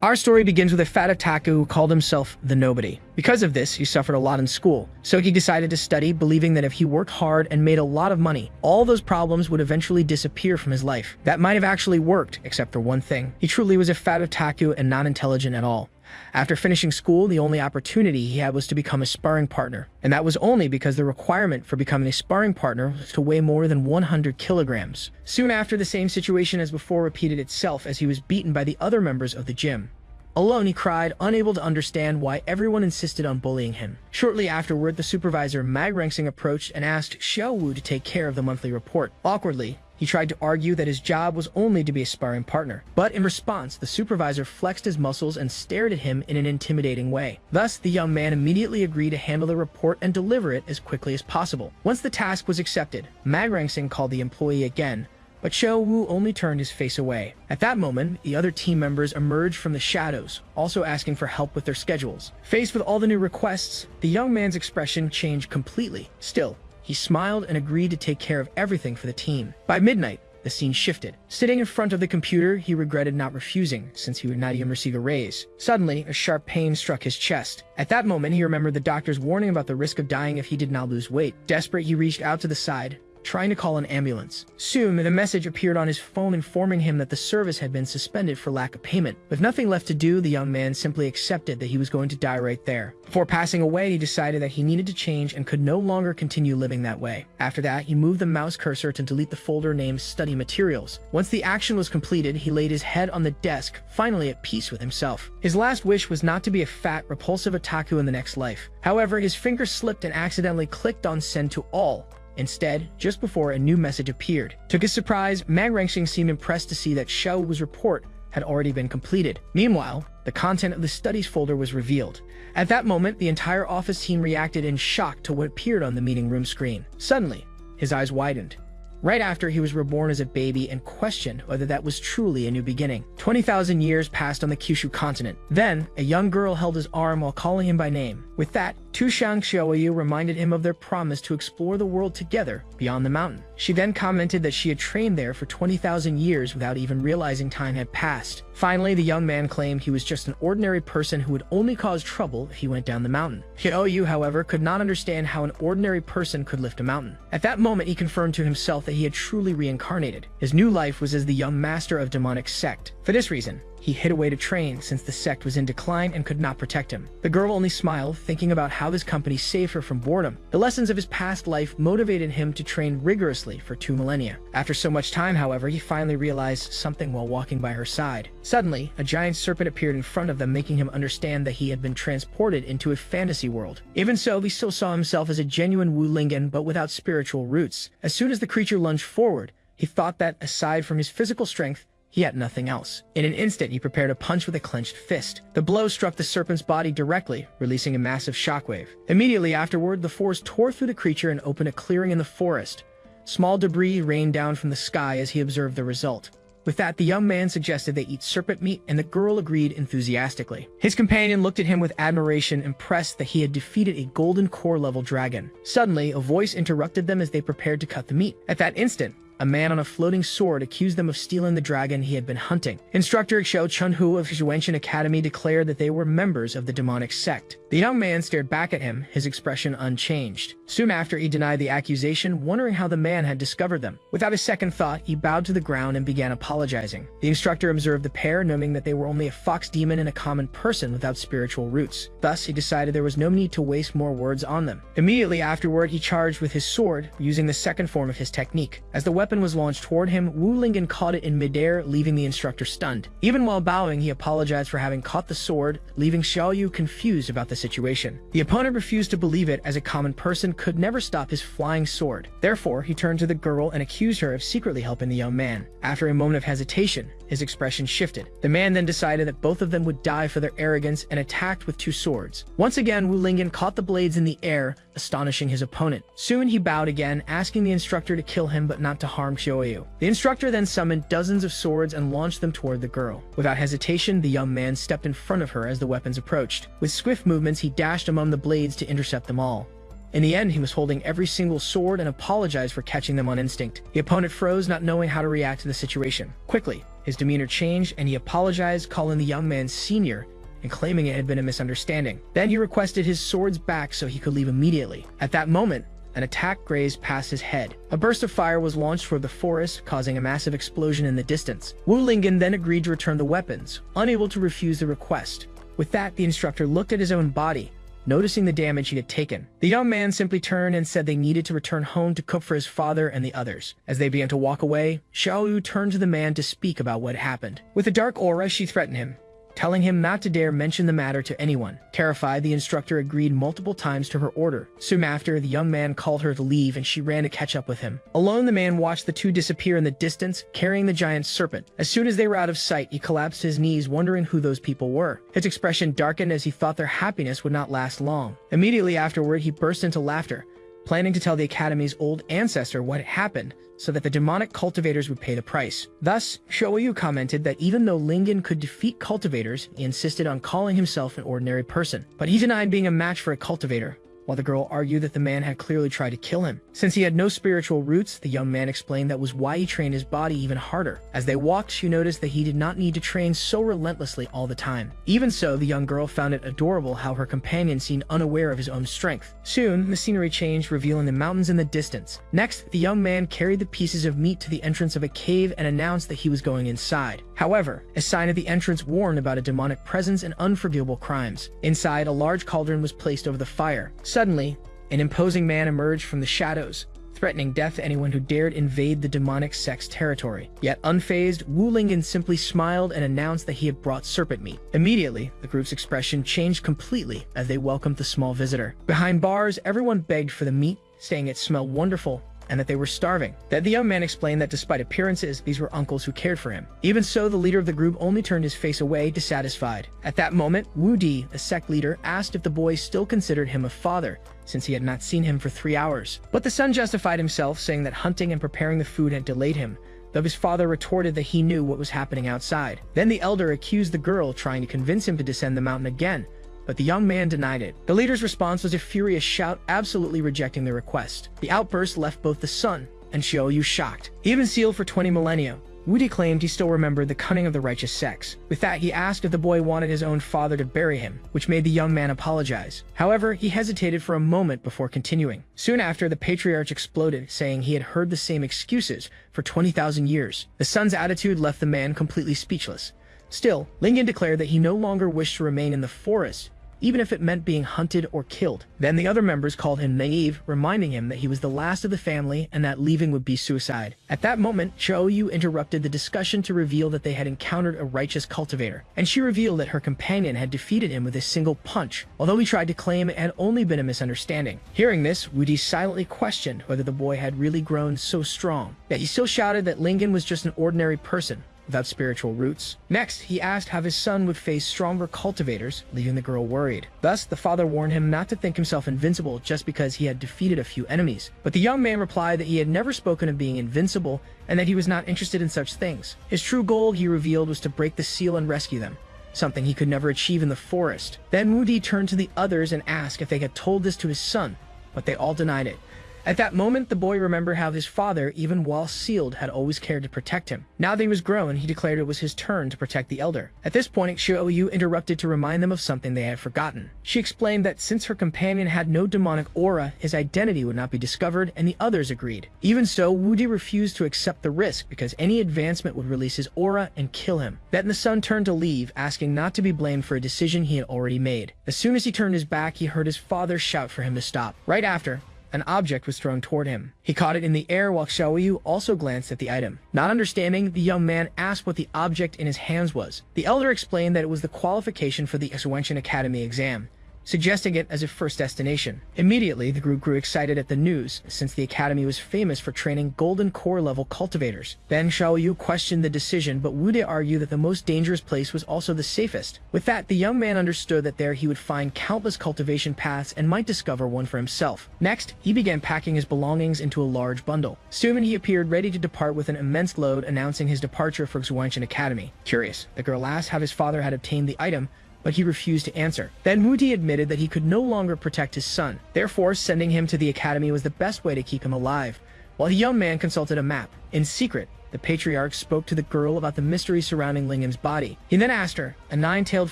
Our story begins with a fat otaku who called himself the Nobody. Because of this, he suffered a lot in school, so he decided to study, believing that if he worked hard and made a lot of money, all those problems would eventually disappear from his life. That might have actually worked, except for one thing. He truly was a fat otaku and not intelligent at all. After finishing school, the only opportunity he had was to become a sparring partner, and that was only because the requirement for becoming a sparring partner was to weigh more than 100 kilograms. Soon after, the same situation as before repeated itself as he was beaten by the other members of the gym. Alone, he cried, unable to understand why everyone insisted on bullying him. Shortly afterward, the supervisor Manhwa approached and asked Xiaowu to take care of the monthly report. Awkwardly, he tried to argue that his job was only to be a sparring partner, but in response, the supervisor flexed his muscles and stared at him in an intimidating way. Thus, the young man immediately agreed to handle the report and deliver it as quickly as possible. Once the task was accepted, Manhwa called the employee again, but Xiaowu only turned his face away. At that moment, the other team members emerged from the shadows, also asking for help with their schedules. Faced with all the new requests, the young man's expression changed completely. Still, he smiled and agreed to take care of everything for the team. By midnight, the scene shifted. Sitting in front of the computer, he regretted not refusing, since he would not even receive a raise. Suddenly, a sharp pain struck his chest. At that moment, he remembered the doctor's warning about the risk of dying if he did not lose weight. Desperate, he reached out to the side, trying to call an ambulance. Soon, the message appeared on his phone informing him that the service had been suspended for lack of payment. With nothing left to do, the young man simply accepted that he was going to die right there. Before passing away, he decided that he needed to change and could no longer continue living that way. After that, he moved the mouse cursor to delete the folder named Study Materials. Once the action was completed, he laid his head on the desk, finally at peace with himself. His last wish was not to be a fat, repulsive otaku in the next life. However, his finger slipped and accidentally clicked on Send to All. Instead, just before a new message appeared. To his surprise, Manhwa seemed impressed to see that Xiaowu's report had already been completed. Meanwhile, the content of the studies folder was revealed. At that moment, the entire office team reacted in shock to what appeared on the meeting room screen. Suddenly, his eyes widened. Right after he was reborn as a baby and questioned whether that was truly a new beginning. 20,000 years passed on the Kyushu continent. Then, a young girl held his arm while calling him by name. With that, Tushang Xiaoyu reminded him of their promise to explore the world together beyond the mountain. She then commented that she had trained there for 20,000 years without even realizing time had passed. Finally, the young man claimed he was just an ordinary person who would only cause trouble if he went down the mountain. Xiaoyu, however, could not understand how an ordinary person could lift a mountain. At that moment, he confirmed to himself that he had truly reincarnated. His new life was as the young master of demonic sect. For this reason, he hid away to train since the sect was in decline and could not protect him. The girl only smiled, thinking about how his company saved her from boredom. The lessons of his past life motivated him to train rigorously for 2 millennia. After so much time, however, he finally realized something while walking by her side. Suddenly, a giant serpent appeared in front of them, making him understand that he had been transported into a fantasy world. Even so, he still saw himself as a genuine Wu Lingen, but without spiritual roots. As soon as the creature lunged forward, he thought that, aside from his physical strength, he had nothing else. In an instant, he prepared a punch with a clenched fist. The blow struck the serpent's body directly, releasing a massive shockwave. Immediately afterward, the force tore through the creature and opened a clearing in the forest. Small debris rained down from the sky as he observed the result. With that, the young man suggested they eat serpent meat, and the girl agreed enthusiastically. His companion looked at him with admiration, impressed that he had defeated a golden core level dragon. Suddenly, a voice interrupted them as they prepared to cut the meat. At that instant, a man on a floating sword accused them of stealing the dragon he had been hunting. Instructor Xiao Chunhu of Xuanchen Academy declared that they were members of the demonic sect. The young man stared back at him, his expression unchanged. Soon after, he denied the accusation, wondering how the man had discovered them. Without a second thought, he bowed to the ground and began apologizing. The instructor observed the pair, knowing that they were only a fox demon and a common person without spiritual roots. Thus, he decided there was no need to waste more words on them. Immediately afterward, he charged with his sword, using the second form of his technique. As the weapon was launched toward him, Wu Lingen caught it in midair, leaving the instructor stunned. Even while bowing, he apologized for having caught the sword, leaving Xiaoyu confused about the situation. The opponent refused to believe it, as a common person could never stop his flying sword. Therefore, he turned to the girl and accused her of secretly helping the young man. After a moment of hesitation, his expression shifted. The man then decided that both of them would die for their arrogance and attacked with 2 swords. Once again, Wu Lingen caught the blades in the air, astonishing his opponent. Soon he bowed again, asking the instructor to kill him but not to harm Xiaoyu. The instructor then summoned dozens of swords and launched them toward the girl. Without hesitation, the young man stepped in front of her as the weapons approached. With swift movements, he dashed among the blades to intercept them all. In the end, he was holding every single sword and apologized for catching them on instinct. The opponent froze, not knowing how to react to the situation. Quickly, his demeanor changed and he apologized, calling the young man senior and claiming it had been a misunderstanding. Then he requested his swords back so he could leave immediately. At that moment, an attack grazed past his head. A burst of fire was launched toward the forest, causing a massive explosion in the distance. Wu Lingen then agreed to return the weapons, unable to refuse the request. With that, the instructor looked at his own body, noticing the damage he had taken. The young man simply turned and said they needed to return home to cook for his father and the others. As they began to walk away, Xiaoyu turned to the man to speak about what happened. With a dark aura, she threatened him, telling him not to dare mention the matter to anyone. Terrified, the instructor agreed multiple times to her order. Soon after, the young man called her to leave and she ran to catch up with him. Alone, the man watched the two disappear in the distance, carrying the giant serpent. As soon as they were out of sight, he collapsed to his knees, wondering who those people were. His expression darkened as he thought their happiness would not last long. Immediately afterward, he burst into laughter, planning to tell the Academy's old ancestor what had happened, so that the demonic cultivators would pay the price. Thus, Shoyu commented that even though Lingen could defeat cultivators, he insisted on calling himself an ordinary person. But he denied being a match for a cultivator, while the girl argued that the man had clearly tried to kill him. Since he had no spiritual roots, the young man explained that was why he trained his body even harder. As they walked, she noticed that he did not need to train so relentlessly all the time. Even so, the young girl found it adorable how her companion seemed unaware of his own strength. Soon, the scenery changed, revealing the mountains in the distance. Next, the young man carried the pieces of meat to the entrance of a cave and announced that he was going inside. However, a sign at the entrance warned about a demonic presence and unforgivable crimes. Inside, a large cauldron was placed over the fire. Suddenly, an imposing man emerged from the shadows, threatening death to anyone who dared invade the demonic sect's territory. Yet unfazed, Wu Lingen simply smiled and announced that he had brought serpent meat. Immediately, the group's expression changed completely as they welcomed the small visitor. Behind bars, everyone begged for the meat, saying it smelled wonderful and that they were starving. Then the young man explained that despite appearances, these were uncles who cared for him. Even so, the leader of the group only turned his face away, dissatisfied. At that moment, Wu Di, the sect leader, asked if the boy still considered him a father, since he had not seen him for 3 hours. But the son justified himself, saying that hunting and preparing the food had delayed him, though his father retorted that he knew what was happening outside. Then the elder accused the girl, trying to convince him to descend the mountain again, but the young man denied it. The leader's response was a furious shout, absolutely rejecting the request. The outburst left both the son and Xiaoyu shocked. Even sealed for 20 millennia, Wu Di claimed he still remembered the cunning of the righteous sex. With that, he asked if the boy wanted his own father to bury him, which made the young man apologize. However, he hesitated for a moment before continuing. Soon after, the patriarch exploded, saying he had heard the same excuses for 20,000 years. The son's attitude left the man completely speechless. Still, Lingen declared that he no longer wished to remain in the forest, even if it meant being hunted or killed. Then the other members called him naive, reminding him that he was the last of the family and that leaving would be suicide. At that moment, Xiaoyu interrupted the discussion to reveal that they had encountered a righteous cultivator, and she revealed that her companion had defeated him with a single punch, although he tried to claim it had only been a misunderstanding. Hearing this, Wu Di silently questioned whether the boy had really grown so strong, yet he still shouted that Lingen was just an ordinary person without spiritual roots. Next, he asked how his son would face stronger cultivators, leaving the girl worried. Thus, the father warned him not to think himself invincible just because he had defeated a few enemies. But the young man replied that he had never spoken of being invincible and that he was not interested in such things. His true goal, he revealed, was to break the seal and rescue them, something he could never achieve in the forest. Then Wu Di turned to the others and asked if they had told this to his son, but they all denied it. At that moment, the boy remembered how his father, even while sealed, had always cared to protect him. Now that he was grown, he declared it was his turn to protect the elder. At this point, Xiaoyu interrupted to remind them of something they had forgotten. She explained that since her companion had no demonic aura, his identity would not be discovered, and the others agreed. Even so, Wu Di refused to accept the risk because any advancement would release his aura and kill him. Then the son turned to leave, asking not to be blamed for a decision he had already made. As soon as he turned his back, he heard his father shout for him to stop. Right after, an object was thrown toward him. He caught it in the air while Xiaoyu also glanced at the item. Not understanding, the young man asked what the object in his hands was. The elder explained that it was the qualification for the Exuentian Academy exam, suggesting it as a first destination. Immediately, the group grew excited at the news, since the academy was famous for training golden core level cultivators. Then Xiaoyu questioned the decision, but Wu De argued that the most dangerous place was also the safest. With that, the young man understood that there he would find countless cultivation paths and might discover one for himself. Next, he began packing his belongings into a large bundle. Soon he appeared ready to depart with an immense load, announcing his departure for Xuanchen Academy. Curious, the girl asked how his father had obtained the item, but he refused to answer. Then Wudi admitted that he could no longer protect his son. Therefore, sending him to the academy was the best way to keep him alive. While the young man consulted a map, in secret, the patriarch spoke to the girl about the mystery surrounding Lingen's body. He then asked her, a nine-tailed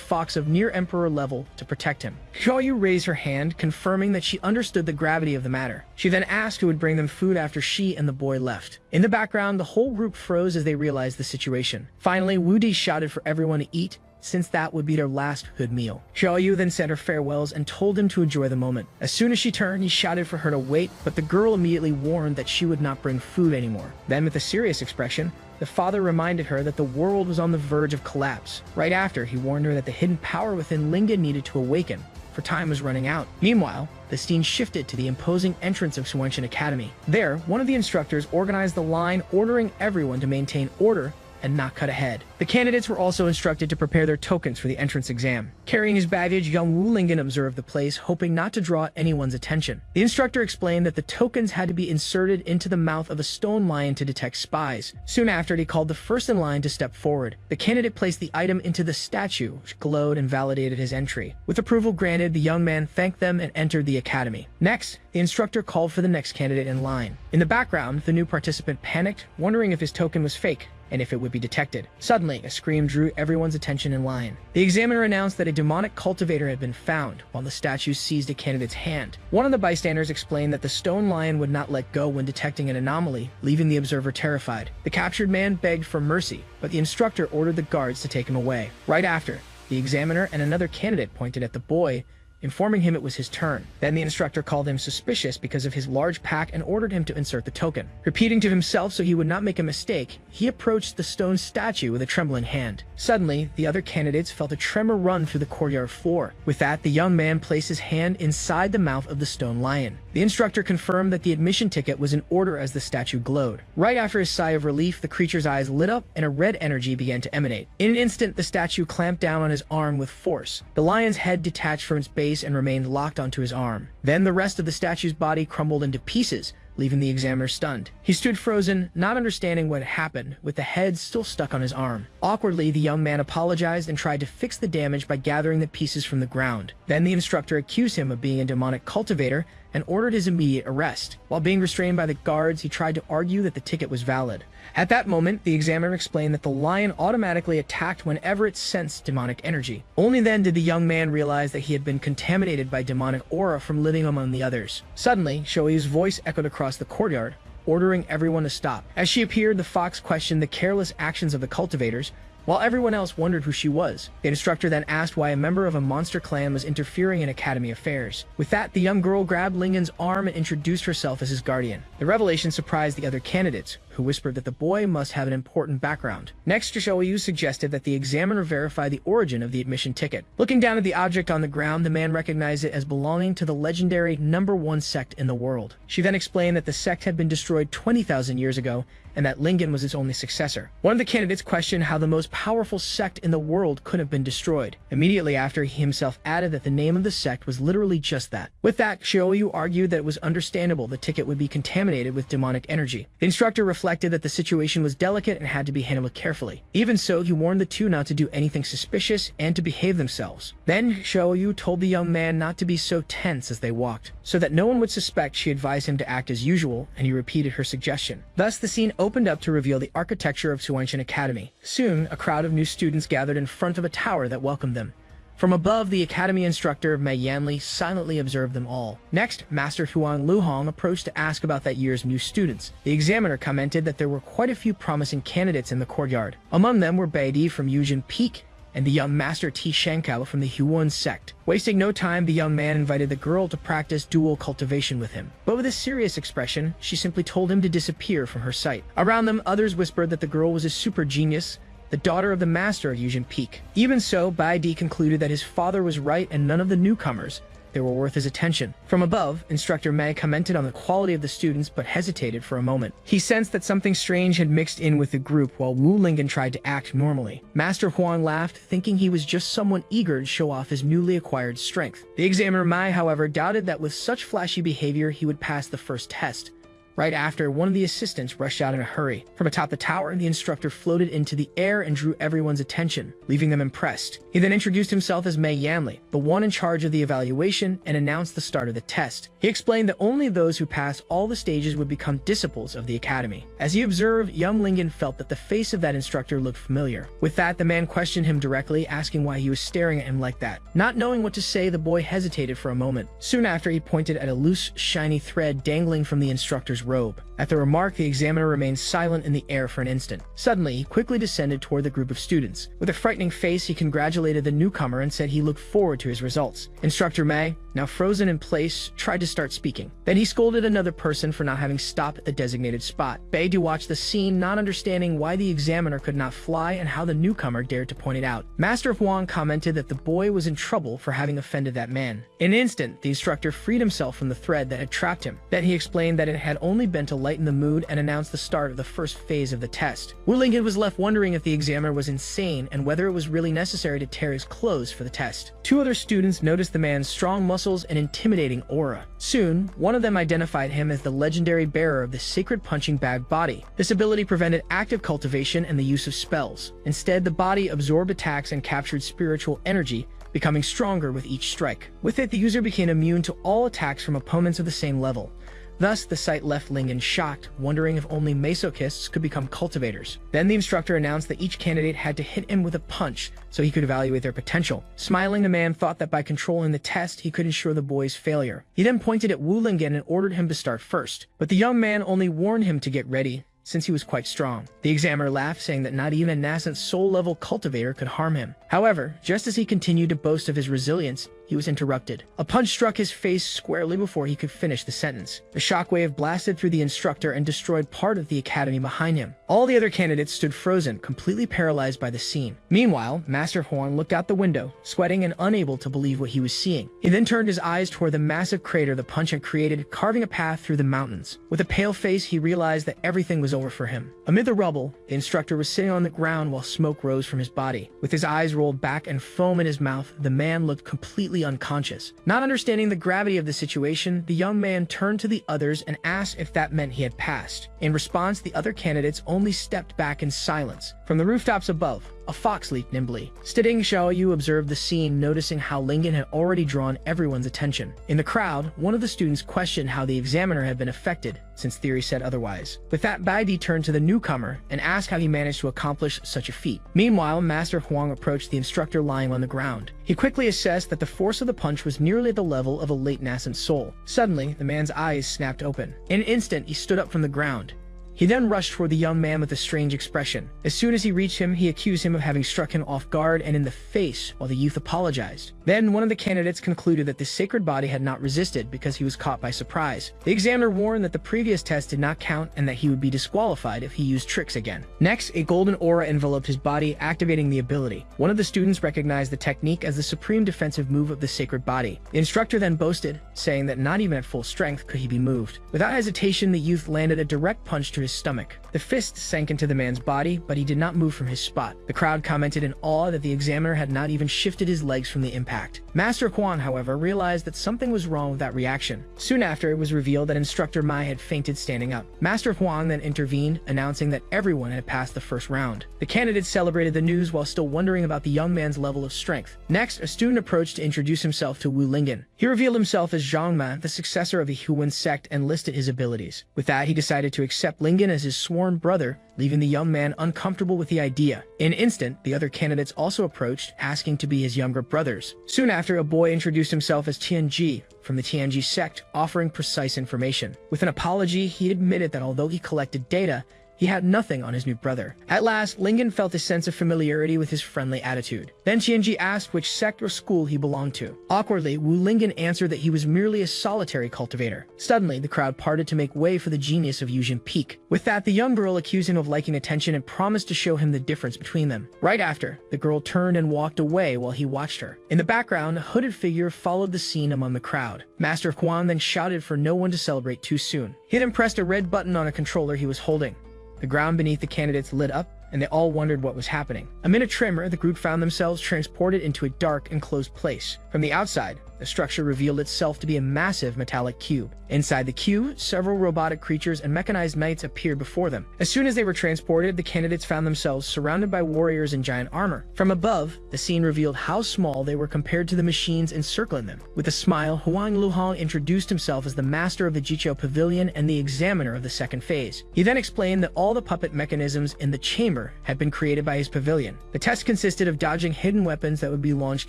fox of near-emperor level, to protect him. Xiaoyu raised her hand, confirming that she understood the gravity of the matter. She then asked who would bring them food after she and the boy left. In the background, the whole group froze as they realized the situation. Finally, Wudi shouted for everyone to eat, since that would be their last good meal. Xiaoyu then said her farewells and told him to enjoy the moment. As soon as she turned, he shouted for her to wait, but the girl immediately warned that she would not bring food anymore. Then, with a serious expression, the father reminded her that the world was on the verge of collapse. Right after, he warned her that the hidden power within Lingen needed to awaken, for time was running out. Meanwhile, the scene shifted to the imposing entrance of Suwenshin Academy. There, one of the instructors organized the line, ordering everyone to maintain order and not cut ahead. The candidates were also instructed to prepare their tokens for the entrance exam. Carrying his baggage, young Wu Lingen observed the place, hoping not to draw anyone's attention. The instructor explained that the tokens had to be inserted into the mouth of a stone lion to detect spies. Soon after, he called the first in line to step forward. The candidate placed the item into the statue, which glowed and validated his entry. With approval granted, the young man thanked them and entered the academy. Next, the instructor called for the next candidate in line. In the background, the new participant panicked, wondering if his token was fake and if it would be detected. Suddenly, a scream drew everyone's attention in line. The examiner announced that a demonic cultivator had been found, while the statue seized a candidate's hand. One of the bystanders explained that the stone lion would not let go when detecting an anomaly, leaving the observer terrified. The captured man begged for mercy, but the instructor ordered the guards to take him away. Right after, the examiner and another candidate pointed at the boy, informing him it was his turn. Then the instructor called him suspicious because of his large pack and ordered him to insert the token. Repeating to himself so he would not make a mistake, he approached the stone statue with a trembling hand. Suddenly, the other candidates felt a tremor run through the courtyard floor. With that, the young man placed his hand inside the mouth of the stone lion. The instructor confirmed that the admission ticket was in order as the statue glowed. Right after his sigh of relief, the creature's eyes lit up and a red energy began to emanate. In an instant, the statue clamped down on his arm with force. The lion's head detached from its base and remained locked onto his arm. Then the rest of the statue's body crumbled into pieces, leaving the examiner stunned. He stood frozen, not understanding what had happened, with the head still stuck on his arm. Awkwardly, the young man apologized and tried to fix the damage by gathering the pieces from the ground. Then the instructor accused him of being a demonic cultivator and ordered his immediate arrest. While being restrained by the guards, he tried to argue that the ticket was valid. At that moment, the examiner explained that the lion automatically attacked whenever it sensed demonic energy. Only then did the young man realize that he had been contaminated by demonic aura from living among the others. Suddenly, Shoei's voice echoed across the courtyard, ordering everyone to stop. As she appeared, the fox questioned the careless actions of the cultivators, while everyone else wondered who she was. The instructor then asked why a member of a monster clan was interfering in academy affairs. With that, the young girl grabbed Lingen's arm and introduced herself as his guardian. The revelation surprised the other candidates, who whispered that the boy must have an important background. Next, Shoeiyu suggested that the examiner verify the origin of the admission ticket. Looking down at the object on the ground, the man recognized it as belonging to the legendary #1 sect in the world. She then explained that the sect had been destroyed 20,000 years ago, and that Lingen was its only successor. One of the candidates questioned how the most powerful sect in the world could have been destroyed. Immediately after, he himself added that the name of the sect was literally just that. With that, Shoeiyu argued that it was understandable the ticket would be contaminated with demonic energy. The instructor reflected that the situation was delicate and had to be handled carefully. Even so, he warned the two not to do anything suspicious and to behave themselves. Then, Shoeiyu told the young man not to be so tense as they walked. So that no one would suspect, she advised him to act as usual, and he repeated her suggestion. Thus, the scene opened up to reveal the architecture of Suwenshin Academy. Soon, a crowd of new students gathered in front of a tower that welcomed them. From above, the academy instructor, Mei Yanli, silently observed them all. Next, Master Huang Luhong approached to ask about that year's new students. The examiner commented that there were quite a few promising candidates in the courtyard. Among them were Beidi from Yujin Peak and the young Master Ti Shankao from the Huon sect. Wasting no time, the young man invited the girl to practice dual cultivation with him. But with a serious expression, she simply told him to disappear from her sight. Around them, others whispered that the girl was a super genius, the daughter of the master of Yujin Peak. Even so, Bai Di concluded that his father was right and none of the newcomers, they were worth his attention. From above, Instructor Mei commented on the quality of the students but hesitated for a moment. He sensed that something strange had mixed in with the group while Wu Lingen tried to act normally. Master Huang laughed, thinking he was just someone eager to show off his newly acquired strength. The examiner Mai, however, doubted that with such flashy behavior he would pass the first test. Right after, one of the assistants rushed out in a hurry. From atop the tower, the instructor floated into the air and drew everyone's attention, leaving them impressed. He then introduced himself as Mei Yanli, the one in charge of the evaluation, and announced the start of the test. He explained that only those who passed all the stages would become disciples of the academy. As he observed, young Lingen felt that the face of that instructor looked familiar. With that, the man questioned him directly, asking why he was staring at him like that. Not knowing what to say, the boy hesitated for a moment. Soon after, he pointed at a loose, shiny thread dangling from the instructor's robe. At the remark, the examiner remained silent in the air for an instant. Suddenly, he quickly descended toward the group of students. With a frightening face, he congratulated the newcomer and said he looked forward to his results. Instructor Mei, now frozen in place, tried to start speaking. Then he scolded another person for not having stopped at the designated spot. Beide watched the scene, not understanding why the examiner could not fly and how the newcomer dared to point it out. Master Huang commented that the boy was in trouble for having offended that man. In an instant, the instructor freed himself from the thread that had trapped him. Then he explained that it had only been to lighten the mood and announced the start of the first phase of the test. Wu Lingen was left wondering if the examiner was insane and whether it was really necessary to tear his clothes for the test. Two other students noticed the man's strong muscles and intimidating aura. Soon, one of them identified him as the legendary bearer of the sacred punching bag body. This ability prevented active cultivation and the use of spells. Instead, the body absorbed attacks and captured spiritual energy, becoming stronger with each strike. With it, the user became immune to all attacks from opponents of the same level. Thus, the sight left Lingen shocked, wondering if only masochists could become cultivators. Then the instructor announced that each candidate had to hit him with a punch so he could evaluate their potential. Smiling, the man thought that by controlling the test, he could ensure the boy's failure. He then pointed at Wu Lingen and ordered him to start first. But the young man only warned him to get ready, since he was quite strong. The examiner laughed, saying that not even a nascent soul-level cultivator could harm him. However, just as he continued to boast of his resilience, he was interrupted. A punch struck his face squarely before he could finish the sentence. The shockwave blasted through the instructor and destroyed part of the academy behind him. All the other candidates stood frozen, completely paralyzed by the scene. Meanwhile, Master Huang looked out the window, sweating and unable to believe what he was seeing. He then turned his eyes toward the massive crater the punch had created, carving a path through the mountains. With a pale face, he realized that everything was over for him. Amid the rubble, the instructor was sitting on the ground while smoke rose from his body. With his eyes rolled back and foam in his mouth, the man looked completely unconscious. Not understanding the gravity of the situation, the young man turned to the others and asked if that meant he had passed. In response, the other candidates only stepped back in silence. From the rooftops above, a fox leaped nimbly. Studying, Xiaoyu observed the scene, noticing how Lingen had already drawn everyone's attention. In the crowd, one of the students questioned how the examiner had been affected, since theory said otherwise. With that, Beide turned to the newcomer and asked how he managed to accomplish such a feat. Meanwhile, Master Huang approached the instructor lying on the ground. He quickly assessed that the force of the punch was nearly at the level of a late nascent soul. Suddenly, the man's eyes snapped open. In an instant, he stood up from the ground. He then rushed toward the young man with a strange expression. As soon as he reached him, he accused him of having struck him off guard and in the face, while the youth apologized. Then, one of the candidates concluded that the sacred body had not resisted because he was caught by surprise. The examiner warned that the previous test did not count and that he would be disqualified if he used tricks again. Next, a golden aura enveloped his body, activating the ability. One of the students recognized the technique as the supreme defensive move of the sacred body. The instructor then boasted, saying that not even at full strength could he be moved. Without hesitation, the youth landed a direct punch to his stomach. The fist sank into the man's body, but he did not move from his spot. The crowd commented in awe that the examiner had not even shifted his legs from the impact. Master Huang, however, realized that something was wrong with that reaction. Soon after, it was revealed that Instructor Mai had fainted standing up. Master Huang then intervened, announcing that everyone had passed the first round. The candidates celebrated the news while still wondering about the young man's level of strength. Next, a student approached to introduce himself to Wu Lingen. He revealed himself as Zhang Man, the successor of the Huan sect, and listed his abilities. With that, he decided to accept Lingen as his sworn brother, leaving the young man uncomfortable with the idea. In an instant, the other candidates also approached, asking to be his younger brothers. Soon after, a boy introduced himself as Tianji from the Tianji sect, offering precise information. With an apology, he admitted that although he collected data, he had nothing on his new brother. At last, Lingen felt a sense of familiarity with his friendly attitude. Then Tianji asked which sect or school he belonged to. Awkwardly, Wu Lingen answered that he was merely a solitary cultivator. Suddenly, the crowd parted to make way for the genius of Yujin Peak. With that, the young girl accused him of liking attention and promised to show him the difference between them. Right after, the girl turned and walked away while he watched her. In the background, a hooded figure followed the scene among the crowd. Master Huan then shouted for no one to celebrate too soon. He then pressed a red button on a controller he was holding. The ground beneath the candidates lit up, and they all wondered what was happening. Amid a tremor, the group found themselves transported into a dark, enclosed place. From the outside, the structure revealed itself to be a massive metallic cube. Inside the cube, several robotic creatures and mechanized knights appeared before them. As soon as they were transported, the candidates found themselves surrounded by warriors in giant armor. From above, the scene revealed how small they were compared to the machines encircling them. With a smile, Huang Luhong introduced himself as the master of the Jiqiu Pavilion and the examiner of the second phase. He then explained that all the puppet mechanisms in the chamber had been created by his pavilion. The test consisted of dodging hidden weapons that would be launched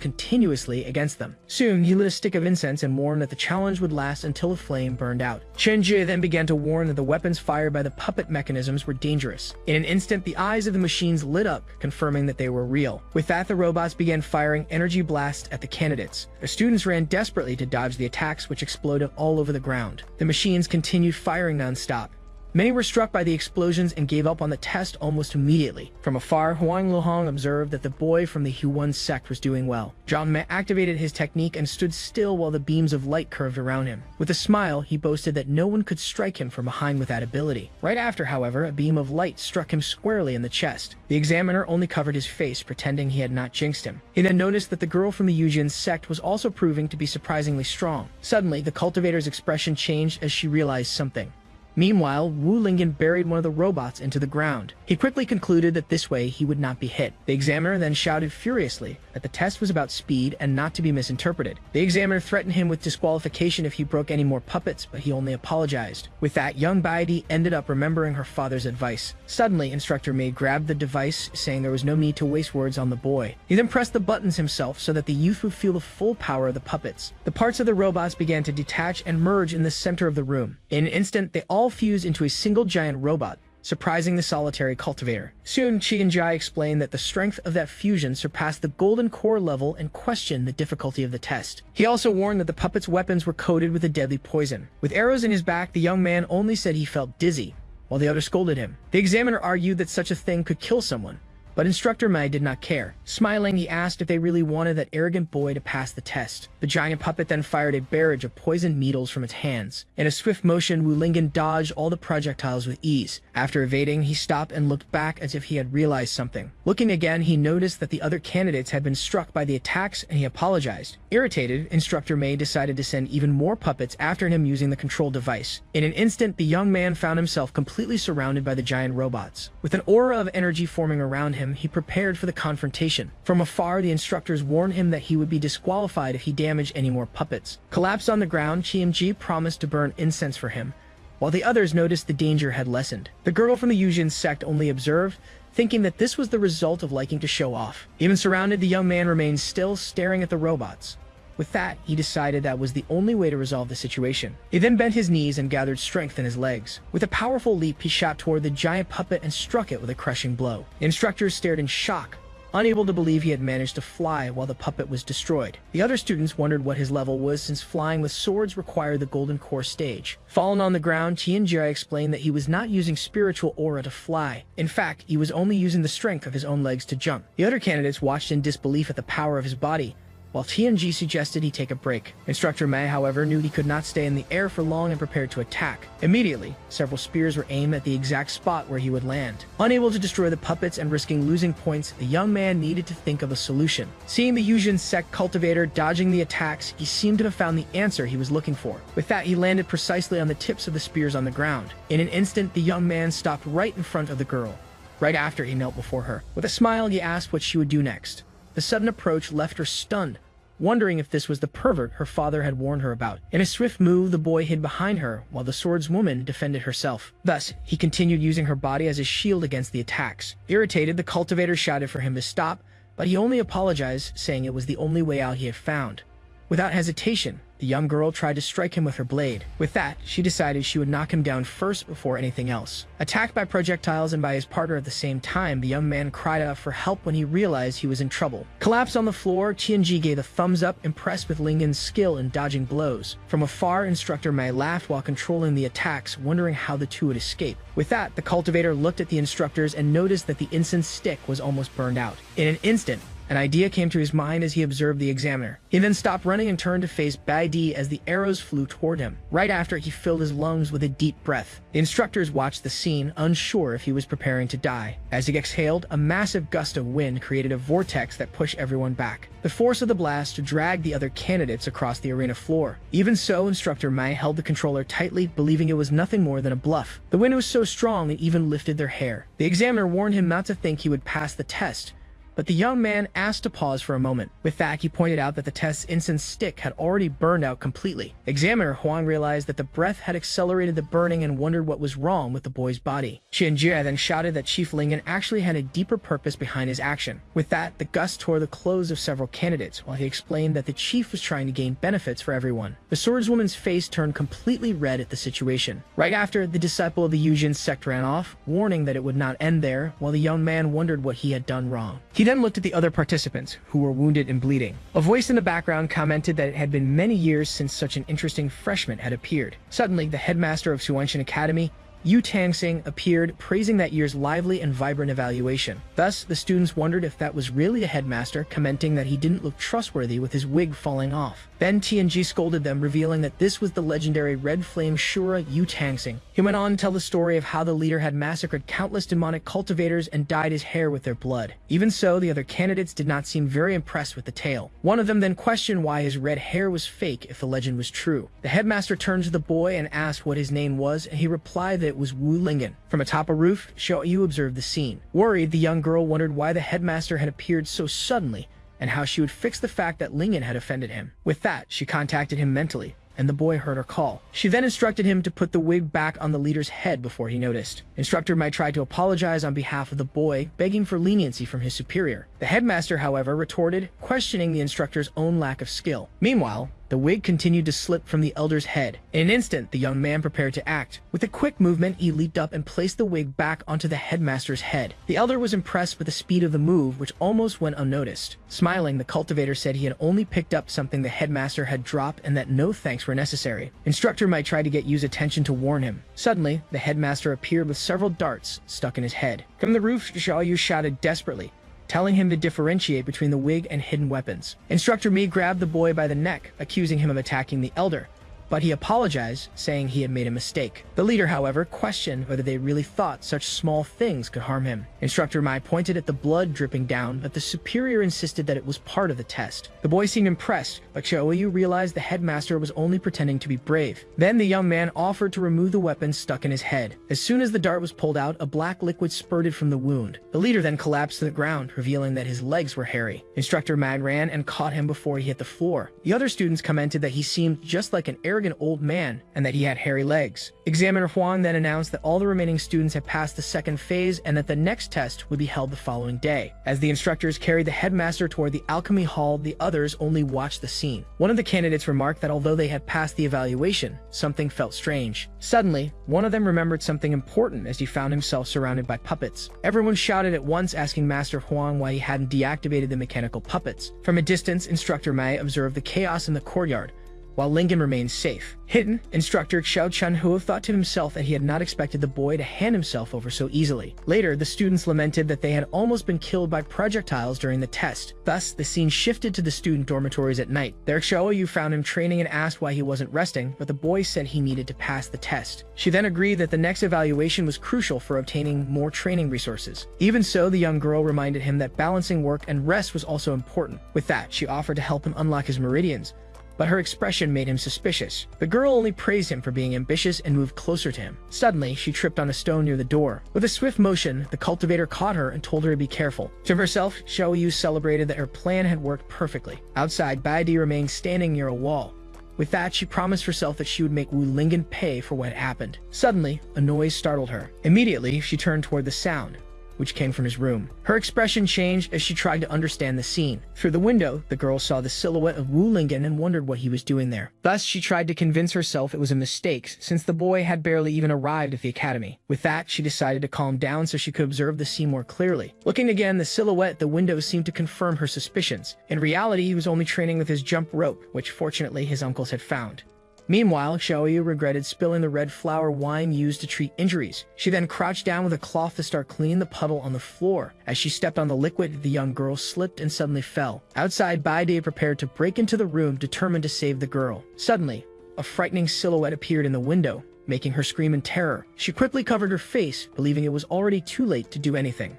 continuously against them. Soon, he lit a stick of incense and warned that the challenge would last until a flame burned out. Chen Jie then began to warn that the weapons fired by the puppet mechanisms were dangerous. In an instant, the eyes of the machines lit up, confirming that they were real. With that, the robots began firing energy blasts at the candidates. The students ran desperately to dodge the attacks, which exploded all over the ground. The machines continued firing non-stop. Many were struck by the explosions and gave up on the test almost immediately. From afar, Huang Luhong observed that the boy from the Huan sect was doing well. Zhang Me activated his technique and stood still while the beams of light curved around him. With a smile, he boasted that no one could strike him from behind with that ability. Right after, however, a beam of light struck him squarely in the chest. The examiner only covered his face, pretending he had not jinxed him. He then noticed that the girl from the Yujin sect was also proving to be surprisingly strong. Suddenly, the cultivator's expression changed as she realized something. Meanwhile, Wu Lingen buried one of the robots into the ground. He quickly concluded that this way he would not be hit. The examiner then shouted furiously that the test was about speed and not to be misinterpreted. The examiner threatened him with disqualification if he broke any more puppets, but he only apologized. With that, young Baidi ended up remembering her father's advice. Suddenly, Instructor Mei grabbed the device, saying there was no need to waste words on the boy. He then pressed the buttons himself so that the youth would feel the full power of the puppets. The parts of the robots began to detach and merge in the center of the room. In an instant, they all fused into a single giant robot, surprising the solitary cultivator. Soon, Qi and Jai explained that the strength of that fusion surpassed the golden core level and questioned the difficulty of the test. He also warned that the puppet's weapons were coated with a deadly poison. With arrows in his back, the young man only said he felt dizzy, while the other scolded him. The examiner argued that such a thing could kill someone, but Instructor Mei did not care. Smiling, he asked if they really wanted that arrogant boy to pass the test. The giant puppet then fired a barrage of poisoned needles from its hands. In a swift motion, Wu Lingen dodged all the projectiles with ease. After evading, he stopped and looked back as if he had realized something. Looking again, he noticed that the other candidates had been struck by the attacks, and he apologized. Irritated, Instructor Mei decided to send even more puppets after him using the control device. In an instant, the young man found himself completely surrounded by the giant robots. With an aura of energy forming around him, he prepared for the confrontation. From afar, the instructors warned him that he would be disqualified if he damaged any more puppets. Collapsed on the ground, Qi and Ji promised to burn incense for him, while the others noticed the danger had lessened. The girl from the Yujin sect only observed, thinking that this was the result of liking to show off. Even surrounded, the young man remained still, staring at the robots. With that, he decided that was the only way to resolve the situation. He then bent his knees and gathered strength in his legs. With a powerful leap, he shot toward the giant puppet and struck it with a crushing blow. The instructors stared in shock, unable to believe he had managed to fly while the puppet was destroyed. The other students wondered what his level was, since flying with swords required the Golden Core stage. Fallen on the ground, Tianjia explained that he was not using spiritual aura to fly. In fact, he was only using the strength of his own legs to jump. The other candidates watched in disbelief at the power of his body, while TNG suggested he take a break. Instructor Mei, however, knew he could not stay in the air for long and prepared to attack. Immediately, several spears were aimed at the exact spot where he would land. Unable to destroy the puppets and risking losing points, the young man needed to think of a solution. Seeing the Yujin sect cultivator dodging the attacks, he seemed to have found the answer he was looking for. With that, he landed precisely on the tips of the spears on the ground. In an instant, the young man stopped right in front of the girl. Right after, he knelt before her. With a smile, he asked what she would do next. The sudden approach left her stunned, wondering if this was the pervert her father had warned her about. In a swift move, the boy hid behind her, while the swordswoman defended herself. Thus, he continued using her body as a shield against the attacks. Irritated, the cultivator shouted for him to stop, but he only apologized, saying it was the only way out he had found. Without hesitation, the young girl tried to strike him with her blade. With that, she decided she would knock him down first before anything else. Attacked by projectiles and by his partner at the same time, the young man cried out for help when he realized he was in trouble. Collapsed on the floor, Tianji gave a thumbs up, impressed with Lingen's skill in dodging blows. From afar, Instructor Mei laughed while controlling the attacks, wondering how the two would escape. With that, the cultivator looked at the instructors and noticed that the incense stick was almost burned out. In an instant, An idea came to his mind as he observed the examiner. He then stopped running and turned to face Bai as the arrows flew toward him. Right after, he filled his lungs with a deep breath. The instructors watched the scene, unsure if he was preparing to die. As he exhaled, a massive gust of wind created a vortex that pushed everyone back. The force of the blast dragged the other candidates across the arena floor. Even so, Instructor Mai held the controller tightly, believing it was nothing more than a bluff. The wind was so strong it even lifted their hair. The examiner warned him not to think he would pass the test, but the young man asked to pause for a moment. With that, he pointed out that the test's incense stick had already burned out completely. Examiner Huang realized that the breath had accelerated the burning and wondered what was wrong with the boy's body. Qianjie then shouted that Chief Lingen actually had a deeper purpose behind his action. With that, the gust tore the clothes of several candidates, while he explained that the chief was trying to gain benefits for everyone. The swordswoman's face turned completely red at the situation. Right after, the disciple of the Yujin sect ran off, warning that it would not end there, while the young man wondered what he had done wrong. He then looked at the other participants, who were wounded and bleeding. A voice in the background commented that it had been many years since such an interesting freshman had appeared. Suddenly, the headmaster of Suanshan Academy, Yu Tangsing, appeared, praising that year's lively and vibrant evaluation. Thus, the students wondered if that was really a headmaster, commenting that he didn't look trustworthy with his wig falling off. Then Tianji scolded them, revealing that this was the legendary Red Flame Shura Yu Tangsing. He went on to tell the story of how the leader had massacred countless demonic cultivators and dyed his hair with their blood. Even so, the other candidates did not seem very impressed with the tale. One of them then questioned why his red hair was fake if the legend was true. The headmaster turned to the boy and asked what his name was, and he replied that it was Wu Lingen. From atop a roof, Xiaoyu observed the scene. Worried, the young girl wondered why the headmaster had appeared so suddenly, and how she would fix the fact that Lingen had offended him. With that, she contacted him mentally, and the boy heard her call. She then instructed him to put the wig back on the leader's head before he noticed. Instructor might try to apologize on behalf of the boy, begging for leniency from his superior. The headmaster, however, retorted, questioning the instructor's own lack of skill. Meanwhile, the wig continued to slip from the elder's head. In an instant, the young man prepared to act. With a quick movement, he leaped up and placed the wig back onto the headmaster's head. The elder was impressed with the speed of the move, which almost went unnoticed. Smiling, the cultivator said he had only picked up something the headmaster had dropped and that no thanks were necessary. Instructor might try to get Yu's attention to warn him. Suddenly, the headmaster appeared with several darts stuck in his head. From the roof, Xiaoyu shouted desperately, telling him to differentiate between the wig and hidden weapons. Instructor Mi grabbed the boy by the neck, accusing him of attacking the elder, but he apologized, saying he had made a mistake. The leader, however, questioned whether they really thought such small things could harm him. Instructor Mai pointed at the blood dripping down, but the superior insisted that it was part of the test. The boy seemed impressed, but Xiaoyu realized the headmaster was only pretending to be brave. Then the young man offered to remove the weapon stuck in his head. As soon as the dart was pulled out, a black liquid spurted from the wound. The leader then collapsed to the ground, revealing that his legs were hairy. Instructor Mai ran and caught him before he hit the floor. The other students commented that he seemed just like an arrogant old man and that he had hairy legs. Examiner Huang then announced that all the remaining students had passed the second phase and that the next test would be held the following day. As the instructors carried the headmaster toward the alchemy hall, the others only watched the scene. One of the candidates remarked that although they had passed the evaluation, something felt strange. Suddenly, one of them remembered something important as he found himself surrounded by puppets. Everyone shouted at once, asking Master Huang why he hadn't deactivated the mechanical puppets. From a distance, Instructor Mai observed the chaos in the courtyard, while Lingen remained safe. Hidden, Instructor Xiao Chunhuo thought to himself that he had not expected the boy to hand himself over so easily. Later, the students lamented that they had almost been killed by projectiles during the test. Thus, the scene shifted to the student dormitories at night. There, Xiaoyu found him training and asked why he wasn't resting, but the boy said he needed to pass the test. She then agreed that the next evaluation was crucial for obtaining more training resources. Even so, the young girl reminded him that balancing work and rest was also important. With that, she offered to help him unlock his meridians, but her expression made him suspicious. The girl only praised him for being ambitious and moved closer to him. Suddenly, she tripped on a stone near the door. With a swift motion, the cultivator caught her and told her to be careful. To herself, Xiaoyu celebrated that her plan had worked perfectly. Outside, Baidi remained standing near a wall. With that, she promised herself that she would make Wu Lingen pay for what had happened. Suddenly, a noise startled her. Immediately, she turned toward the sound, which came from his room. Her expression changed as she tried to understand the scene. Through the window, the girl saw the silhouette of Wu Lingen and wondered what he was doing there. Thus, she tried to convince herself it was a mistake, since the boy had barely even arrived at the academy. With that, she decided to calm down so she could observe the scene more clearly. Looking again, the silhouette at the window seemed to confirm her suspicions. In reality, he was only training with his jump rope, which fortunately his uncles had found. Meanwhile, Xiaoyu regretted spilling the red flower wine used to treat injuries. She then crouched down with a cloth to start cleaning the puddle on the floor. As she stepped on the liquid, the young girl slipped and suddenly fell. Outside, Baide prepared to break into the room, determined to save the girl. Suddenly, a frightening silhouette appeared in the window, making her scream in terror. She quickly covered her face, believing it was already too late to do anything.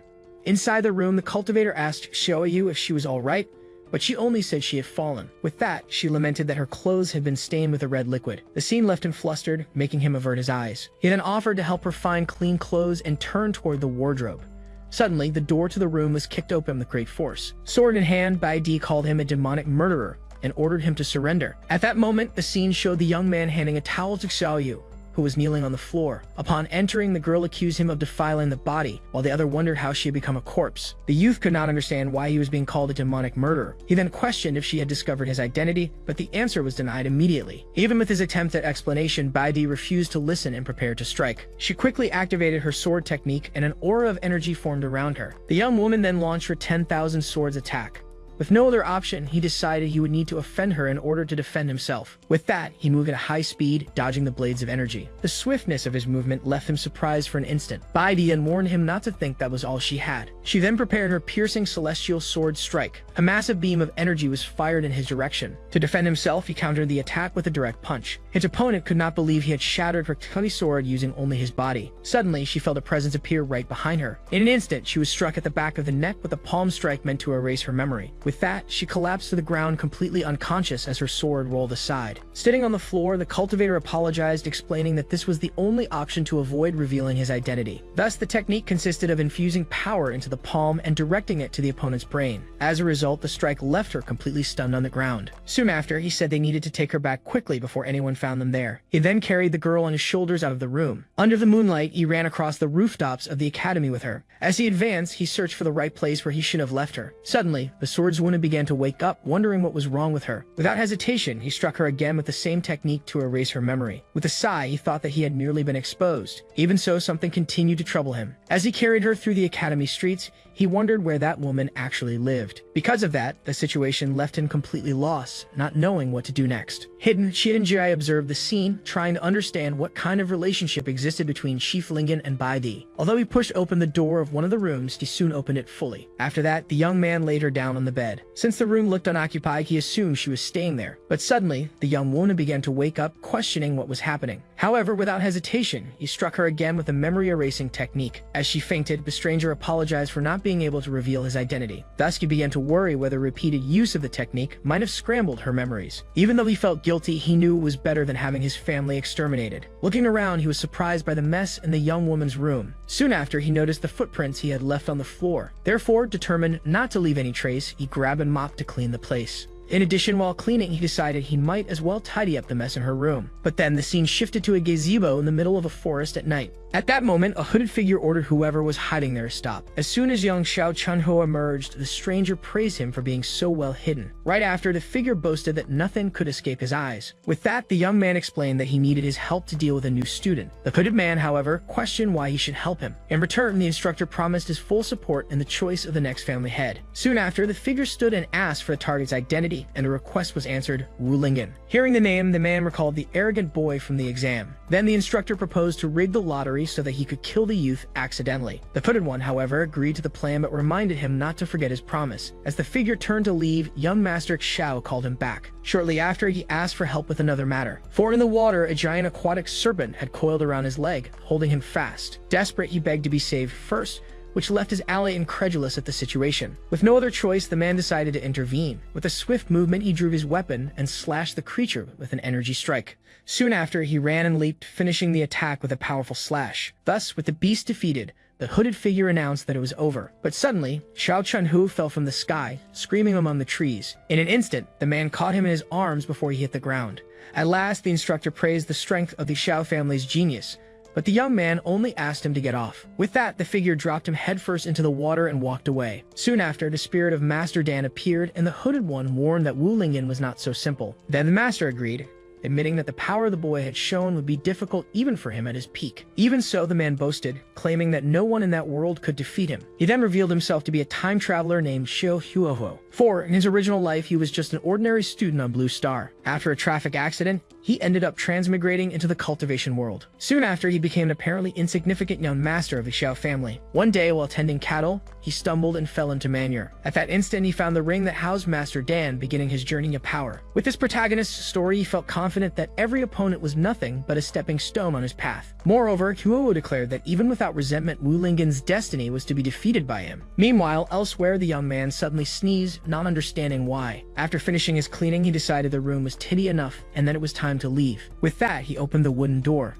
Inside the room, the cultivator asked Xiaoyu if she was all right, but she only said she had fallen. With that, she lamented that her clothes had been stained with the red liquid. The scene left him flustered, making him avert his eyes. He then offered to help her find clean clothes and turned toward the wardrobe. Suddenly, the door to the room was kicked open with great force. Sword in hand, Baidi called him a demonic murderer and ordered him to surrender. At that moment, the scene showed the young man handing a towel to Xiaoyu, who was kneeling on the floor. Upon entering, the girl accused him of defiling the body, while the other wondered how she had become a corpse. The youth could not understand why he was being called a demonic murderer. He then questioned if she had discovered his identity, but the answer was denied immediately. Even with his attempt at explanation, Baidi refused to listen and prepared to strike. She quickly activated her sword technique, and an aura of energy formed around her. The young woman then launched her 10,000 swords attack. With no other option, he decided he would need to offend her in order to defend himself. With that, he moved at a high speed, dodging the blades of energy. The swiftness of his movement left him surprised for an instant. Baidi then warned him not to think that was all she had. She then prepared her piercing celestial sword strike. A massive beam of energy was fired in his direction. To defend himself, he countered the attack with a direct punch. His opponent could not believe he had shattered her cutty sword using only his body. Suddenly, she felt a presence appear right behind her. In an instant, she was struck at the back of the neck with a palm strike meant to erase her memory. With that, she collapsed to the ground completely unconscious as her sword rolled aside. Sitting on the floor, the cultivator apologized, explaining that this was the only option to avoid revealing his identity. Thus, the technique consisted of infusing power into the palm and directing it to the opponent's brain. As a result, the strike left her completely stunned on the ground. Soon after, he said they needed to take her back quickly before anyone found them there. He then carried the girl on his shoulders out of the room. Under the moonlight, he ran across the rooftops of the academy with her. As he advanced, he searched for the right place where he should have left her. Suddenly, the swordswoman began to wake up, wondering what was wrong with her. Without hesitation, he struck her again with the same technique to erase her memory. With a sigh, he thought that he had merely been exposed. Even so, something continued to trouble him. As he carried her through the academy streets, he wondered where that woman actually lived. Because of that, the situation left him completely lost, not knowing what to do next. Hidden, Xianjie observed the scene, trying to understand what kind of relationship existed between Shiflingen and Baidi. Although he pushed open the door of one of the rooms, he soon opened it fully. After that, the young man laid her down on the bed. Since the room looked unoccupied, he assumed she was staying there. But suddenly, the young woman began to wake up, questioning what was happening. However, without hesitation, he struck her again with a memory-erasing technique. As she fainted, the stranger apologized for not being able to reveal his identity. Thus, he began to worry whether repeated use of the technique might have scrambled her memories. Even though he felt guilty, he knew it was better than having his family exterminated. Looking around, he was surprised by the mess in the young woman's room. Soon after, he noticed the footprints he had left on the floor. Therefore, determined not to leave any trace, he grabbed a mop to clean the place. In addition, while cleaning, he decided he might as well tidy up the mess in her room. But then the scene shifted to a gazebo in the middle of a forest at night. At that moment, a hooded figure ordered whoever was hiding there to stop. As soon as young Xiao Chunho emerged, the stranger praised him for being so well hidden. Right after, the figure boasted that nothing could escape his eyes. With that, the young man explained that he needed his help to deal with a new student. The hooded man, however, questioned why he should help him. In return, the instructor promised his full support in the choice of the next family head. Soon after, the figure stood and asked for the target's identity, and the request was answered, Wu Lingen. Hearing the name, the man recalled the arrogant boy from the exam. Then the instructor proposed to rig the lottery so that he could kill the youth accidentally. The hooded one, however, agreed to the plan but reminded him not to forget his promise. As the figure turned to leave, young Master Xiao called him back. Shortly after, he asked for help with another matter. For in the water, a giant aquatic serpent had coiled around his leg, holding him fast. Desperate, he begged to be saved first, which left his ally incredulous at the situation. With no other choice, the man decided to intervene. With a swift movement, he drew his weapon and slashed the creature with an energy strike. Soon after, he ran and leaped, finishing the attack with a powerful slash. Thus, with the beast defeated, the hooded figure announced that it was over. But suddenly, Xiao Chunhu fell from the sky, screaming among the trees. In an instant, the man caught him in his arms before he hit the ground. At last, the instructor praised the strength of the Xiao family's genius, but the young man only asked him to get off. With that, the figure dropped him headfirst into the water and walked away. Soon after, the spirit of Master Dan appeared, and the hooded one warned that Wu Lingen was not so simple. Then the master agreed, admitting that the power the boy had shown would be difficult even for him at his peak. Even so, the man boasted, claiming that no one in that world could defeat him. He then revealed himself to be a time traveler named Shio Huohuo. For, in his original life, he was just an ordinary student on Blue Star. After a traffic accident, he ended up transmigrating into the cultivation world. Soon after, he became an apparently insignificant young master of the Xiao family. One day, while tending cattle, he stumbled and fell into manure. At that instant, he found the ring that housed Master Dan, beginning his journey of power. With this protagonist's story, he felt confident that every opponent was nothing but a stepping stone on his path. Moreover, Huohuo declared that even without resentment, Wu Lingen's destiny was to be defeated by him. Meanwhile, elsewhere, the young man suddenly sneezed, not understanding why. After finishing his cleaning, he decided the room was tiddy enough and that it was time to leave. With that, he opened the wooden door.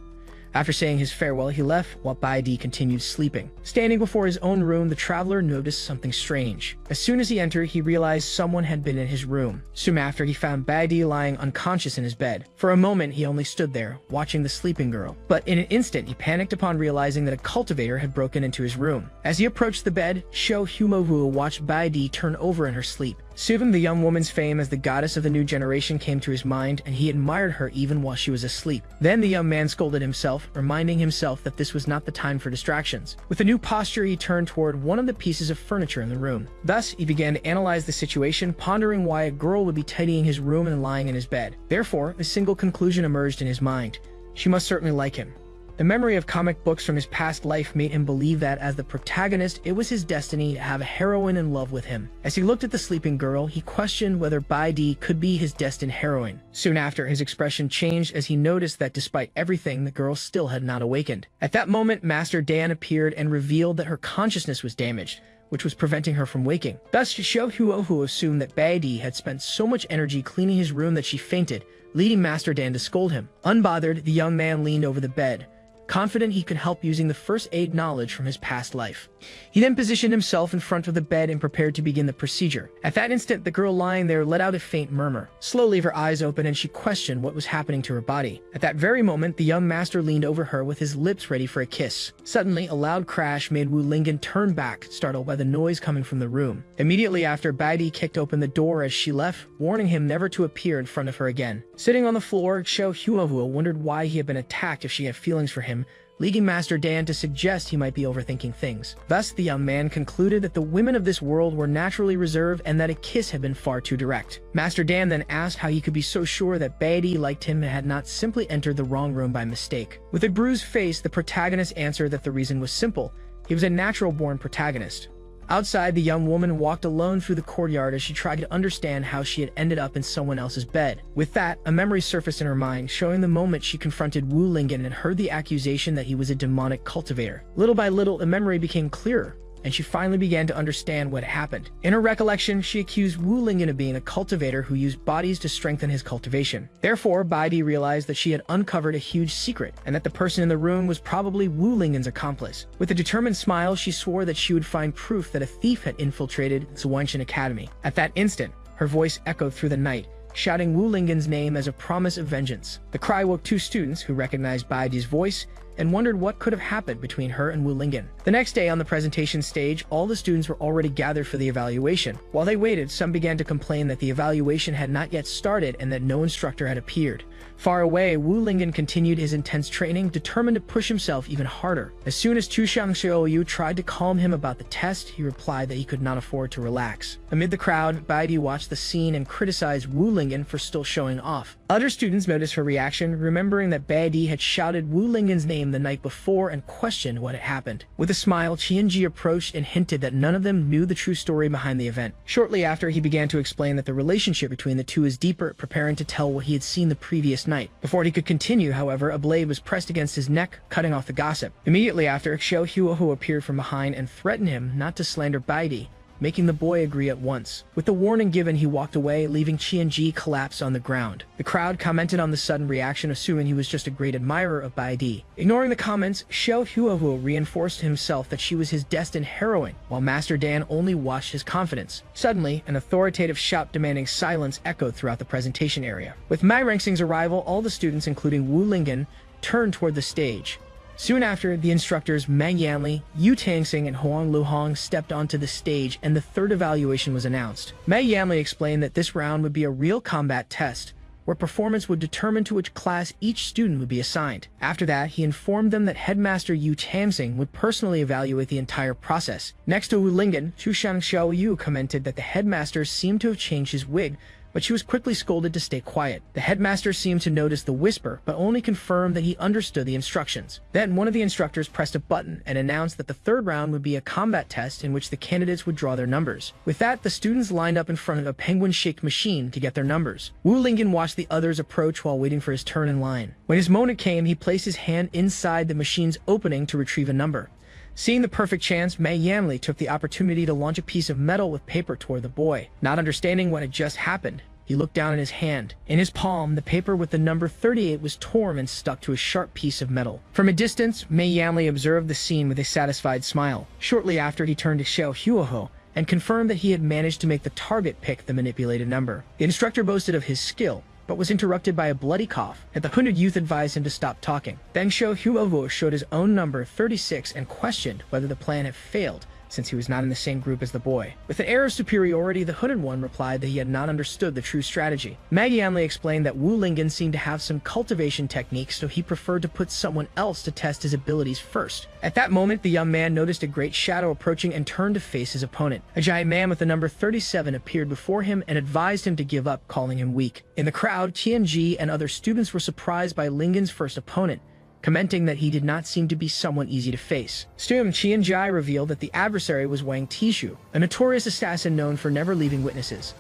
After saying his farewell, he left while Baidi continued sleeping. Standing before his own room, the traveler noticed something strange. As soon as he entered, he realized someone had been in his room. Soon after, he found Baidi lying unconscious in his bed. For a moment, he only stood there, watching the sleeping girl. But in an instant, he panicked upon realizing that a cultivator had broken into his room. As he approached the bed, Shio Huohuo watched Baidi turn over in her sleep. Soon, the young woman's fame as the goddess of the new generation came to his mind, and he admired her even while she was asleep. Then the young man scolded himself, reminding himself that this was not the time for distractions. With a new posture, he turned toward one of the pieces of furniture in the room. Thus, he began to analyze the situation, pondering why a girl would be tidying his room and lying in his bed. Therefore, a single conclusion emerged in his mind. She must certainly like him. The memory of comic books from his past life made him believe that, as the protagonist, it was his destiny to have a heroine in love with him. As he looked at the sleeping girl, he questioned whether Baidi could be his destined heroine. Soon after, his expression changed as he noticed that despite everything, the girl still had not awakened. At that moment, Master Dan appeared and revealed that her consciousness was damaged, which was preventing her from waking. Thus, Shio Huohuo assumed that Baidi had spent so much energy cleaning his room that she fainted, leading Master Dan to scold him. Unbothered, the young man leaned over the bed, confident he could help using the first aid knowledge from his past life. He then positioned himself in front of the bed and prepared to begin the procedure. At that instant, the girl lying there let out a faint murmur. Slowly, her eyes opened and she questioned what was happening to her body. At that very moment, the young master leaned over her with his lips ready for a kiss. Suddenly, a loud crash made Wu Lingen turn back, startled by the noise coming from the room. Immediately after, Baidi kicked open the door as she left, warning him never to appear in front of her again. Sitting on the floor, Shio Huohuo wondered why he had been attacked if she had feelings for him, leading Master Dan to suggest he might be overthinking things. Thus, the young man concluded that the women of this world were naturally reserved and that a kiss had been far too direct. Master Dan then asked how he could be so sure that Baidi liked him and had not simply entered the wrong room by mistake. With a bruised face, the protagonist answered that the reason was simple. He was a natural-born protagonist. Outside, the young woman walked alone through the courtyard as she tried to understand how she had ended up in someone else's bed. With that, a memory surfaced in her mind, showing the moment she confronted Wu Lingen and heard the accusation that he was a demonic cultivator. Little by little, the memory became clearer, and she finally began to understand what happened. In her recollection, she accused Wu Lingen of being a cultivator who used bodies to strengthen his cultivation. Therefore, Baidi realized that she had uncovered a huge secret, and that the person in the room was probably Wu Lingen's accomplice. With a determined smile, she swore that she would find proof that a thief had infiltrated Zhuanshan Academy. At that instant, her voice echoed through the night, shouting Wu Lingen's name as a promise of vengeance. The cry woke two students who recognized Baidi's voice and wondered what could have happened between her and Wu Lingen. The next day on the presentation stage, all the students were already gathered for the evaluation. While they waited, some began to complain that the evaluation had not yet started and that no instructor had appeared. Far away, Wu Lingen continued his intense training, determined to push himself even harder. As soon as Chu Xiangxiuyu tried to calm him about the test, he replied that he could not afford to relax. Amid the crowd, Baidi watched the scene and criticized Wu Lingen for still showing off. Other students noticed her reaction, remembering that Baidi had shouted Wu Lingen's name the night before and questioned what had happened. With a smile, Qianji approached and hinted that none of them knew the true story behind the event. Shortly after, he began to explain that the relationship between the two is deeper, preparing to tell what he had seen the previous night. Before he could continue, however, a blade was pressed against his neck, cutting off the gossip. Immediately after, Shio Huohuo appeared from behind and threatened him not to slander Baidi, making the boy agree at once. With the warning given, he walked away, leaving Qianji collapsed on the ground. The crowd commented on the sudden reaction, assuming he was just a great admirer of Baidi. Ignoring the comments, Shio Huohuo reinforced himself that she was his destined heroine, while Master Dan only watched his confidence. Suddenly, an authoritative shout demanding silence echoed throughout the presentation area. With Mai Rengxing's arrival, all the students, including Wu Lingen, turned toward the stage. Soon after, the instructors Meng Yanli, Yu Tangxing, and Huang Luhong stepped onto the stage, and the third evaluation was announced. Meng Yanli explained that this round would be a real combat test, where performance would determine to which class each student would be assigned. After that, he informed them that Headmaster Yu Tamsing would personally evaluate the entire process. Next to Wu Lingen, Chushang Xiaoyu commented that the headmaster seemed to have changed his wig, but she was quickly scolded to stay quiet. The headmaster seemed to notice the whisper, but only confirmed that he understood the instructions. Then one of the instructors pressed a button and announced that the third round would be a combat test in which the candidates would draw their numbers. With that, the students lined up in front of a penguin-shaped machine to get their numbers. Wu Lingen watched the others approach while waiting for his turn in line. When his moment came, he placed his hand inside the machine's opening to retrieve a number. Seeing the perfect chance, Mei Yanli took the opportunity to launch a piece of metal with paper toward the boy. Not understanding what had just happened, he looked down at his hand. In his palm, the paper with the number 38 was torn and stuck to a sharp piece of metal. From a distance, Mei Yanli observed the scene with a satisfied smile. Shortly after, he turned to Xiao Huoho and confirmed that he had managed to make the target pick the manipulated number. The instructor boasted of his skill, but was interrupted by a bloody cough, and the hooded youth advised him to stop talking. Then Xiao Huoho showed his own number 36 and questioned whether the plan had failed, since he was not in the same group as the boy. With an air of superiority, the hooded one replied that he had not understood the true strategy. Maggie Yanli explained that Wu Lingen seemed to have some cultivation techniques, so he preferred to put someone else to test his abilities first. At that moment, the young man noticed a great shadow approaching and turned to face his opponent. A giant man with the number 37 appeared before him and advised him to give up, calling him weak. In the crowd, Tianji and other students were surprised by Lingen's first opponent, commenting that he did not seem to be someone easy to face. Soon, Qianjai revealed that the adversary was Wang Tishu, a notorious assassin known for never leaving witnesses.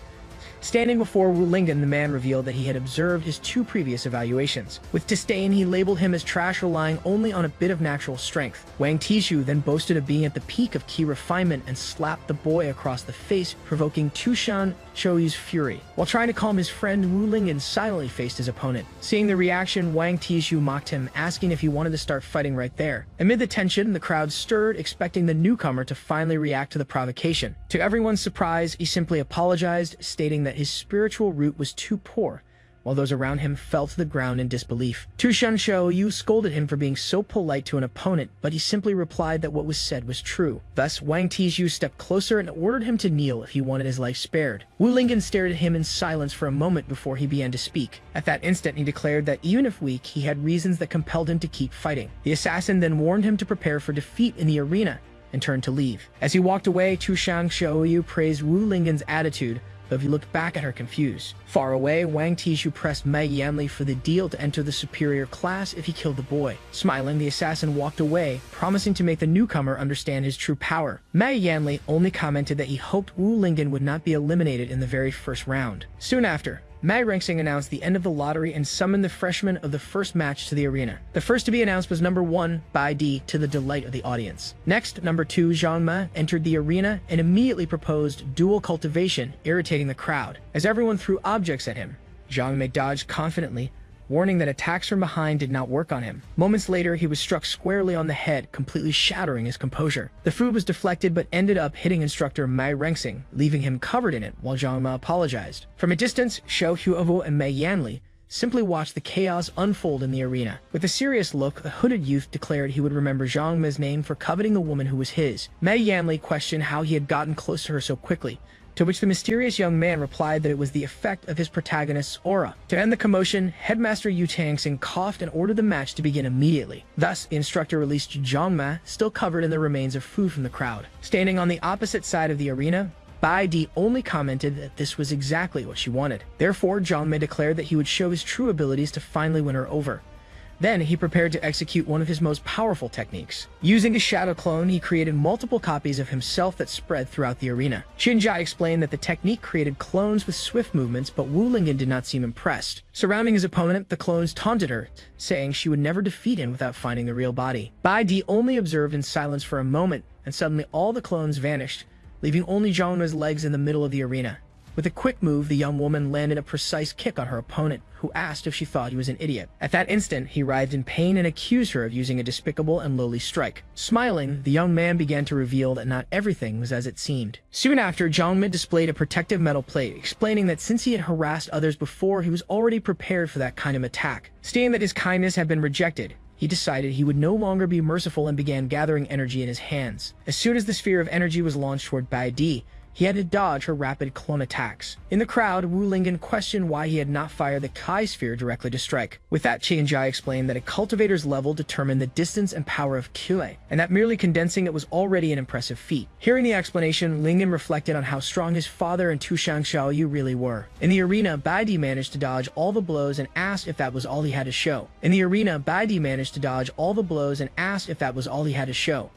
Standing before Wu Lingen, the man revealed that he had observed his 2 previous evaluations. With disdain, he labeled him as trash, relying only on a bit of natural strength. Wang Tishu then boasted of being at the peak of key refinement and slapped the boy across the face, provoking Tushan Chouyu's fury. While trying to calm his friend, Wu Lingen silently faced his opponent. Seeing the reaction, Wang Tishu mocked him, asking if he wanted to start fighting right there. Amid the tension, the crowd stirred, expecting the newcomer to finally react to the provocation. To everyone's surprise, he simply apologized, stating that his spiritual root was too poor, while those around him fell to the ground in disbelief. Tushan Xiaoyu scolded him for being so polite to an opponent, but he simply replied that what was said was true. Thus, Wang Tishu stepped closer and ordered him to kneel if he wanted his life spared. Wu Lingen stared at him in silence for a moment before he began to speak. At that instant, he declared that even if weak, he had reasons that compelled him to keep fighting. The assassin then warned him to prepare for defeat in the arena and turned to leave. As he walked away, Tushan Xiaoyu praised Wu Lingen's attitude, though he looked back at her confused. Far away, Wang Tishu pressed Mei Yanli for the deal to enter the superior class if he killed the boy. Smiling, the assassin walked away, promising to make the newcomer understand his true power. Mei Yanli only commented that he hoped Wu Lingen would not be eliminated in the very first round. Soon after, Mei Rengsing announced the end of the lottery and summoned the freshmen of the first match to the arena. The first to be announced was number 1, Bai Di, to the delight of the audience. Next, number 2, Zhang Me, entered the arena and immediately proposed dual cultivation, irritating the crowd. As everyone threw objects at him, Zhang Me dodged confidently, warning that attacks from behind did not work on him. Moments later, he was struck squarely on the head, completely shattering his composure. The food was deflected but ended up hitting instructor Mei Rengsing, leaving him covered in it while Zhang Me apologized. From a distance, Xiao Huovo and Mei Yanli simply watched the chaos unfold in the arena. With a serious look, the hooded youth declared he would remember Zhang Me's name for coveting the woman who was his. Mei Yanli questioned how he had gotten close to her so quickly, to which the mysterious young man replied that it was the effect of his protagonist's aura. To end the commotion, Headmaster Yu Tangsing coughed and ordered the match to begin immediately. Thus, the instructor released Zhang Me, still covered in the remains of food from the crowd. Standing on the opposite side of the arena, Bai Di only commented that this was exactly what she wanted. Therefore, Zhang Me declared that he would show his true abilities to finally win her over. Then he prepared to execute one of his most powerful techniques. Using a shadow clone, he created multiple copies of himself that spread throughout the arena. Qianjai explained that the technique created clones with swift movements, but Wu Lingen did not seem impressed. Surrounding his opponent, the clones taunted her, saying she would never defeat him without finding the real body. Bai Di only observed in silence for a moment, and suddenly all the clones vanished, leaving only Zhang Me's legs in the middle of the arena. With a quick move, the young woman landed a precise kick on her opponent, who asked if she thought he was an idiot. At that instant, he writhed in pain and accused her of using a despicable and lowly strike. Smiling, the young man began to reveal that not everything was as it seemed. Soon after, Zhang Me displayed a protective metal plate, explaining that since he had harassed others before, he was already prepared for that kind of attack. Seeing that his kindness had been rejected, he decided he would no longer be merciful and began gathering energy in his hands. As soon as the sphere of energy was launched toward Bai Di, he had to dodge her rapid clone attacks. In the crowd, Wu Lingen questioned why he had not fired the Kai sphere directly to strike. With that, Qianjai explained that a cultivator's level determined the distance and power of Qi, and that merely condensing it was already an impressive feat. Hearing the explanation, Lingen reflected on how strong his father and Tushang Xiaoyu really were. In the arena, Baidi managed to dodge all the blows and asked if that was all he had to show.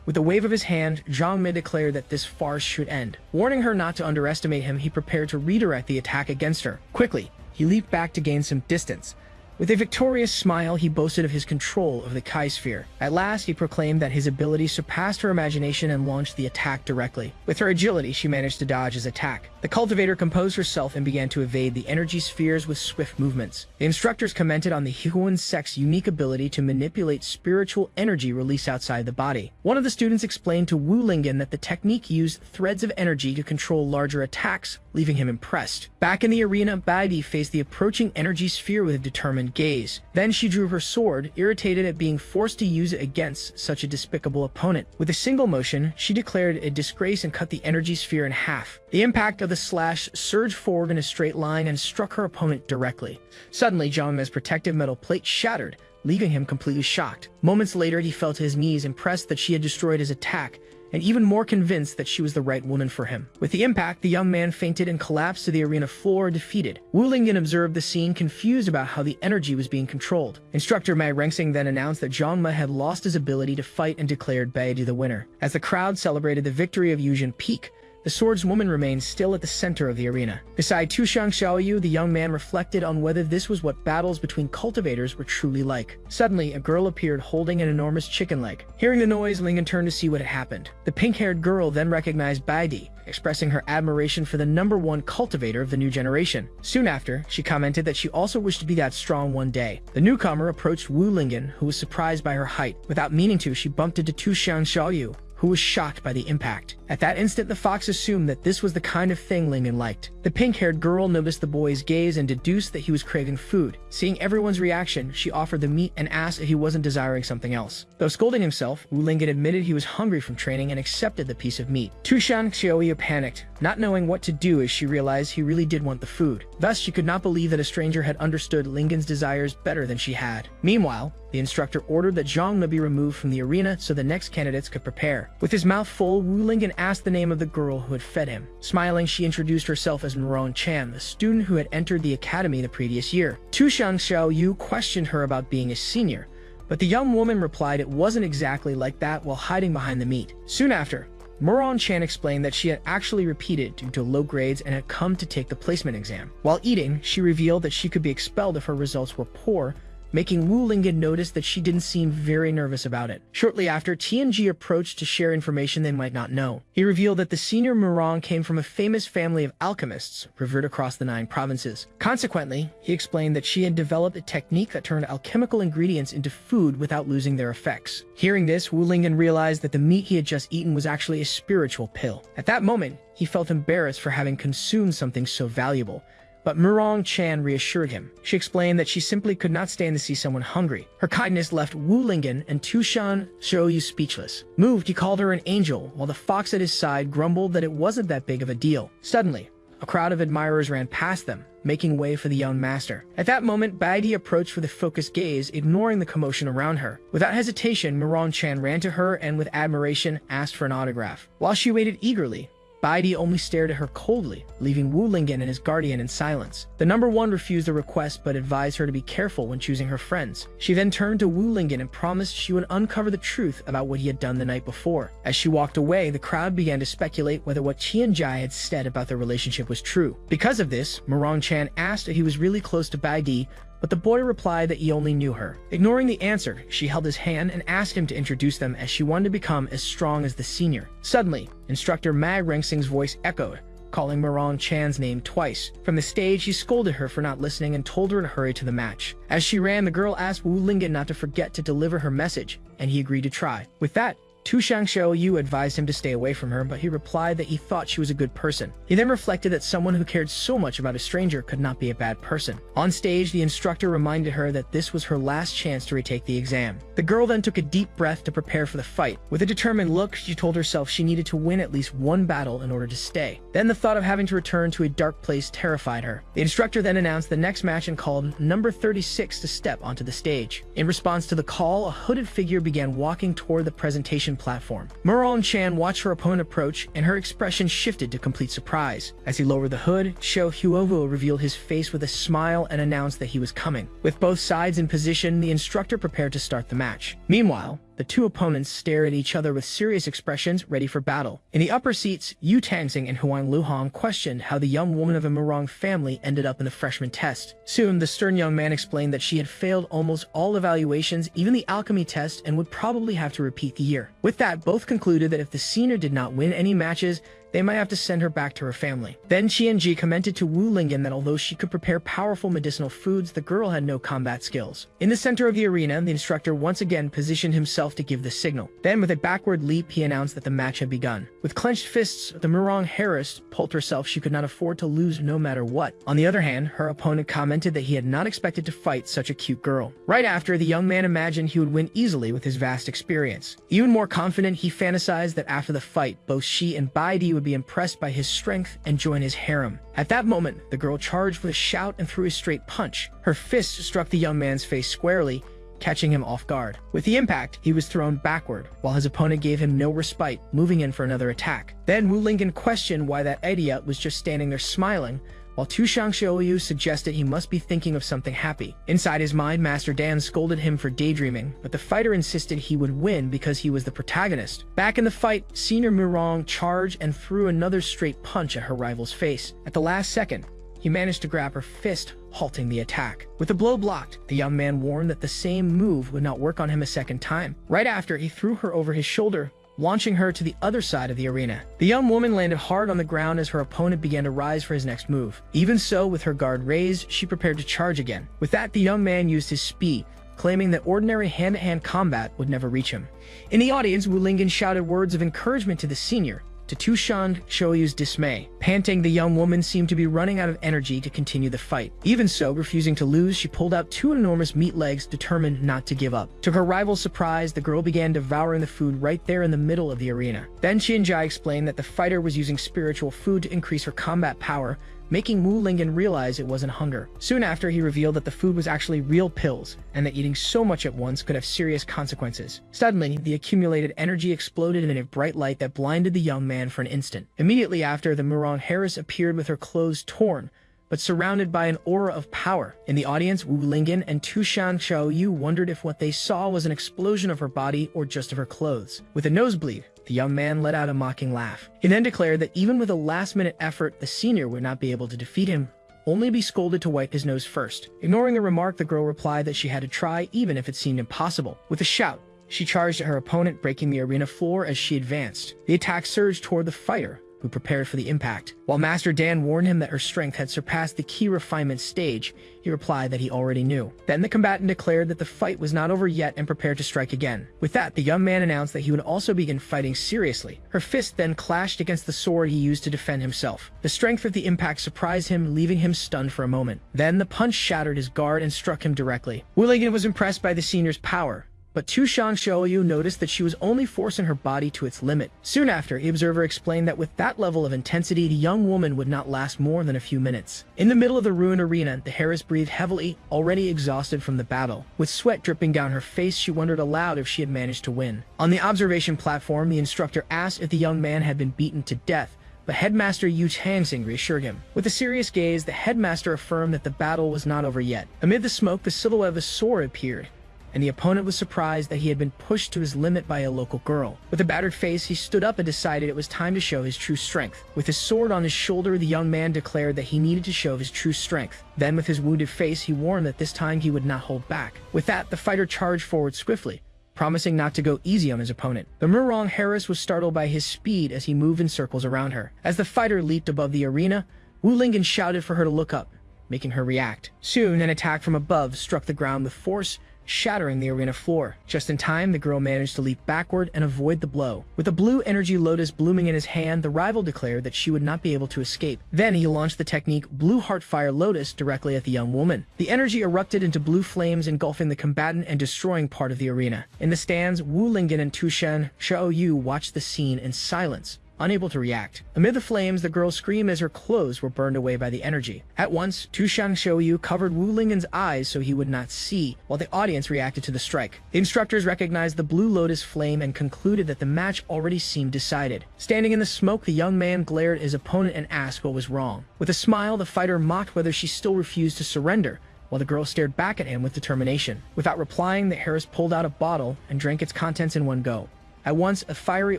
With a wave of his hand, Zhang Mi declared that this farce should end. Warning her not to underestimate him, he prepared to redirect the attack against her. Quickly, he leaped back to gain some distance. With a victorious smile, he boasted of his control of the Kai sphere. At last, he proclaimed that his ability surpassed her imagination and launched the attack directly. With her agility, she managed to dodge his attack. The cultivator composed herself and began to evade the energy spheres with swift movements. The instructors commented on the Huan sect's unique ability to manipulate spiritual energy released outside the body. One of the students explained to Wu Lingen that the technique used threads of energy to control larger attacks, leaving him impressed. Back in the arena, Baidi faced the approaching energy sphere with a determined gaze. Then she drew her sword, irritated at being forced to use it against such a despicable opponent. With a single motion, she declared it a disgrace and cut the energy sphere in half. The impact of the slash surged forward in a straight line and struck her opponent directly. Suddenly, Zhang Mi's protective metal plate shattered, leaving him completely shocked. Moments later, he fell to his knees, impressed that she had destroyed his attack, and even more convinced that she was the right woman for him. With the impact, the young man fainted and collapsed to the arena floor, defeated. Wu Lingen observed the scene, confused about how the energy was being controlled. Instructor Mai Rengxing then announced that Zhang Mi had lost his ability to fight and declared Baidi the winner. As the crowd celebrated the victory of Yuzhen Peak, the swordswoman remained still at the center of the arena. Beside Tushang Xiaoyu, the young man reflected on whether this was what battles between cultivators were truly like. Suddenly, a girl appeared holding an enormous chicken leg. Hearing the noise, Lingen turned to see what had happened. The pink-haired girl then recognized Baidi, expressing her admiration for the #1 cultivator of the new generation. Soon after, she commented that she also wished to be that strong one day. The newcomer approached Wu Lingen, who was surprised by her height. Without meaning to, she bumped into Tushang Xiaoyu, who was shocked by the impact. At that instant, the fox assumed that this was the kind of thing Lingen liked. The pink-haired girl noticed the boy's gaze and deduced that he was craving food. Seeing everyone's reaction, she offered the meat and asked if he wasn't desiring something else. Though scolding himself, Wu Lingen admitted he was hungry from training and accepted the piece of meat. Tushang Xiaoyu panicked, not knowing what to do as she realized he really did want the food. Thus, she could not believe that a stranger had understood Lingen's desires better than she had. Meanwhile, the instructor ordered that Zhang Mi be removed from the arena so the next candidates could prepare. With his mouth full, Wu Lingen asked the name of the girl who had fed him. Smiling, she introduced herself as Miron Chan, the student who had entered the academy the previous year. Tushang Xiaoyu questioned her about being a senior, but the young woman replied it wasn't exactly like that while hiding behind the meat. Soon after, Miron Chan explained that she had actually repeated due to low grades and had come to take the placement exam. While eating, she revealed that she could be expelled if her results were poor, making Wu Lingen notice that she didn't seem very nervous about it. Shortly after, Tianji approached to share information they might not know. He revealed that the senior Miron came from a famous family of alchemists revered across the 9 provinces. Consequently, he explained that she had developed a technique that turned alchemical ingredients into food without losing their effects. Hearing this, Wu Lingen realized that the meat he had just eaten was actually a spiritual pill. At that moment, he felt embarrassed for having consumed something so valuable. But Miron Chan reassured him. She explained that she simply could not stand to see someone hungry. Her kindness left Wu Lingen and Tushang Xiaoyu speechless. Moved, he called her an angel, while the fox at his side grumbled that it wasn't that big of a deal. Suddenly, a crowd of admirers ran past them, making way for the young master. At that moment, Baidi approached with a focused gaze, ignoring the commotion around her. Without hesitation, Miron Chan ran to her and with admiration asked for an autograph. While she waited eagerly, Baidi only stared at her coldly, leaving Wu Lingen and his guardian in silence. The #1 refused the request but advised her to be careful when choosing her friends. She then turned to Wu Lingen and promised she would uncover the truth about what he had done the night before. As she walked away, the crowd began to speculate whether what Qianjai had said about their relationship was true. Because of this, Miron Chan asked if he was really close to Baidi, but the boy replied that he only knew her. Ignoring the answer, she held his hand and asked him to introduce them as she wanted to become as strong as the senior. Suddenly, instructor Mai Rengxing's voice echoed, calling Miron Chan's name twice. From the stage, he scolded her for not listening and told her to hurry to the match. As she ran, the girl asked Wu Lingen not to forget to deliver her message, and he agreed to try. With that, Tu Xiangxiu advised him to stay away from her, but he replied that he thought she was a good person. He then reflected that someone who cared so much about a stranger could not be a bad person. On stage, the instructor reminded her that this was her last chance to retake the exam. The girl then took a deep breath to prepare for the fight. With a determined look, she told herself she needed to win at least one battle in order to stay. Then the thought of having to return to a dark place terrified her. The instructor then announced the next match and called number 36 to step onto the stage. In response to the call, a hooded figure began walking toward the presentation platform. Murong Chan watched her opponent approach, and her expression shifted to complete surprise. As he lowered the hood, Xiao Huovo revealed his face with a smile and announced that he was coming. With both sides in position, the instructor prepared to start the match. Meanwhile, the two opponents stared at each other with serious expressions, ready for battle. In the upper seats, Yu Tangxing and Huang Luhong questioned how the young woman of a Murong family ended up in the freshman test. Soon, the stern young man explained that she had failed almost all evaluations, even the alchemy test, and would probably have to repeat the year. With that, both concluded that if the senior did not win any matches, they might have to send her back to her family. Then Qianji commented to Wu Lingyan that although she could prepare powerful medicinal foods, the girl had no combat skills. In the center of the arena, the instructor once again positioned himself to give the signal. Then, with a backward leap, he announced that the match had begun. With clenched fists, the Murong heiress told herself she could not afford to lose no matter what. On the other hand, her opponent commented that he had not expected to fight such a cute girl. Right after, the young man imagined he would win easily with his vast experience. Even more confident, he fantasized that after the fight, both she and Baidi would be impressed by his strength and join his harem. At that moment, the girl charged with a shout and threw a straight punch. Her fist struck the young man's face squarely, catching him off guard. With the impact, he was thrown backward, while his opponent gave him no respite, moving in for another attack. Then Wu Lingyan questioned why that idiot was just standing there smiling, while Tu Xiangxiu suggested he must be thinking of something happy. Inside his mind, Master Dan scolded him for daydreaming, but the fighter insisted he would win because he was the protagonist. Back in the fight, Senior Murong charged and threw another straight punch at her rival's face. At the last second, he managed to grab her fist, halting the attack. With the blow blocked, the young man warned that the same move would not work on him a second time. Right after, he threw her over his shoulder, launching her to the other side of the arena. The young woman landed hard on the ground as her opponent began to rise for his next move. Even so, with her guard raised, she prepared to charge again. With that, the young man used his speed, claiming that ordinary hand-to-hand combat would never reach him. In the audience, Wu Lingyan shouted words of encouragement to the senior, to Tu Xiangxiu's dismay. Panting, the young woman seemed to be running out of energy to continue the fight. Even so, refusing to lose, she pulled out two enormous meat legs, determined not to give up. To her rival's surprise, the girl began devouring the food right there in the middle of the arena. Then Qianjai explained that the fighter was using spiritual food to increase her combat power, making Wu Lingyan realize it wasn't hunger. Soon after, he revealed that the food was actually real pills, and that eating so much at once could have serious consequences. Suddenly, the accumulated energy exploded in a bright light that blinded the young man for an instant. Immediately after, the Murong heiress appeared with her clothes torn, but surrounded by an aura of power. In the audience, Wu Lingyan and Tu Xiangxiu wondered if what they saw was an explosion of her body or just of her clothes. With a nosebleed, the young man let out a mocking laugh. He then declared that even with a last-minute effort, the senior would not be able to defeat him, only be scolded to wipe his nose first. Ignoring the remark, the girl replied that she had to try even if it seemed impossible. With a shout, she charged at her opponent, breaking the arena floor as she advanced. The attack surged toward the fighter, who prepared for the impact. While Master Dan warned him that her strength had surpassed the key refinement stage, he replied that he already knew. Then the combatant declared that the fight was not over yet and prepared to strike again. With that, the young man announced that he would also begin fighting seriously. Her fist then clashed against the sword he used to defend himself. The strength of the impact surprised him, leaving him stunned for a moment. Then the punch shattered his guard and struck him directly. Wu Lingyan was impressed by the senior's power, but Tu Xiangxiu noticed that she was only forcing her body to its limit. Soon after, the observer explained that with that level of intensity, the young woman would not last more than a few minutes. In the middle of the ruined arena, the heiress breathed heavily, already exhausted from the battle. With sweat dripping down her face, she wondered aloud if she had managed to win. On the observation platform, the instructor asked if the young man had been beaten to death, but Headmaster Yu Tangxing reassured him. With a serious gaze, the headmaster affirmed that the battle was not over yet. Amid the smoke, the silhouette of a sword appeared, and the opponent was surprised that he had been pushed to his limit by a local girl. With a battered face, he stood up and decided it was time to show his true strength. With his sword on his shoulder, the young man declared that he needed to show his true strength. Then, with his wounded face, he warned that this time he would not hold back. With that, the fighter charged forward swiftly, promising not to go easy on his opponent. The Murong heiress was startled by his speed as he moved in circles around her. As the fighter leaped above the arena, Wu Lingyan shouted for her to look up, making her react. Soon, an attack from above struck the ground with force, shattering the arena floor. Just in time, the girl managed to leap backward and avoid the blow. With a blue energy lotus blooming in his hand, the rival declared that she would not be able to escape. Then he launched the technique Blue Heart Fire Lotus directly at the young woman. The energy erupted into blue flames, engulfing the combatant and destroying part of the arena. In the stands, Wu Lingen and Tushan Xiaoyu watched the scene in silence, unable to react. Amid the flames, the girl screamed as her clothes were burned away by the energy. At once, Tushan Xiaoyu covered Wu Lingen's eyes so he would not see, while the audience reacted to the strike. The instructors recognized the blue lotus flame and concluded that the match already seemed decided. Standing in the smoke, the young man glared at his opponent and asked what was wrong. With a smile, the fighter mocked whether she still refused to surrender, while the girl stared back at him with determination. Without replying, the heiress pulled out a bottle and drank its contents in one go. At once, a fiery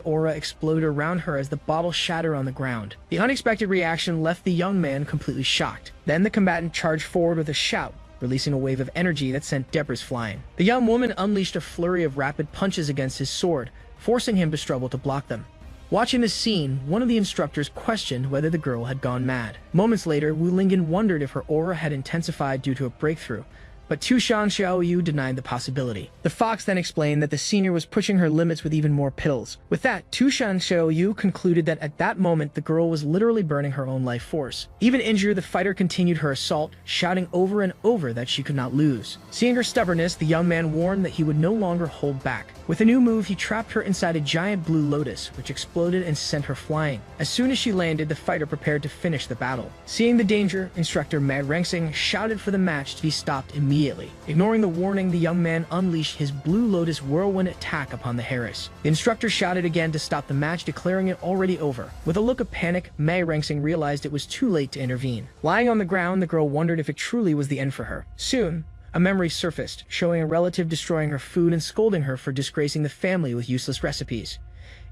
aura exploded around her as the bottle shattered on the ground. The unexpected reaction left the young man completely shocked. Then the combatant charged forward with a shout, releasing a wave of energy that sent debris flying. The young woman unleashed a flurry of rapid punches against his sword, forcing him to struggle to block them. Watching this scene, one of the instructors questioned whether the girl had gone mad. Moments later, Wu Lingen wondered if her aura had intensified due to a breakthrough, but Tushan Xiaoyu denied the possibility. The fox then explained that the senior was pushing her limits with even more pills. With that, Tushan Xiaoyu concluded that at that moment the girl was literally burning her own life force. Even injured, the fighter continued her assault, shouting over and over that she could not lose. Seeing her stubbornness, the young man warned that he would no longer hold back. With a new move, he trapped her inside a giant blue lotus, which exploded and sent her flying. As soon as she landed, the fighter prepared to finish the battle. Seeing the danger, instructor Mad Rengsing shouted for the match to be stopped immediately. Ignoring the warning, the young man unleashed his Blue Lotus whirlwind attack upon the heiress. The instructor shouted again to stop the match, declaring it already over. With a look of panic, Mei Rengsing realized it was too late to intervene. Lying on the ground, the girl wondered if it truly was the end for her. Soon, a memory surfaced, showing a relative destroying her food and scolding her for disgracing the family with useless recipes.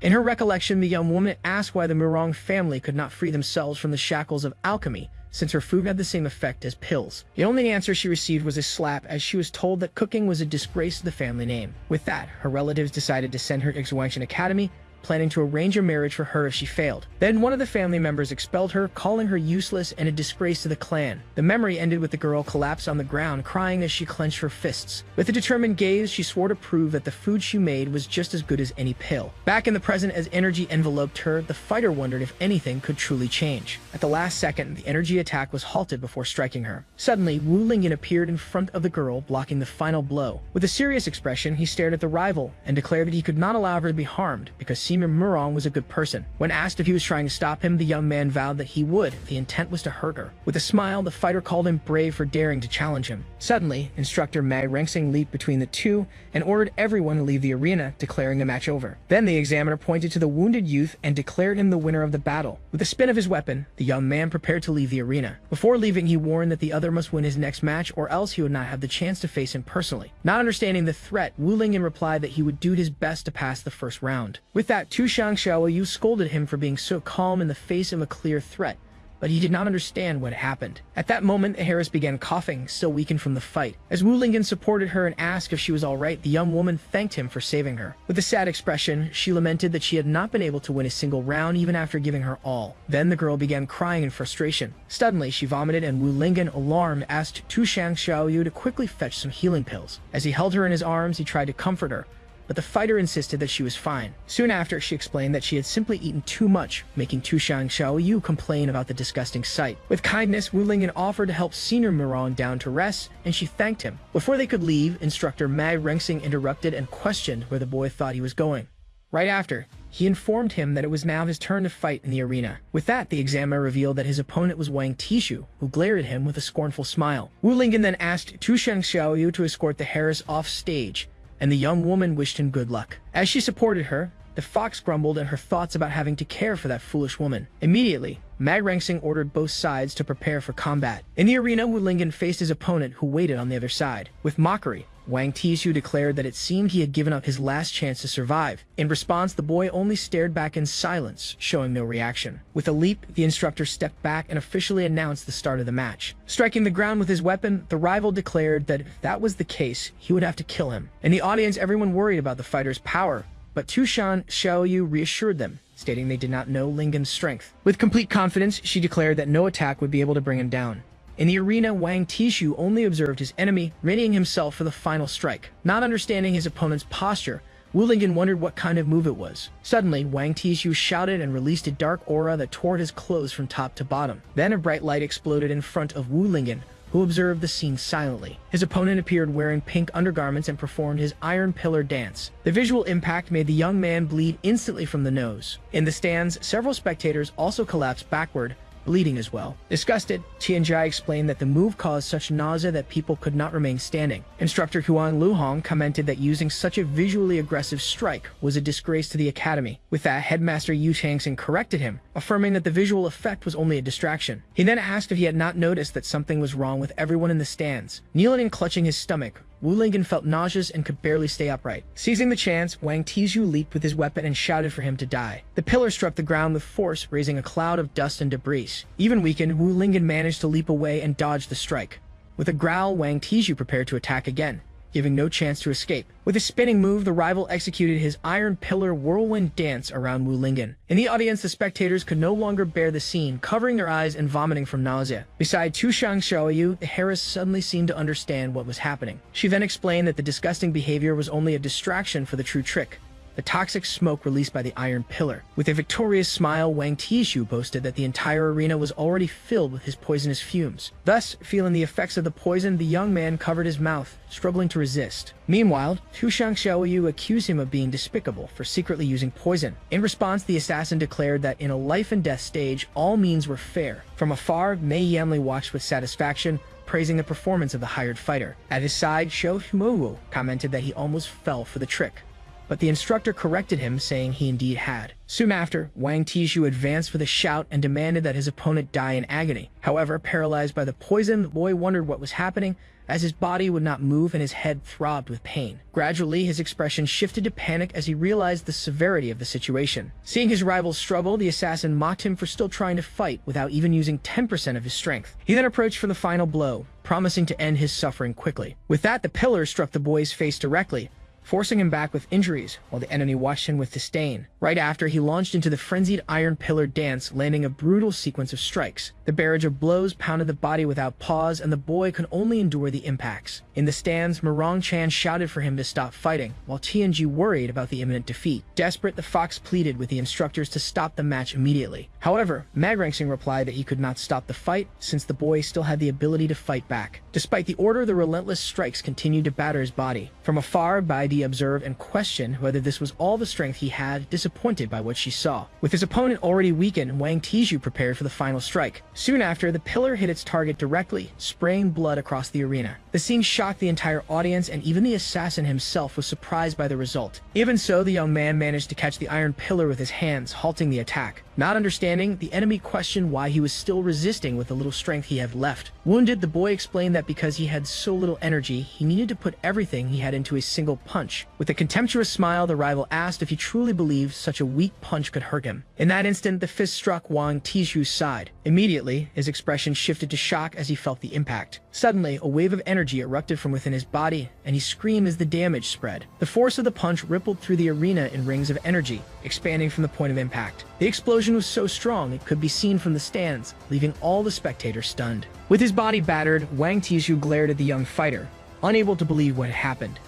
In her recollection, the young woman asked why the Murong family could not free themselves from the shackles of alchemy, since her food had the same effect as pills. The only answer she received was a slap, as she was told that cooking was a disgrace to the family name. With that, her relatives decided to send her to Xuangshan Academy, planning to arrange a marriage for her if she failed. Then one of the family members expelled her, calling her useless and a disgrace to the clan. The memory ended with the girl collapsed on the ground, crying as she clenched her fists. With a determined gaze, she swore to prove that the food she made was just as good as any pill. Back in the present, as energy enveloped her, the fighter wondered if anything could truly change. At the last second, the energy attack was halted before striking her. Suddenly, Wu Lingen appeared in front of the girl, blocking the final blow. With a serious expression, he stared at the rival and declared that he could not allow her to be harmed because Senior Murong was a good person. When asked if he was trying to stop him, the young man vowed that he would. The intent was to hurt her. With a smile, the fighter called him brave for daring to challenge him. Suddenly, instructor Mad Rengsing leaped between the two and ordered everyone to leave the arena, declaring the match over. Then the examiner pointed to the wounded youth and declared him the winner of the battle. With a spin of his weapon, the young man prepared to leave the arena. Before leaving, he warned that the other must win his next match or else he would not have the chance to face him personally. Not understanding the threat, Wu Lingen replied that he would do his best to pass the first round. With that, Tushan Xiaoyu scolded him for being so calm in the face of a clear threat, but he did not understand what happened. At that moment, the heiress began coughing, still weakened from the fight. As Wu Lingen supported her and asked if she was alright, the young woman thanked him for saving her. With a sad expression, she lamented that she had not been able to win a single round even after giving her all. Then the girl began crying in frustration. Suddenly, she vomited and Wu Lingen, alarmed, asked Tushan Xiaoyu to quickly fetch some healing pills. As he held her in his arms, he tried to comfort her, but the fighter insisted that she was fine. Soon after, she explained that she had simply eaten too much, making Tushan Xiaoyu complain about the disgusting sight. With kindness, Wu Lingen offered to help Senior Murong down to rest, and she thanked him. Before they could leave, instructor Mad Rengsing interrupted and questioned where the boy thought he was going. Right after, he informed him that it was now his turn to fight in the arena. With that, the examiner revealed that his opponent was Wang Tishu, who glared at him with a scornful smile. Wu Lingen then asked Tushan Xiaoyu to escort the heiress off stage, and the young woman wished him good luck. As she supported her, the fox grumbled at her thoughts about having to care for that foolish woman. Immediately, Mad Rengsing ordered both sides to prepare for combat. In the arena, Wu Lingen faced his opponent, who waited on the other side. With mockery, Wang Tishu declared that it seemed he had given up his last chance to survive. In response, the boy only stared back in silence, showing no reaction. With a leap, the instructor stepped back and officially announced the start of the match. Striking the ground with his weapon, the rival declared that if that was the case, he would have to kill him. In the audience, everyone worried about the fighter's power, but Tushan Xiaoyu reassured them, stating they did not know Lingen's strength. With complete confidence, she declared that no attack would be able to bring him down. In the arena, Wang Tishu only observed his enemy, readying himself for the final strike. Not understanding his opponent's posture, Wu Lingen wondered what kind of move it was. Suddenly, Wang Tishu shouted and released a dark aura that tore his clothes from top to bottom. Then a bright light exploded in front of Wu Lingen, who observed the scene silently. His opponent appeared wearing pink undergarments and performed his Iron Pillar dance. The visual impact made the young man bleed instantly from the nose. In the stands, several spectators also collapsed backward, bleeding as well. Disgusted, Tianjai explained that the move caused such nausea that people could not remain standing. Instructor Huang Luhong commented that using such a visually aggressive strike was a disgrace to the academy. With that, Headmaster Yu Changxing corrected him, affirming that the visual effect was only a distraction. He then asked if he had not noticed that something was wrong with everyone in the stands. Kneeling and clutching his stomach, Wu Lingen felt nauseous and could barely stay upright. Seizing the chance, Wang Tishu leaped with his weapon and shouted for him to die. The pillar struck the ground with force, raising a cloud of dust and debris. Even weakened, Wu Lingen managed to leap away and dodge the strike. With a growl, Wang Tishu prepared to attack again, giving no chance to escape. With a spinning move, the rival executed his Iron Pillar whirlwind dance around Wu Lingen. In the audience, the spectators could no longer bear the scene, covering their eyes and vomiting from nausea. Beside Tushang Xiaoyu, the heiress suddenly seemed to understand what was happening. She then explained that the disgusting behavior was only a distraction for the true trick, the toxic smoke released by the Iron Pillar. With a victorious smile, Wang Tishu boasted that the entire arena was already filled with his poisonous fumes. Thus, feeling the effects of the poison, the young man covered his mouth, struggling to resist. Meanwhile, Tushang Xiaoyu accused him of being despicable for secretly using poison. In response, the assassin declared that in a life-and-death stage, all means were fair. From afar, Mei Yanli watched with satisfaction, praising the performance of the hired fighter. At his side, Shou Humowu commented that he almost fell for the trick, but the instructor corrected him, saying he indeed had. Soon after, Wang Tishu advanced with a shout and demanded that his opponent die in agony. However, paralyzed by the poison, the boy wondered what was happening, as his body would not move and his head throbbed with pain. Gradually, his expression shifted to panic as he realized the severity of the situation. Seeing his rival struggle, the assassin mocked him for still trying to fight without even using 10% of his strength. He then approached for the final blow, promising to end his suffering quickly. With that, the pillar struck the boy's face directly, forcing him back with injuries, while the enemy watched him with disdain. Right after, he launched into the frenzied Iron Pillar dance, landing a brutal sequence of strikes. The barrage of blows pounded the body without pause, and the boy could only endure the impacts. In the stands, Murong Chan shouted for him to stop fighting, while Tianji worried about the imminent defeat. Desperate, the fox pleaded with the instructors to stop the match immediately. However, Magrangxing replied that he could not stop the fight, since the boy still had the ability to fight back. Despite the order, the relentless strikes continued to batter his body. From afar, Baidi observed and questioned whether this was all the strength he had, disappointed by what she saw. With his opponent already weakened, Wang Tishu prepared for the final strike. Soon after, the pillar hit its target directly, spraying blood across the arena. The scene shocked the entire audience, and even the assassin himself was surprised by the result. Even so, the young man managed to catch the Iron Pillar with his hands, halting the attack. Not understanding, the enemy questioned why he was still resisting with the little strength he had left. Wounded, the boy explained that because he had so little energy, he needed to put everything he had into a single punch. With a contemptuous smile, the rival asked if he truly believed such a weak punch could hurt him. In that instant, the fist struck Wang Tishu's side. Immediately, his expression shifted to shock as he felt the impact. Suddenly, a wave of energy erupted from within his body, and he screamed as the damage spread. The force of the punch rippled through the arena in rings of energy, expanding from the point of impact. The explosion was so strong it could be seen from the stands, leaving all the spectators stunned. With his body battered, Wang Tishu glared at the young fighter, unable to believe what had happened.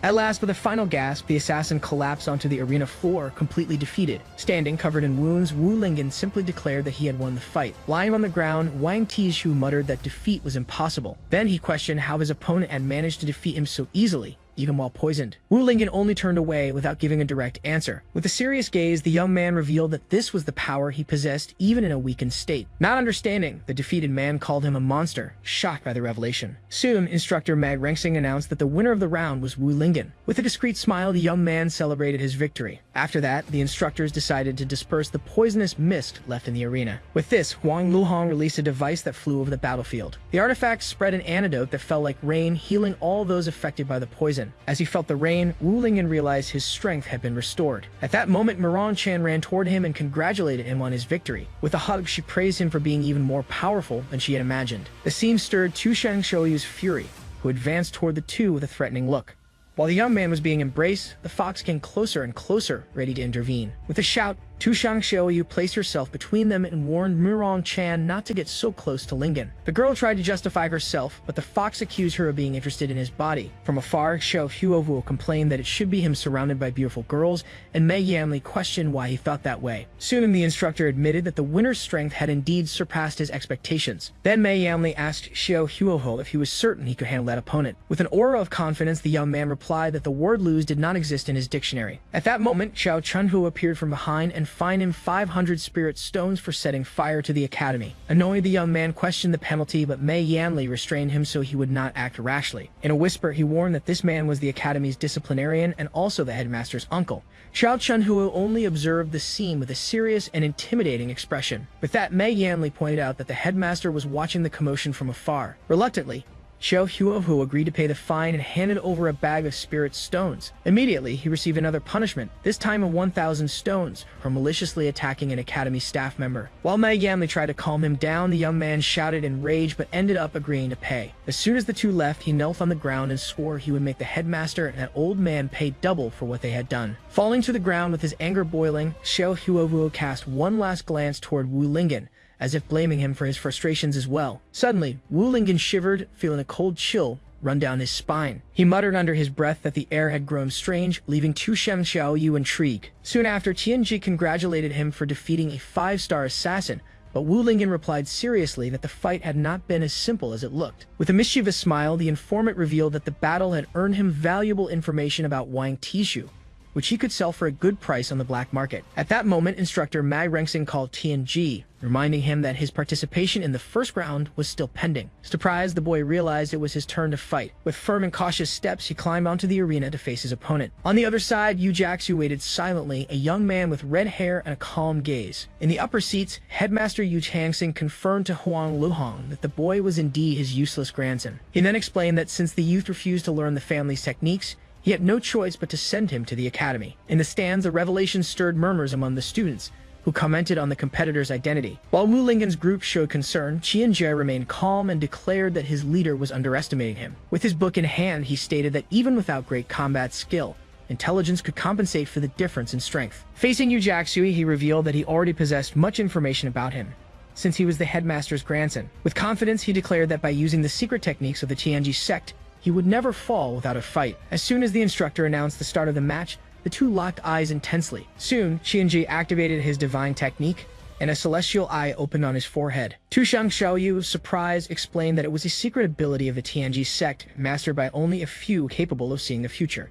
At last, with a final gasp, the assassin collapsed onto the arena floor, completely defeated. Standing, covered in wounds, Wu Lingen simply declared that he had won the fight. Lying on the ground, Wang Tishu muttered that defeat was impossible. Then he questioned how his opponent had managed to defeat him so easily, even while poisoned. Wu Lingen only turned away without giving a direct answer. With a serious gaze, the young man revealed that this was the power he possessed even in a weakened state. Not understanding, the defeated man called him a monster, shocked by the revelation. Soon, instructor Magrangxing announced that the winner of the round was Wu Lingen. With a discreet smile, the young man celebrated his victory. After that, the instructors decided to disperse the poisonous mist left in the arena. With this, Huang Luhong released a device that flew over the battlefield. The artifact spread an antidote that fell like rain, healing all those affected by the poison. As he felt the rain, Wu Lingen realized his strength had been restored. At that moment, Murong Chan ran toward him and congratulated him on his victory. With a hug, she praised him for being even more powerful than she had imagined. The scene stirred Tushang Shoyu's fury, who advanced toward the two with a threatening look. While the young man was being embraced, the fox came closer and closer, ready to intervene. With a shout, Tu Xiaoyu placed herself between them and warned Murong Chan not to get so close to Lingen. The girl tried to justify herself, but the fox accused her of being interested in his body. From afar, Xiao Huovu complained that it should be him surrounded by beautiful girls, and Mei Yanli questioned why he thought that way. Soon the instructor admitted that the winner's strength had indeed surpassed his expectations. Then Mei Yanli asked Xiao Huohu if he was certain he could handle that opponent. With an aura of confidence, the young man replied that the word lose did not exist in his dictionary. At that moment, Xiao Chunhu appeared from behind and fined him 500 spirit stones for setting fire to the academy. Annoyed, the young man questioned the penalty, but Mei Yanli restrained him so he would not act rashly. In a whisper, he warned that this man was the academy's disciplinarian and also the headmaster's uncle. Xiao Chunhu only observed the scene with a serious and intimidating expression. With that, Mei Yanli pointed out that the headmaster was watching the commotion from afar. Reluctantly, Xiao Huohu agreed to pay the fine and handed over a bag of spirit stones. Immediately, he received another punishment, this time of 1,000 stones, for maliciously attacking an academy staff member. While Mei Yanli tried to calm him down, the young man shouted in rage but ended up agreeing to pay. As soon as the two left, he knelt on the ground and swore he would make the headmaster and that old man pay double for what they had done. Falling to the ground with his anger boiling, Xiao Huohu cast one last glance toward Wu Lingen, as if blaming him for his frustrations as well. Suddenly, Wu Lingen shivered, feeling a cold chill run down his spine. He muttered under his breath that the air had grown strange, leaving Tu Xiaoyu intrigued. Soon after, Tianji congratulated him for defeating a 5-star assassin, but Wu Lingen replied seriously that the fight had not been as simple as it looked. With a mischievous smile, the informant revealed that the battle had earned him valuable information about Wang Tishu, which he could sell for a good price on the black market. At that moment, instructor Mai Rengxing called Tianji, reminding him that his participation in the first round was still pending. Surprised, the boy realized it was his turn to fight. With firm and cautious steps, he climbed onto the arena to face his opponent. On the other side, Yu Jiaxu waited silently, a young man with red hair and a calm gaze. In the upper seats, Headmaster Yu Changxing confirmed to Huang Luhong that the boy was indeed his useless grandson. He then explained that since the youth refused to learn the family's techniques, he had no choice but to send him to the academy. In the stands, the revelation stirred murmurs among the students, who commented on the competitor's identity. While Wu Lingen's group showed concern, Qianjie remained calm and declared that his leader was underestimating him. With his book in hand, he stated that even without great combat skill, intelligence could compensate for the difference in strength. Facing Yu Jiaxui, he revealed that he already possessed much information about him, since he was the headmaster's grandson. With confidence, he declared that by using the secret techniques of the Tianji sect, he would never fall without a fight. As soon as the instructor announced the start of the match, the two locked eyes intensely. Soon, Qianji activated his divine technique, and a celestial eye opened on his forehead. Tu Xiaoyu, surprised, explained that it was a secret ability of the Tianji sect, mastered by only a few capable of seeing the future.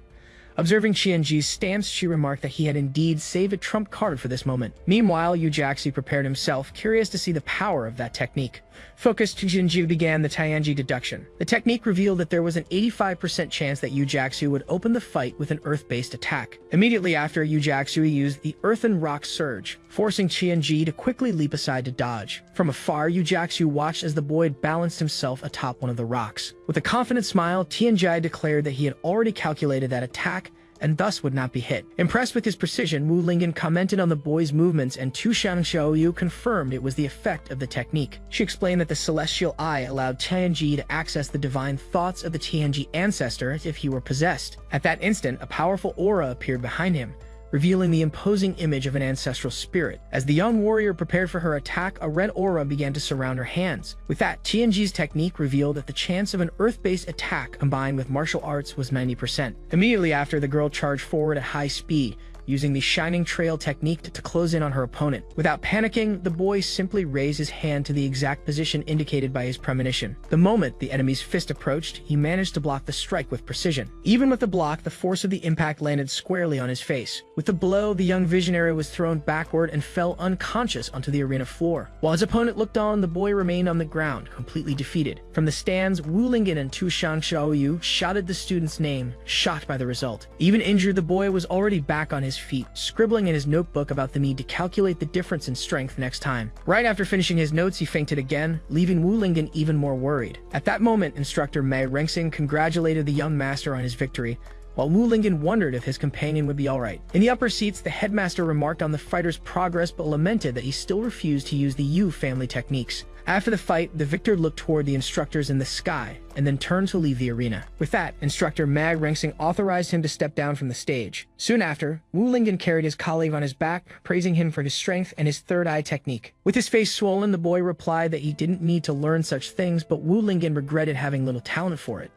Observing Qianji's stance, she remarked that he had indeed saved a trump card for this moment. Meanwhile, Yu Jiaxi prepared himself, curious to see the power of that technique. Focused, Qianji began the Tianji deduction. The technique revealed that there was an 85% chance that Yu Jiaxu would open the fight with an earth-based attack. Immediately after, Yu Jiaxu used the Earthen Rock Surge, forcing Qianji to quickly leap aside to dodge. From afar, Yu Jiaxu watched as the boy balanced himself atop one of the rocks. With a confident smile, Tianjai declared that he had already calculated that attack and thus would not be hit. Impressed with his precision, Wu Lingen commented on the boy's movements, and Tu Xiaoyu confirmed it was the effect of the technique. She explained that the celestial eye allowed Tianji to access the divine thoughts of the Tianji ancestor as if he were possessed. At that instant, a powerful aura appeared behind him, revealing the imposing image of an ancestral spirit. As the young warrior prepared for her attack, a red aura began to surround her hands. With that, Tianji's technique revealed that the chance of an earth-based attack combined with martial arts was 90%. Immediately after, the girl charged forward at high speed, using the Shining Trail technique to close in on her opponent. Without panicking, the boy simply raised his hand to the exact position indicated by his premonition. The moment the enemy's fist approached, he managed to block the strike with precision. Even with the block, the force of the impact landed squarely on his face. With the blow, the young visionary was thrown backward and fell unconscious onto the arena floor. While his opponent looked on, the boy remained on the ground, completely defeated. From the stands, Wu Lingen and Tu Xiaoyu shouted the student's name, shocked by the result. Even injured, the boy was already back on his feet, scribbling in his notebook about the need to calculate the difference in strength next time. Right after finishing his notes, he fainted again, leaving Wu Lingen even more worried. At that moment, instructor Mai Rengxing congratulated the young master on his victory, while Wu Lingen wondered if his companion would be alright. In the upper seats, the headmaster remarked on the fighter's progress but lamented that he still refused to use the Yu family techniques. After the fight, the victor looked toward the instructors in the sky and then turned to leave the arena. With that, instructor Mag Rengsing authorized him to step down from the stage. Soon after, Wu Lingen carried his colleague on his back, praising him for his strength and his third eye technique. With his face swollen, the boy replied that he didn't need to learn such things, but Wu Lingen regretted having little talent for it.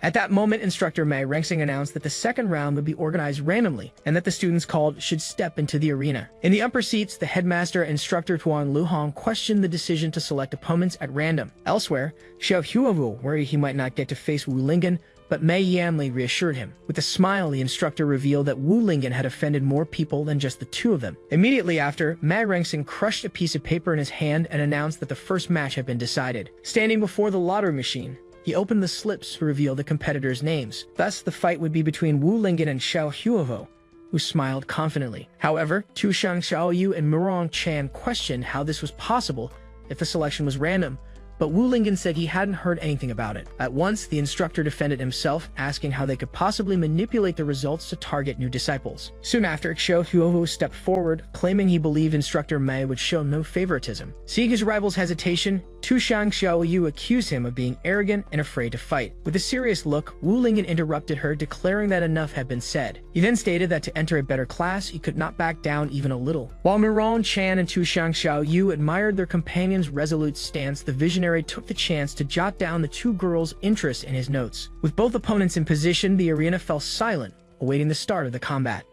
At that moment, instructor Mei Rengsing announced that the second round would be organized randomly and that the students called should step into the arena. In the upper seats, the headmaster and instructor Tuan Luhong questioned the decision to select opponents at random. Elsewhere, Xiao Huowu worried he might not get to face Wu Lingen, but Mei Yanli reassured him. With a smile, the instructor revealed that Wu Lingen had offended more people than just the two of them. Immediately after, Mei Rengsing crushed a piece of paper in his hand and announced that the first match had been decided. Standing before the lottery machine, he opened the slips to reveal the competitors' names. Thus, the fight would be between Wu Lingen and Xiao Huovo, who smiled confidently. However, Tu Shang Xiaoyu and Murong Chan questioned how this was possible if the selection was random, but Wu Lingen said he hadn't heard anything about it. At once, the instructor defended himself, asking how they could possibly manipulate the results to target new disciples. Soon after, Xiao Huohu stepped forward, claiming he believed instructor Mei would show no favoritism. Seeing his rival's hesitation, Tu Shang Xiaoyu accused him of being arrogant and afraid to fight. With a serious look, Wu Lingen interrupted her, declaring that enough had been said. He then stated that to enter a better class, he could not back down even a little. While Murong Chan and Tu Shang Xiaoyu admired their companion's resolute stance, the visionary took the chance to jot down the two girls' interests in his notes. With both opponents in position, the arena fell silent, awaiting the start of the combat.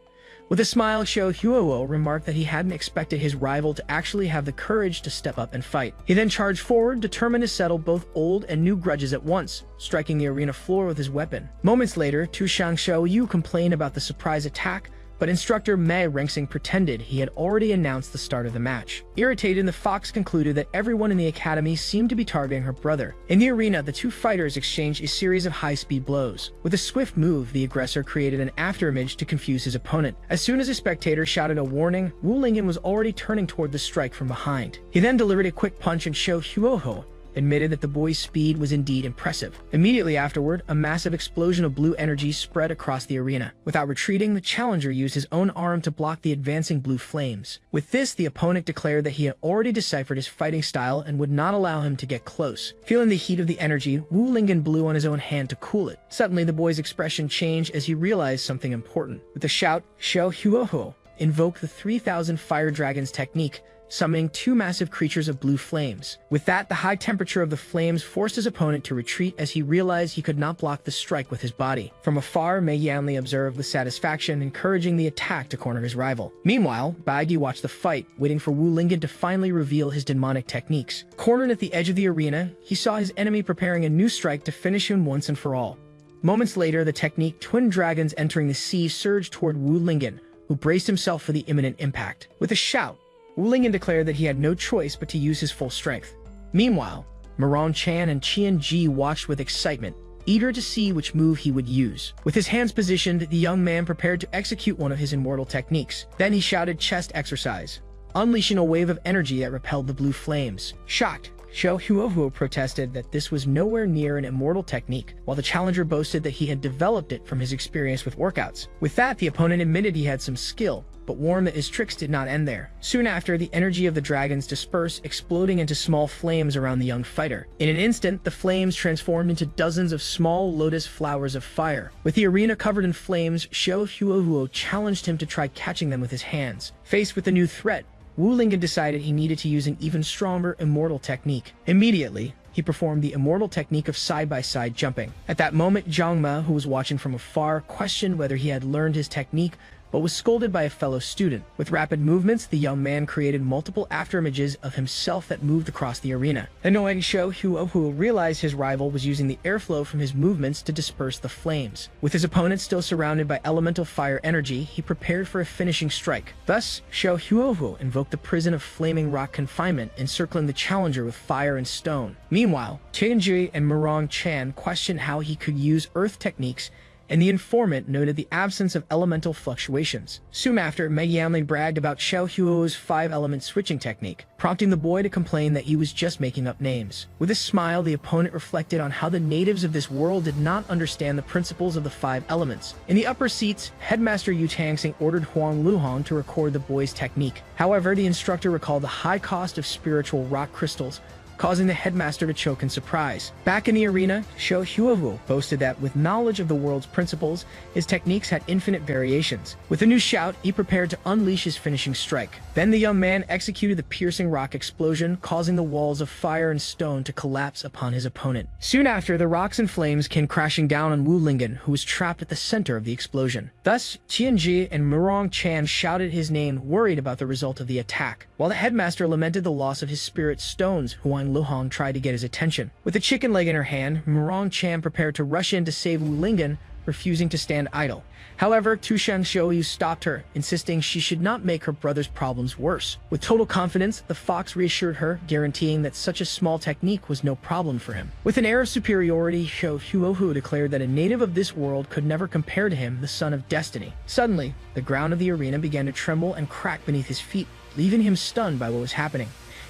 With a smile, Xiao Huowo remarked that he hadn't expected his rival to actually have the courage to step up and fight. He then charged forward, determined to settle both old and new grudges at once, striking the arena floor with his weapon. Moments later, Tu Shang Xiaoyu complained about the surprise attack, but instructor Mei Rengsing pretended he had already announced the start of the match. Irritated, the fox concluded that everyone in the academy seemed to be targeting her brother. In the arena, the two fighters exchanged a series of high-speed blows. With a swift move, the aggressor created an afterimage to confuse his opponent. As soon as a spectator shouted a warning, Wu Lingen was already turning toward the strike from behind. He then delivered a quick punch and Xiao Huoho admitted that the boy's speed was indeed impressive. Immediately afterward, a massive explosion of blue energy spread across the arena. Without retreating, the challenger used his own arm to block the advancing blue flames. With this, the opponent declared that he had already deciphered his fighting style and would not allow him to get close. Feeling the heat of the energy, Wu Lingen blew on his own hand to cool it. Suddenly, the boy's expression changed as he realized something important. With a shout, Xiao Huoho invoked the 3000 Fire Dragons technique, summoning two massive creatures of blue flames. With that, the high temperature of the flames forced his opponent to retreat as he realized he could not block the strike with his body. From afar, Mei Yanli observed with satisfaction, encouraging the attack to corner his rival. Meanwhile, Baidi watched the fight, waiting for Wu Lingen to finally reveal his demonic techniques. Cornered at the edge of the arena, he saw his enemy preparing a new strike to finish him once and for all. Moments later, the technique Twin Dragons Entering the Sea surged toward Wu Lingen, who braced himself for the imminent impact. With a shout, Wu Lingen declared that he had no choice but to use his full strength. Meanwhile, Murong Chan and Qian Ji watched with excitement, eager to see which move he would use. With his hands positioned, the young man prepared to execute one of his immortal techniques. Then he shouted chest exercise, unleashing a wave of energy that repelled the blue flames. Shocked, Xiao Huohuo protested that this was nowhere near an immortal technique, while the challenger boasted that he had developed it from his experience with workouts. With that, the opponent admitted he had some skill, but warned that his tricks did not end there. Soon after, the energy of the dragons dispersed, exploding into small flames around the young fighter. In an instant, the flames transformed into dozens of small lotus flowers of fire. With the arena covered in flames, Xiao Huohuo challenged him to try catching them with his hands. Faced with a new threat, Wu Lingen decided he needed to use an even stronger immortal technique. Immediately, he performed the immortal technique of side-by-side jumping. At that moment, Zhang Me, who was watching from afar, questioned whether he had learned his technique, but was scolded by a fellow student. With rapid movements, the young man created multiple afterimages of himself that moved across the arena. Annoyed, Xiao Huohu realized his rival was using the airflow from his movements to disperse the flames. With his opponent still surrounded by elemental fire energy, he prepared for a finishing strike. Thus, Xiao Huohu invoked the prison of flaming rock confinement, encircling the challenger with fire and stone. Meanwhile, Tianji and Murong Chan questioned how he could use earth techniques, and the informant noted the absence of elemental fluctuations. Soon after, Mei Yanli bragged about Xiao Huo's 5-element switching technique, prompting the boy to complain that he was just making up names. With a smile, the opponent reflected on how the natives of this world did not understand the principles of the 5 elements. In the upper seats, Headmaster Yu Tangsing ordered Huang Luhong to record the boy's technique. However, the instructor recalled the high cost of spiritual rock crystals, causing the headmaster to choke in surprise. Back in the arena, Sho Hyuwoo boasted that with knowledge of the world's principles, his techniques had infinite variations. With a new shout, he prepared to unleash his finishing strike. Then the young man executed the piercing rock explosion, causing the walls of fire and stone to collapse upon his opponent. Soon after, the rocks and flames came crashing down on Wu Lingen, who was trapped at the center of the explosion. Thus, Qianji and Murong Chan shouted his name, worried about the result of the attack. While the headmaster lamented the loss of his spirit stones, Huang Luhong tried to get his attention. With a chicken leg in her hand, Murong Chan prepared to rush in to save Wu Lingen, refusing to stand idle. However, Tu Shangxiu stopped her, insisting she should not make her brother's problems worse. With total confidence, the fox reassured her, guaranteeing that such a small technique was no problem for him. With an air of superiority, Sho Hyuwoo declared that a native of this world could never compare to him, the son of destiny. Suddenly, the ground of the arena began to tremble and crack beneath his feet, leaving him stunned by what was happening.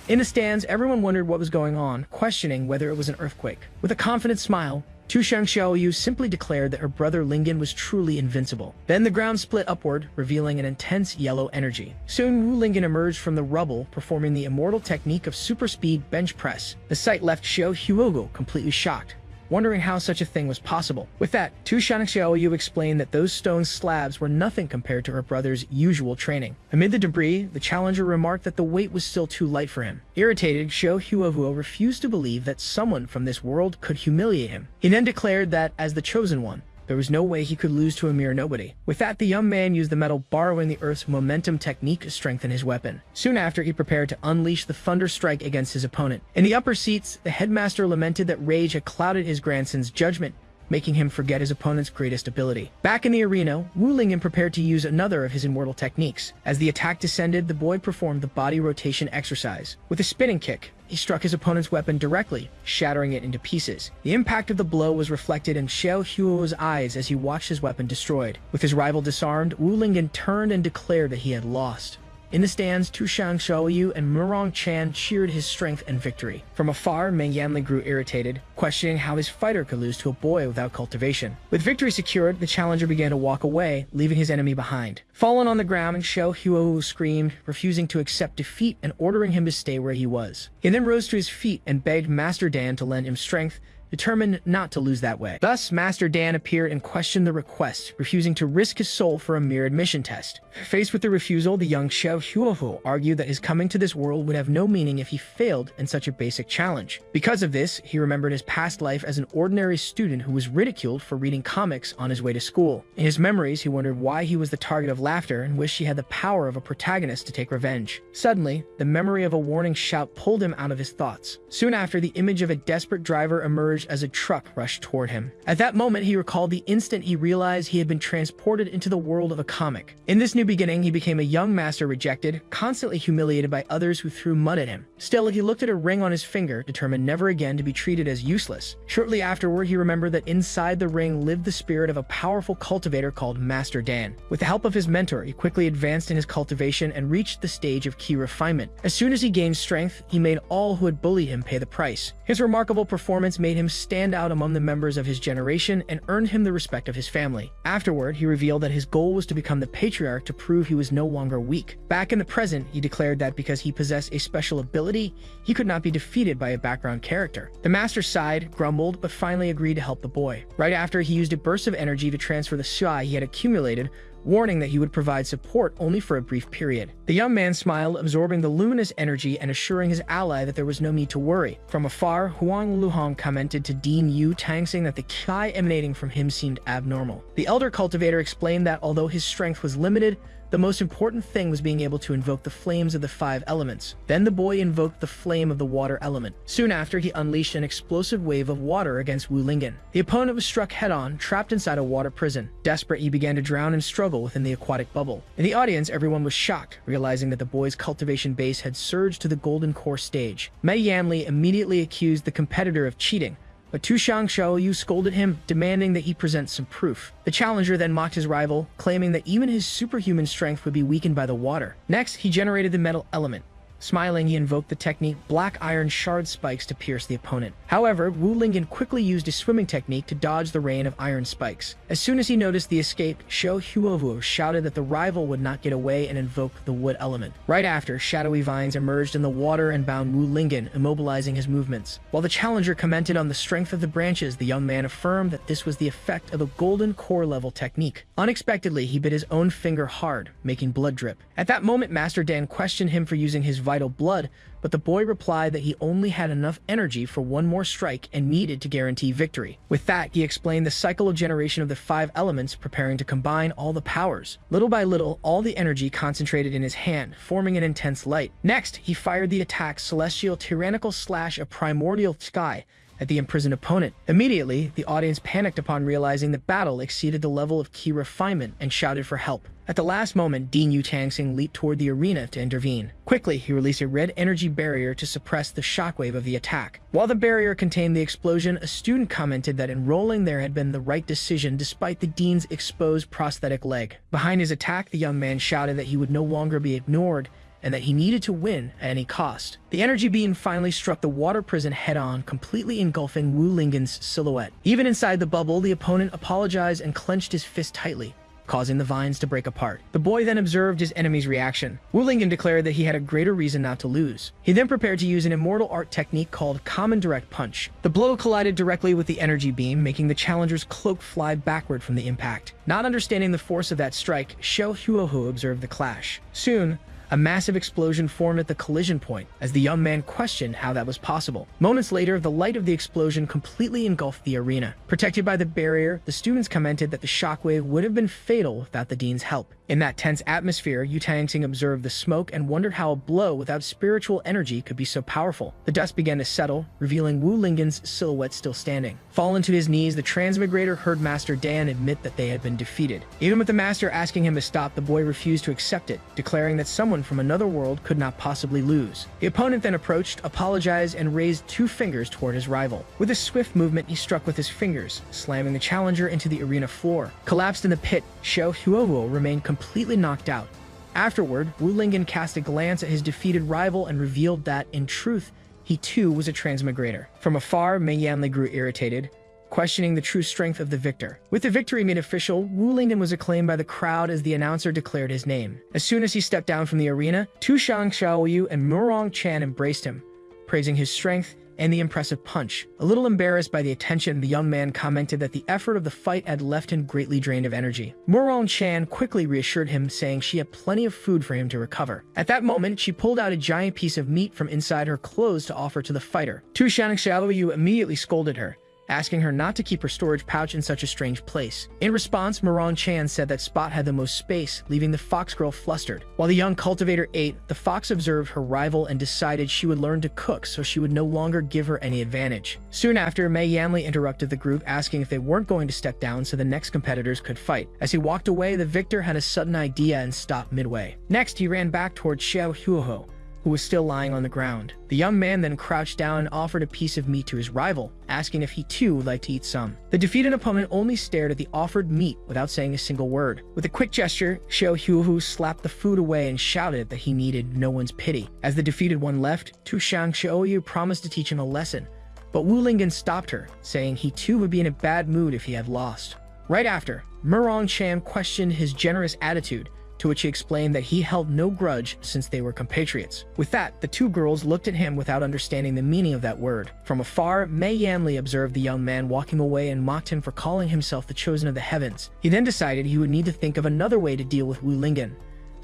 In the stands, everyone wondered what was going on, questioning whether it was an earthquake. With a confident smile, Tu Shangxiu simply declared that her brother Lingen was truly invincible. Then the ground split upward, revealing an intense yellow energy. Soon Wu Lingen emerged from the rubble, performing the immortal technique of super speed bench press. The sight left Sho Hyuwoo completely shocked, wondering how such a thing was possible. With that, Tu Shangxiu explained that those stone slabs were nothing compared to her brother's usual training. Amid the debris, the challenger remarked that the weight was still too light for him. Irritated, Sho Hyuwoo refused to believe that someone from this world could humiliate him. He then declared that, as the chosen one, there was no way he could lose to a mere nobody. With that, the young man used the metal borrowing the Earth's momentum technique to strengthen his weapon. Soon after, he prepared to unleash the thunder strike against his opponent. In the upper seats, the headmaster lamented that rage had clouded his grandson's judgment, making him forget his opponent's greatest ability. Back in the arena, Wu Lingen prepared to use another of his immortal techniques. As the attack descended, the boy performed the body rotation exercise. With a spinning kick, he struck his opponent's weapon directly, shattering it into pieces. The impact of the blow was reflected in Sho Hyuwoo's eyes as he watched his weapon destroyed. With his rival disarmed, Wu Lingen turned and declared that he had lost. In the stands, Tu Shangxiu and Murong Chan cheered his strength and victory. From afar, Meng Yanli grew irritated, questioning how his fighter could lose to a boy without cultivation. With victory secured, the challenger began to walk away, leaving his enemy behind. Fallen on the ground, Sho Hyuwoo screamed, refusing to accept defeat and ordering him to stay where he was. He then rose to his feet and begged Master Dan to lend him strength, determined not to lose that way. Thus, Master Dan appeared and questioned the request, refusing to risk his soul for a mere admission test. Faced with the refusal, the young Sho Hyuwoo argued that his coming to this world would have no meaning if he failed in such a basic challenge. Because of this, he remembered his past life as an ordinary student who was ridiculed for reading comics on his way to school. In his memories, he wondered why he was the target of laughter and wished he had the power of a protagonist to take revenge. Suddenly, the memory of a warning shout pulled him out of his thoughts. Soon after, the image of a desperate driver emerged as a truck rushed toward him. At that moment, he recalled the instant he realized he had been transported into the world of a comic. In this new beginning, he became a young master rejected, constantly humiliated by others who threw mud at him. Still, he looked at a ring on his finger, determined never again to be treated as useless. Shortly afterward, he remembered that inside the ring lived the spirit of a powerful cultivator called Master Dan. With the help of his mentor, he quickly advanced in his cultivation and reached the stage of key refinement. As soon as he gained strength, he made all who had bullied him pay the price. His remarkable performance made him stand out among the members of his generation and earned him the respect of his family. Afterward, he revealed that his goal was to become the patriarch to prove he was no longer weak. Back in the present, he declared that because he possessed a special ability, he could not be defeated by a background character. The master sighed, grumbled, but finally agreed to help the boy. Right after, he used a burst of energy to transfer the shuai he had accumulated, warning that he would provide support only for a brief period. The young man smiled, absorbing the luminous energy and assuring his ally that there was no need to worry. From afar, Huang Luhong commented to Dean Yu Tang, saying that the chi emanating from him seemed abnormal. The elder cultivator explained that although his strength was limited, the most important thing was being able to invoke the flames of the 5 elements. Then the boy invoked the flame of the water element. Soon after, he unleashed an explosive wave of water against Wu Lingen. The opponent was struck head-on, trapped inside a water prison. Desperate, he began to drown and struggle within the aquatic bubble. In the audience, everyone was shocked, realizing that the boy's cultivation base had surged to the golden core stage. Mei Yanli immediately accused the competitor of cheating, but Tu Shangxiu scolded him, demanding that he present some proof. The challenger then mocked his rival, claiming that even his superhuman strength would be weakened by the water. Next, he generated the metal element, Smiling, he invoked the technique Black Iron Shard Spikes to pierce the opponent. However, Wu Lingen quickly used his swimming technique to dodge the rain of iron spikes. As soon as he noticed the escape, Xiao Huohu shouted that the rival would not get away and invoked the wood element. Right after, shadowy vines emerged in the water and bound Wu Lingen, immobilizing his movements. While the challenger commented on the strength of the branches, the young man affirmed that this was the effect of a golden core level technique. Unexpectedly, he bit his own finger hard, making blood drip. At that moment, Master Dan questioned him for using his vital blood, but the boy replied that he only had enough energy for one more strike and needed to guarantee victory. With that, he explained the cycle of generation of the 5 elements, preparing to combine all the powers. Little by little, all the energy concentrated in his hand, forming an intense light. Next, he fired the attack Celestial Tyrannical Slash of Primordial Sky at the imprisoned opponent. Immediately, the audience panicked upon realizing the battle exceeded the level of key refinement and shouted for help. At the last moment, Dean Yu Tangsing leaped toward the arena to intervene. Quickly, he released a red energy barrier to suppress the shockwave of the attack. While the barrier contained the explosion, a student commented that enrolling there had been the right decision despite the Dean's exposed prosthetic leg. Behind his attack, the young man shouted that he would no longer be ignored and that he needed to win at any cost. The energy beam finally struck the water prison head-on, completely engulfing Wu Lingen's silhouette. Even inside the bubble, the opponent apologized and clenched his fist tightly, causing the vines to break apart. The boy then observed his enemy's reaction. Wu Lingen declared that he had a greater reason not to lose. He then prepared to use an immortal art technique called Common Direct Punch. The blow collided directly with the energy beam, making the challenger's cloak fly backward from the impact. Not understanding the force of that strike, Xiao Huohu observed the clash. Soon, a massive explosion formed at the collision point, as the young man questioned how that was possible. Moments later, the light of the explosion completely engulfed the arena. Protected by the barrier, the students commented that the shockwave would have been fatal without the dean's help. In that tense atmosphere, Yu Tangsing observed the smoke and wondered how a blow without spiritual energy could be so powerful. The dust began to settle, revealing Wu Lingen's silhouette still standing. Fallen to his knees, the transmigrator heard Master Dan admit that they had been defeated. Even with the master asking him to stop, the boy refused to accept it, declaring that someone from another world could not possibly lose. The opponent then approached, apologized, and raised 2 fingers toward his rival. With a swift movement, he struck with his fingers, slamming the challenger into the arena floor. Collapsed in the pit, Xiao Huohu remained completely knocked out. Afterward, Wu Lingen cast a glance at his defeated rival and revealed that, in truth, he too was a transmigrator. From afar, Mei Yanli grew irritated, questioning the true strength of the victor. With the victory made official, Wu Lingen was acclaimed by the crowd as the announcer declared his name. As soon as he stepped down from the arena, Tu Shang Xiaoyu and Murong Chan embraced him, praising his strength and the impressive punch. A little embarrassed by the attention, the young man commented that the effort of the fight had left him greatly drained of energy. Murong Chan quickly reassured him, saying she had plenty of food for him to recover. At that moment, she pulled out a giant piece of meat from inside her clothes to offer to the fighter. Tu Shang Xiaoyu immediately scolded her, asking her not to keep her storage pouch in such a strange place. In response, Murong Chan said that Spot had the most space, leaving the fox girl flustered. While the young cultivator ate, the fox observed her rival and decided she would learn to cook so she would no longer give her any advantage. Soon after, Mei Yanli interrupted the group, asking if they weren't going to step down so the next competitors could fight. As he walked away, the victor had a sudden idea and stopped midway. Next, he ran back toward Xiao Huohu, who was still lying on the ground. The young man then crouched down and offered a piece of meat to his rival, asking if he too would like to eat some. The defeated opponent only stared at the offered meat without saying a single word. With a quick gesture, Xiao Huohu slapped the food away and shouted that he needed no one's pity. As the defeated one left, Tu Shang Xiaoyu promised to teach him a lesson, but Wu Lingen stopped her, saying he too would be in a bad mood if he had lost. Right after, Murong Chan questioned his generous attitude, to which he explained that he held no grudge since they were compatriots. With that, the 2 girls looked at him without understanding the meaning of that word. From afar, Mei Yanli observed the young man walking away and mocked him for calling himself the chosen of the heavens. He then decided he would need to think of another way to deal with Wu Lingen.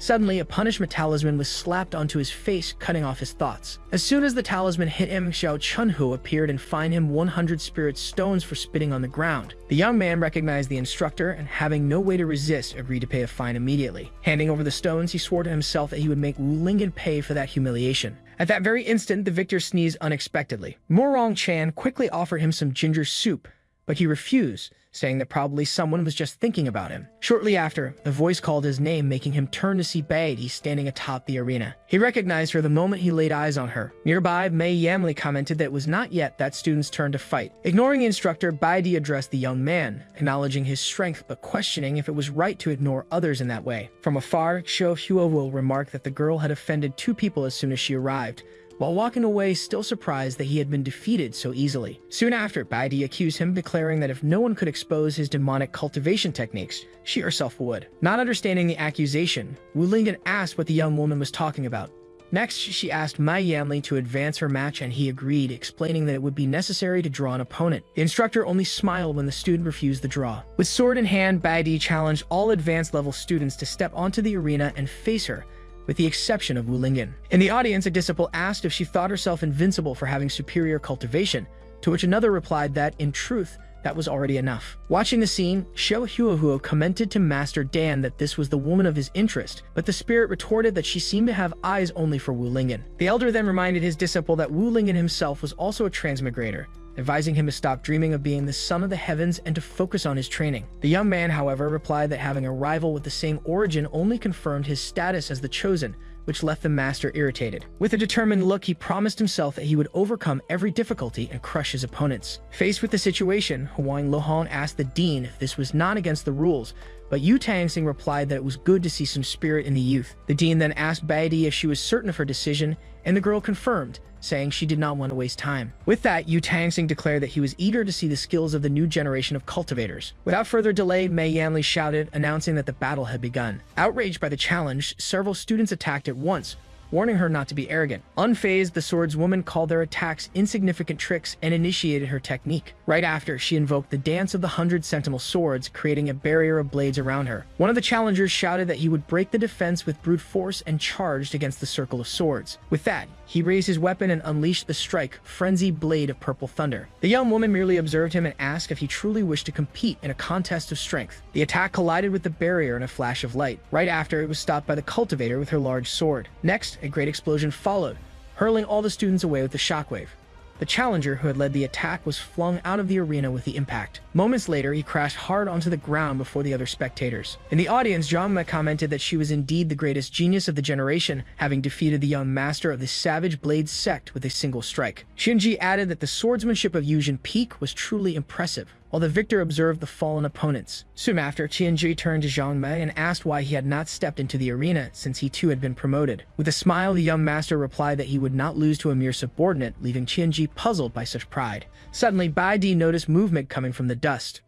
Suddenly, a punishment talisman was slapped onto his face, cutting off his thoughts. As soon as the talisman hit him, Xiao Chunhu appeared and fined him 100 spirit stones for spitting on the ground. The young man recognized the instructor and, having no way to resist, agreed to pay a fine immediately. Handing over the stones, he swore to himself that he would make Wu Lingen pay for that humiliation. At that very instant, the victor sneezed unexpectedly. Murong Chan quickly offered him some ginger soup, but he refused, saying that probably someone was just thinking about him. Shortly after, a voice called his name, making him turn to see Baidi standing atop the arena. He recognized her the moment he laid eyes on her. Nearby, Mei Yamli commented that it was not yet that student's turn to fight. Ignoring the instructor, Baidi addressed the young man, acknowledging his strength but questioning if it was right to ignore others in that way. From afar, Xiao Huowu remarked that the girl had offended 2 people as soon as she arrived, while walking away still surprised that he had been defeated so easily. Soon after, Baidi accused him, declaring that if no one could expose his demonic cultivation techniques, she herself would. Not understanding the accusation, Wu Lingyan asked what the young woman was talking about. Next, she asked Mei Yanli to advance her match and he agreed, explaining that it would be necessary to draw an opponent. The instructor only smiled when the student refused the draw. With sword in hand, Baidi challenged all advanced level students to step onto the arena and face her, with the exception of Wu Lingyan. In the audience, a disciple asked if she thought herself invincible for having superior cultivation, to which another replied that, in truth, that was already enough. Watching the scene, Xiao Huohuo commented to Master Dan that this was the woman of his interest, but the spirit retorted that she seemed to have eyes only for Wu Lingyan. The elder then reminded his disciple that Wu Lingyan himself was also a transmigrator, advising him to stop dreaming of being the son of the heavens and to focus on his training. The young man, however, replied that having a rival with the same origin only confirmed his status as the chosen, which left the master irritated. With a determined look, he promised himself that he would overcome every difficulty and crush his opponents. Faced with the situation, Huang Lohong asked the dean if this was not against the rules, but Yu Tangxing replied that it was good to see some spirit in the youth. The dean then asked Baidi if she was certain of her decision, and the girl confirmed, saying she did not want to waste time. With that, Yu Tangxing declared that he was eager to see the skills of the new generation of cultivators. Without further delay, Mei Yanli shouted, announcing that the battle had begun. Outraged by the challenge, several students attacked at once, warning her not to be arrogant. Unfazed, the swordswoman called their attacks insignificant tricks and initiated her technique. Right after, she invoked the Dance of the 100 Sentinel Swords, creating a barrier of blades around her. One of the challengers shouted that he would break the defense with brute force and charged against the circle of swords. With that, he raised his weapon and unleashed the strike, Frenzied Blade of Purple Thunder. The young woman merely observed him and asked if he truly wished to compete in a contest of strength. The attack collided with the barrier in a flash of light. Right after, it was stopped by the cultivator with her large sword. Next, a great explosion followed, hurling all the students away with the shockwave. The challenger who had led the attack was flung out of the arena with the impact. Moments later, he crashed hard onto the ground before the other spectators. In the audience, Zhangme commented that she was indeed the greatest genius of the generation, having defeated the young master of the Savage Blade sect with a single strike. Xinji added that the swordsmanship of Yujin Peak was truly impressive, while the victor observed the fallen opponents. Soon after, Qianji turned to Zhang Mei and asked why he had not stepped into the arena since he too had been promoted. With a smile, the young master replied that he would not lose to a mere subordinate, leaving Qianji puzzled by such pride. Suddenly, Bai Di noticed movement coming from the dust.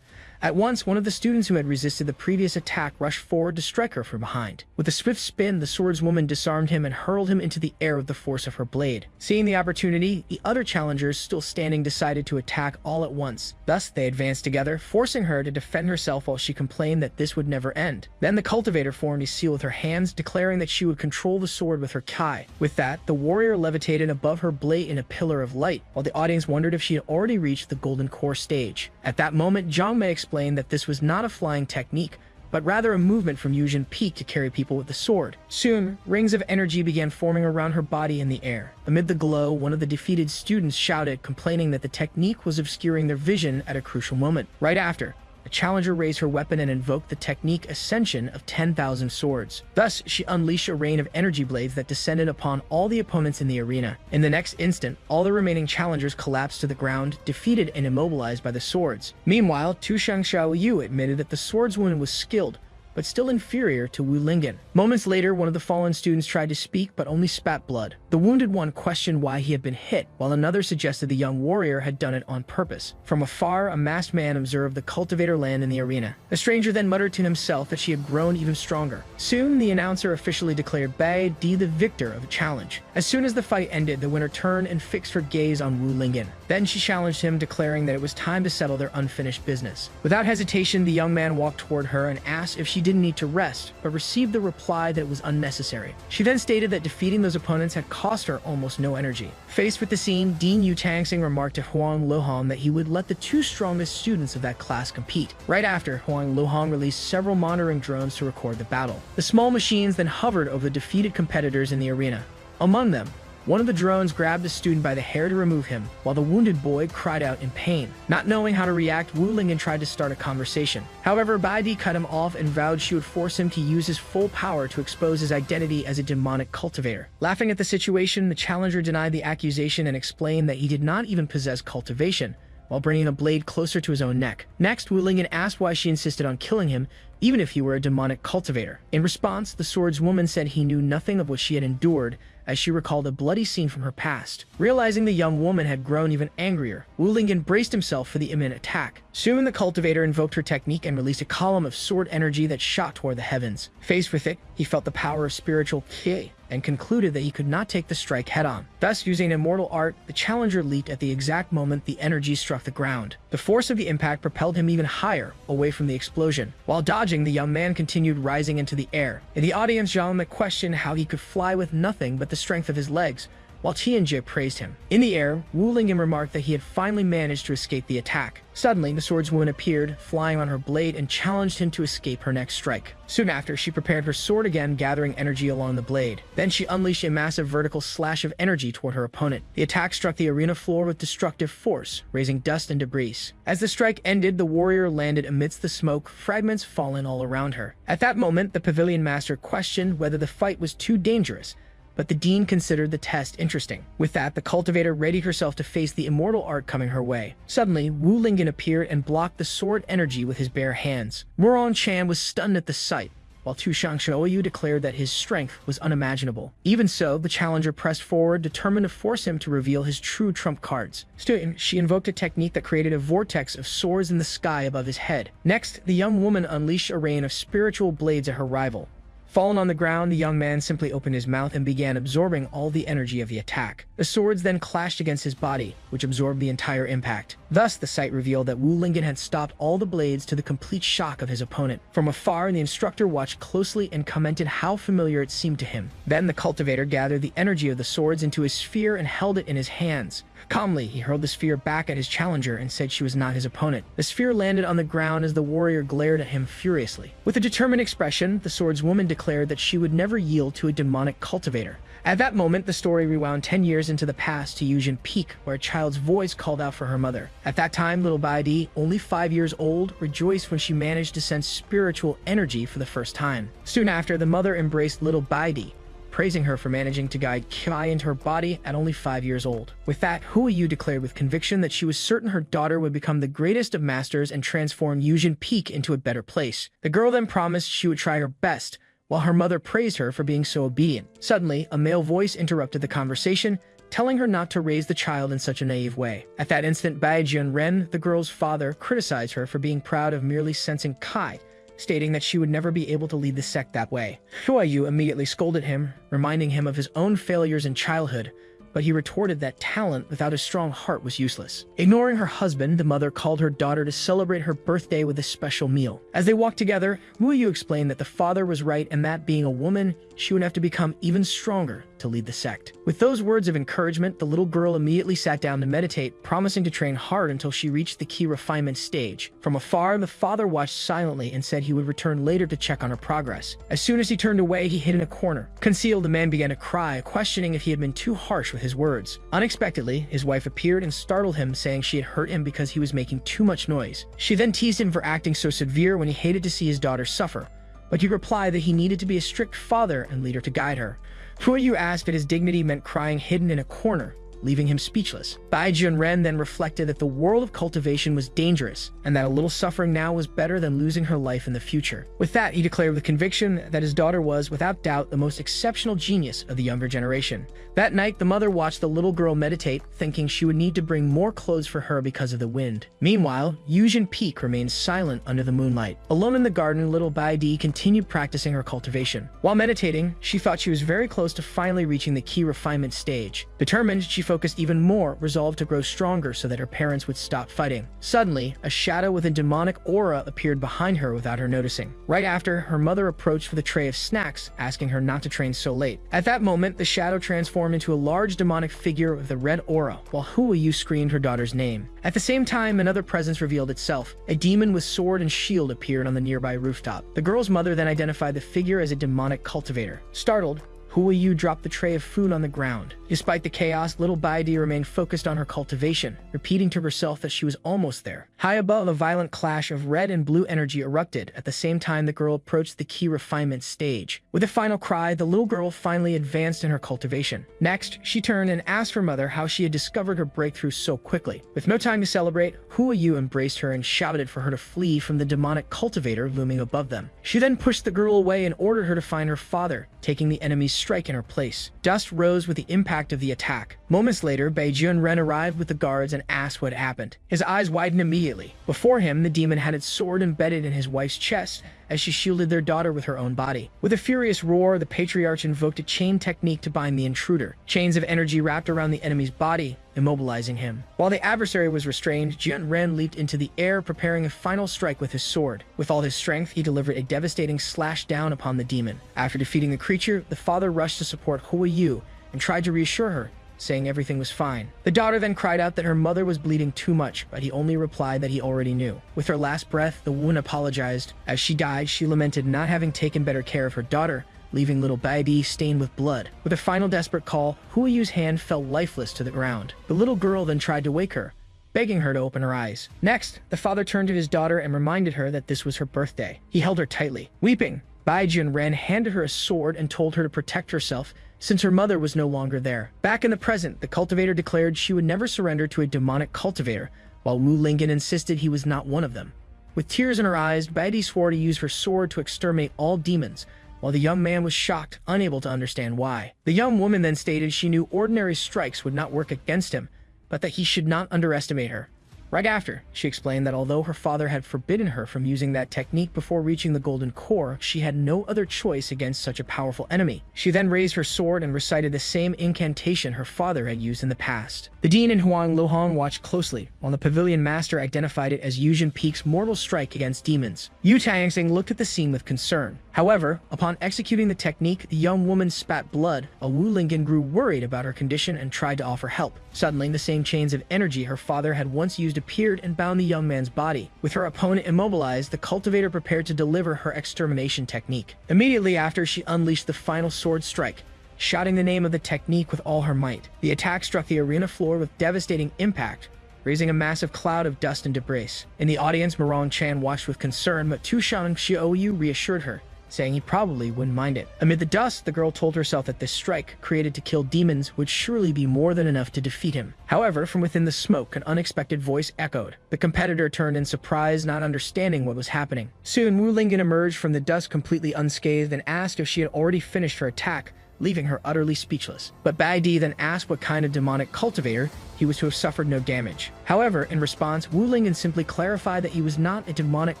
At once, one of the students who had resisted the previous attack rushed forward to strike her from behind. With a swift spin, the swordswoman disarmed him and hurled him into the air with the force of her blade. Seeing the opportunity, the other challengers, still standing, decided to attack all at once. Thus, they advanced together, forcing her to defend herself while she complained that this would never end. Then the cultivator formed a seal with her hands, declaring that she would control the sword with her kai. With that, the warrior levitated above her blade in a pillar of light, while the audience wondered if she had already reached the golden core stage. At that moment, Zhang Mei explained that this was not a flying technique, but rather a movement from Yujin Peak to carry people with the sword. Soon, rings of energy began forming around her body in the air. Amid the glow, one of the defeated students shouted, complaining that the technique was obscuring their vision at a crucial moment. Right after, the challenger raised her weapon and invoked the technique Ascension of 10,000 Swords. Thus, she unleashed a rain of energy blades that descended upon all the opponents in the arena. In the next instant, all the remaining challengers collapsed to the ground, defeated and immobilized by the swords. Meanwhile, Tu Shangxiao Yu admitted that the swordswoman was skilled, but still inferior to Wu Lingyan. Moments later, one of the fallen students tried to speak, but only spat blood. The wounded one questioned why he had been hit, while another suggested the young warrior had done it on purpose. From afar, a masked man observed the cultivator land in the arena. The stranger then muttered to himself that she had grown even stronger. Soon, the announcer officially declared Bai Di the victor of the challenge. As soon as the fight ended, the winner turned and fixed her gaze on Wu Lingyan. Then she challenged him, declaring that it was time to settle their unfinished business. Without hesitation, the young man walked toward her and asked if she didn't need to rest, but received the reply that it was unnecessary. She then stated that defeating those opponents had cost her almost no energy. Faced with the scene, Dean Yu Tangxing remarked to Huang Lohong that he would let the 2 strongest students of that class compete. Right after, Huang Lohong released several monitoring drones to record the battle. The small machines then hovered over the defeated competitors in the arena. Among them, One of the drones grabbed the student by the hair to remove him, while the wounded boy cried out in pain. Not knowing how to react, Wu Lingyan tried to start a conversation. However, Bai Di cut him off and vowed she would force him to use his full power to expose his identity as a demonic cultivator. Laughing at the situation, the challenger denied the accusation and explained that he did not even possess cultivation, while bringing a blade closer to his own neck. Next, Wu Lingyan asked why she insisted on killing him, even if he were a demonic cultivator. In response, the swordswoman said he knew nothing of what she had endured, as she recalled a bloody scene from her past. Realizing the young woman had grown even angrier, Wu Lingyan braced himself for the imminent attack. Soon, the cultivator invoked her technique and released a column of sword energy that shot toward the heavens. Faced with it, he felt the power of spiritual ki and concluded that he could not take the strike head-on. Thus, using an immortal art, the challenger leaped at the exact moment the energy struck the ground. The force of the impact propelled him even higher, away from the explosion. While dodging, the young man continued rising into the air. In the audience, Zhang questioned how he could fly with nothing but the strength of his legs, while Tianjie praised him. In the air, Wu Lingyan remarked that he had finally managed to escape the attack. Suddenly, the swordswoman appeared, flying on her blade, and challenged him to escape her next strike. Soon after, she prepared her sword again, gathering energy along the blade. Then she unleashed a massive vertical slash of energy toward her opponent. The attack struck the arena floor with destructive force, raising dust and debris. As the strike ended, the warrior landed amidst the smoke, fragments fallen all around her. At that moment, the pavilion master questioned whether the fight was too dangerous, but the dean considered the test interesting. With that, the cultivator readied herself to face the immortal art coming her way. Suddenly, Wu Lingyan appeared and blocked the sword energy with his bare hands. Muron Chan was stunned at the sight, while Tu Shangshouyu declared that his strength was unimaginable. Even so, the challenger pressed forward, determined to force him to reveal his true trump cards. Still, she invoked a technique that created a vortex of swords in the sky above his head. Next, the young woman unleashed a rain of spiritual blades at her rival. Fallen on the ground, the young man simply opened his mouth and began absorbing all the energy of the attack. The swords then clashed against his body, which absorbed the entire impact. Thus, the sight revealed that Wu Lingyan had stopped all the blades, to the complete shock of his opponent. From afar, the instructor watched closely and commented how familiar it seemed to him. Then the cultivator gathered the energy of the swords into a sphere and held it in his hands. Calmly, he hurled the sphere back at his challenger and said she was not his opponent. The sphere landed on the ground as the warrior glared at him furiously. With a determined expression, the swordswoman declared that she would never yield to a demonic cultivator. At that moment, the story rewound 10 years into the past to Yujin Peak, where a child's voice called out for her mother. At that time, little Bai Di, only 5 years old, rejoiced when she managed to sense spiritual energy for the first time. Soon after, the mother embraced little Bai Di, praising her for managing to guide Qi into her body at only 5 years old. With that, Hua Yu declared with conviction that she was certain her daughter would become the greatest of masters and transform Yujin Peak into a better place. The girl then promised she would try her best, while her mother praised her for being so obedient. Suddenly, a male voice interrupted the conversation, telling her not to raise the child in such a naive way. At that instant, Bai Jianren, the girl's father, criticized her for being proud of merely sensing Kai, stating that she would never be able to lead the sect that way. Hua Yu immediately scolded him, reminding him of his own failures in childhood, but he retorted that talent without a strong heart was useless. Ignoring her husband, the mother called her daughter to celebrate her birthday with a special meal. As they walked together, Hua Yu explained that the father was right and that, being a woman, she would have to become even stronger to lead the sect. With those words of encouragement, the little girl immediately sat down to meditate, promising to train hard until she reached the key refinement stage. From afar, the father watched silently and said he would return later to check on her progress. As soon as he turned away, he hid in a corner. Concealed, the man began to cry, questioning if he had been too harsh with his words. Unexpectedly, his wife appeared and startled him, saying she had hurt him because he was making too much noise. She then teased him for acting so severe when he hated to see his daughter suffer, but he replied that he needed to be a strict father and leader to guide her. Hua Yu asked if his dignity meant crying hidden in a corner, leaving him speechless. Bai Jianren then reflected that the world of cultivation was dangerous, and that a little suffering now was better than losing her life in the future. With that, he declared with conviction that his daughter was, without doubt, the most exceptional genius of the younger generation. That night, the mother watched the little girl meditate, thinking she would need to bring more clothes for her because of the wind. Meanwhile, Yujin Peak remained silent under the moonlight. Alone in the garden, little Bai Di continued practicing her cultivation. While meditating, she thought she was very close to finally reaching the key refinement stage. Determined, she focused even more, resolved to grow stronger so that her parents would stop fighting. Suddenly, a shadow with a demonic aura appeared behind her without her noticing. Right after, her mother approached with a tray of snacks, asking her not to train so late. At that moment, the shadow transformed into a large demonic figure with a red aura, while Hua Yu screamed her daughter's name. At the same time, another presence revealed itself. A demon with sword and shield appeared on the nearby rooftop. The girl's mother then identified the figure as a demonic cultivator. Startled, Hua Yu dropped the tray of food on the ground. Despite the chaos, little Baidi remained focused on her cultivation, repeating to herself that she was almost there. High above, a violent clash of red and blue energy erupted. At the same time, the girl approached the key refinement stage. With a final cry, the little girl finally advanced in her cultivation. Next, she turned and asked her mother how she had discovered her breakthrough so quickly. With no time to celebrate, Hua Yu embraced her and shouted for her to flee from the demonic cultivator looming above them. She then pushed the girl away and ordered her to find her father, taking the enemy's strike in her place. Dust rose with the impact of the attack. Moments later, Bai Junren arrived with the guards and asked what happened. His eyes widened immediately. Before him, the demon had its sword embedded in his wife's chest as she shielded their daughter with her own body. With a furious roar, the patriarch invoked a chain technique to bind the intruder. Chains of energy wrapped around the enemy's body, immobilizing him. While the adversary was restrained, Junren leaped into the air, preparing a final strike with his sword. With all his strength, he delivered a devastating slash down upon the demon. After defeating the creature, the father rushed to support Hua Yu and tried to reassure her, saying everything was fine. The daughter then cried out that her mother was bleeding too much, but he only replied that he already knew. With her last breath, the woman apologized. As she died, she lamented not having taken better care of her daughter, leaving little Baidi stained with blood. With a final desperate call, Hua Yu's hand fell lifeless to the ground. The little girl then tried to wake her, begging her to open her eyes. Next, the father turned to his daughter and reminded her that this was her birthday. He held her tightly. Weeping, Bai Junren handed her a sword and told her to protect herself since her mother was no longer there. Back in the present, the cultivator declared she would never surrender to a demonic cultivator, while Wu Lingen insisted he was not one of them. With tears in her eyes, Baidi swore to use her sword to exterminate all demons, while the young man was shocked, unable to understand why. The young woman then stated she knew ordinary strikes would not work against him, but that he should not underestimate her. Right after, she explained that although her father had forbidden her from using that technique before reaching the golden core, she had no other choice against such a powerful enemy. She then raised her sword and recited the same incantation her father had used in the past. The dean and Huang Lohong watched closely, while the pavilion master identified it as Yujin Peak's mortal strike against demons. Yu Tangsing looked at the scene with concern. However, upon executing the technique, the young woman spat blood. Wu Lingen grew worried about her condition and tried to offer help. Suddenly, the same chains of energy her father had once used appeared and bound the young man's body. With her opponent immobilized, the cultivator prepared to deliver her extermination technique. Immediately after, she unleashed the final sword strike, shouting the name of the technique with all her might. The attack struck the arena floor with devastating impact, raising a massive cloud of dust and debris. In the audience, Morong Chan watched with concern, but Tu Shan Xiaoyu reassured her, saying he probably wouldn't mind it. Amid the dust, the girl told herself that this strike, created to kill demons, would surely be more than enough to defeat him. However, from within the smoke, an unexpected voice echoed. The competitor turned in surprise, not understanding what was happening. Soon, Wu Lingen emerged from the dust completely unscathed and asked if she had already finished her attack, leaving her utterly speechless. But Bai Di then asked what kind of demonic cultivator he was to have suffered no damage. However, in response, Wu Lingen simply clarified that he was not a demonic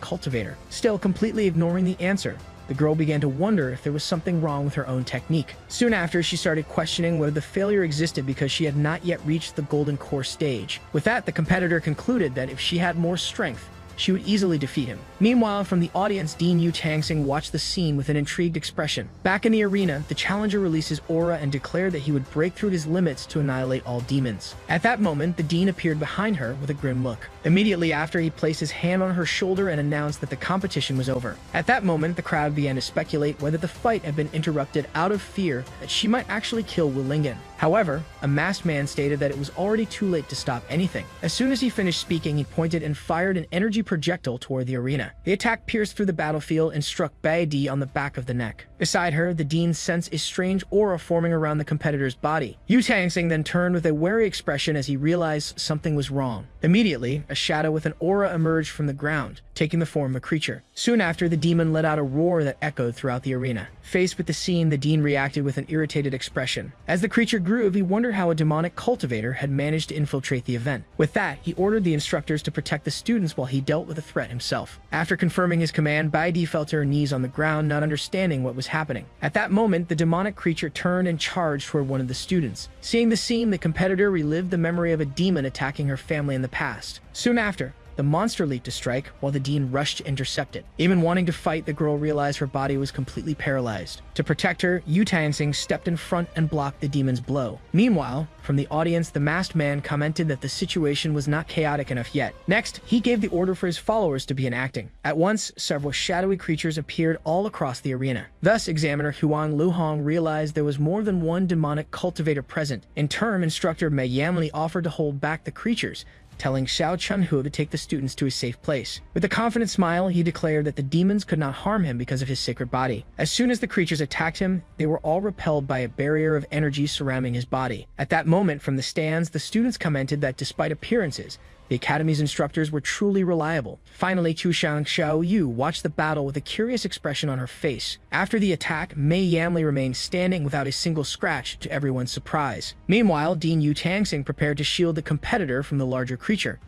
cultivator. Still completely ignoring the answer, the girl began to wonder if there was something wrong with her own technique. Soon after, she started questioning whether the failure existed because she had not yet reached the golden core stage. With that, the competitor concluded that if she had more strength, she would easily defeat him. Meanwhile, from the audience, Dean Yu Tangsing watched the scene with an intrigued expression. Back in the arena, the challenger released his aura and declared that he would break through his limits to annihilate all demons. At that moment, the dean appeared behind her with a grim look. Immediately after, he placed his hand on her shoulder and announced that the competition was over. At that moment, the crowd began to speculate whether the fight had been interrupted out of fear that she might actually kill Wu Lingen. However, a masked man stated that it was already too late to stop anything. As soon as he finished speaking, he pointed and fired an energy projectile toward the arena. The attack pierced through the battlefield and struck Bai Di on the back of the neck. Beside her, the dean sensed a strange aura forming around the competitor's body. Yu Tangsing then turned with a wary expression as he realized something was wrong. Immediately, a shadow with an aura emerged from the ground, taking the form of a creature. Soon after, the demon let out a roar that echoed throughout the arena. Faced with the scene, the dean reacted with an irritated expression. As the creature grew, he wondered how a demonic cultivator had managed to infiltrate the event. With that, he ordered the instructors to protect the students while he dealt with the threat himself. After confirming his command, Bai Di fell to her knees on the ground, not understanding what was happening. At that moment, the demonic creature turned and charged toward one of the students. Seeing the scene, the competitor relived the memory of a demon attacking her family in the past. Soon after, the The monster leaped to strike, while the dean rushed to intercept it. Even wanting to fight, the girl realized her body was completely paralyzed. To protect her, Yu Tangsing stepped in front and blocked the demon's blow. Meanwhile, from the audience, the masked man commented that the situation was not chaotic enough yet. Next, he gave the order for his followers to begin acting. At once, several shadowy creatures appeared all across the arena. Thus, Examiner Huang Luhong realized there was more than one demonic cultivator present. In turn, Instructor Mei Yamli offered to hold back the creatures, telling Xiao Chunhu to take the students to a safe place. With a confident smile, he declared that the demons could not harm him because of his sacred body. As soon as the creatures attacked him, they were all repelled by a barrier of energy surrounding his body. At that moment, from the stands, the students commented that despite appearances, the Academy's instructors were truly reliable. Finally, Chushang Xiao Yu watched the battle with a curious expression on her face. After the attack, Mei Yamli remained standing without a single scratch, to everyone's surprise. Meanwhile, Dean Yu Tangsing prepared to shield the competitor from the larger creature.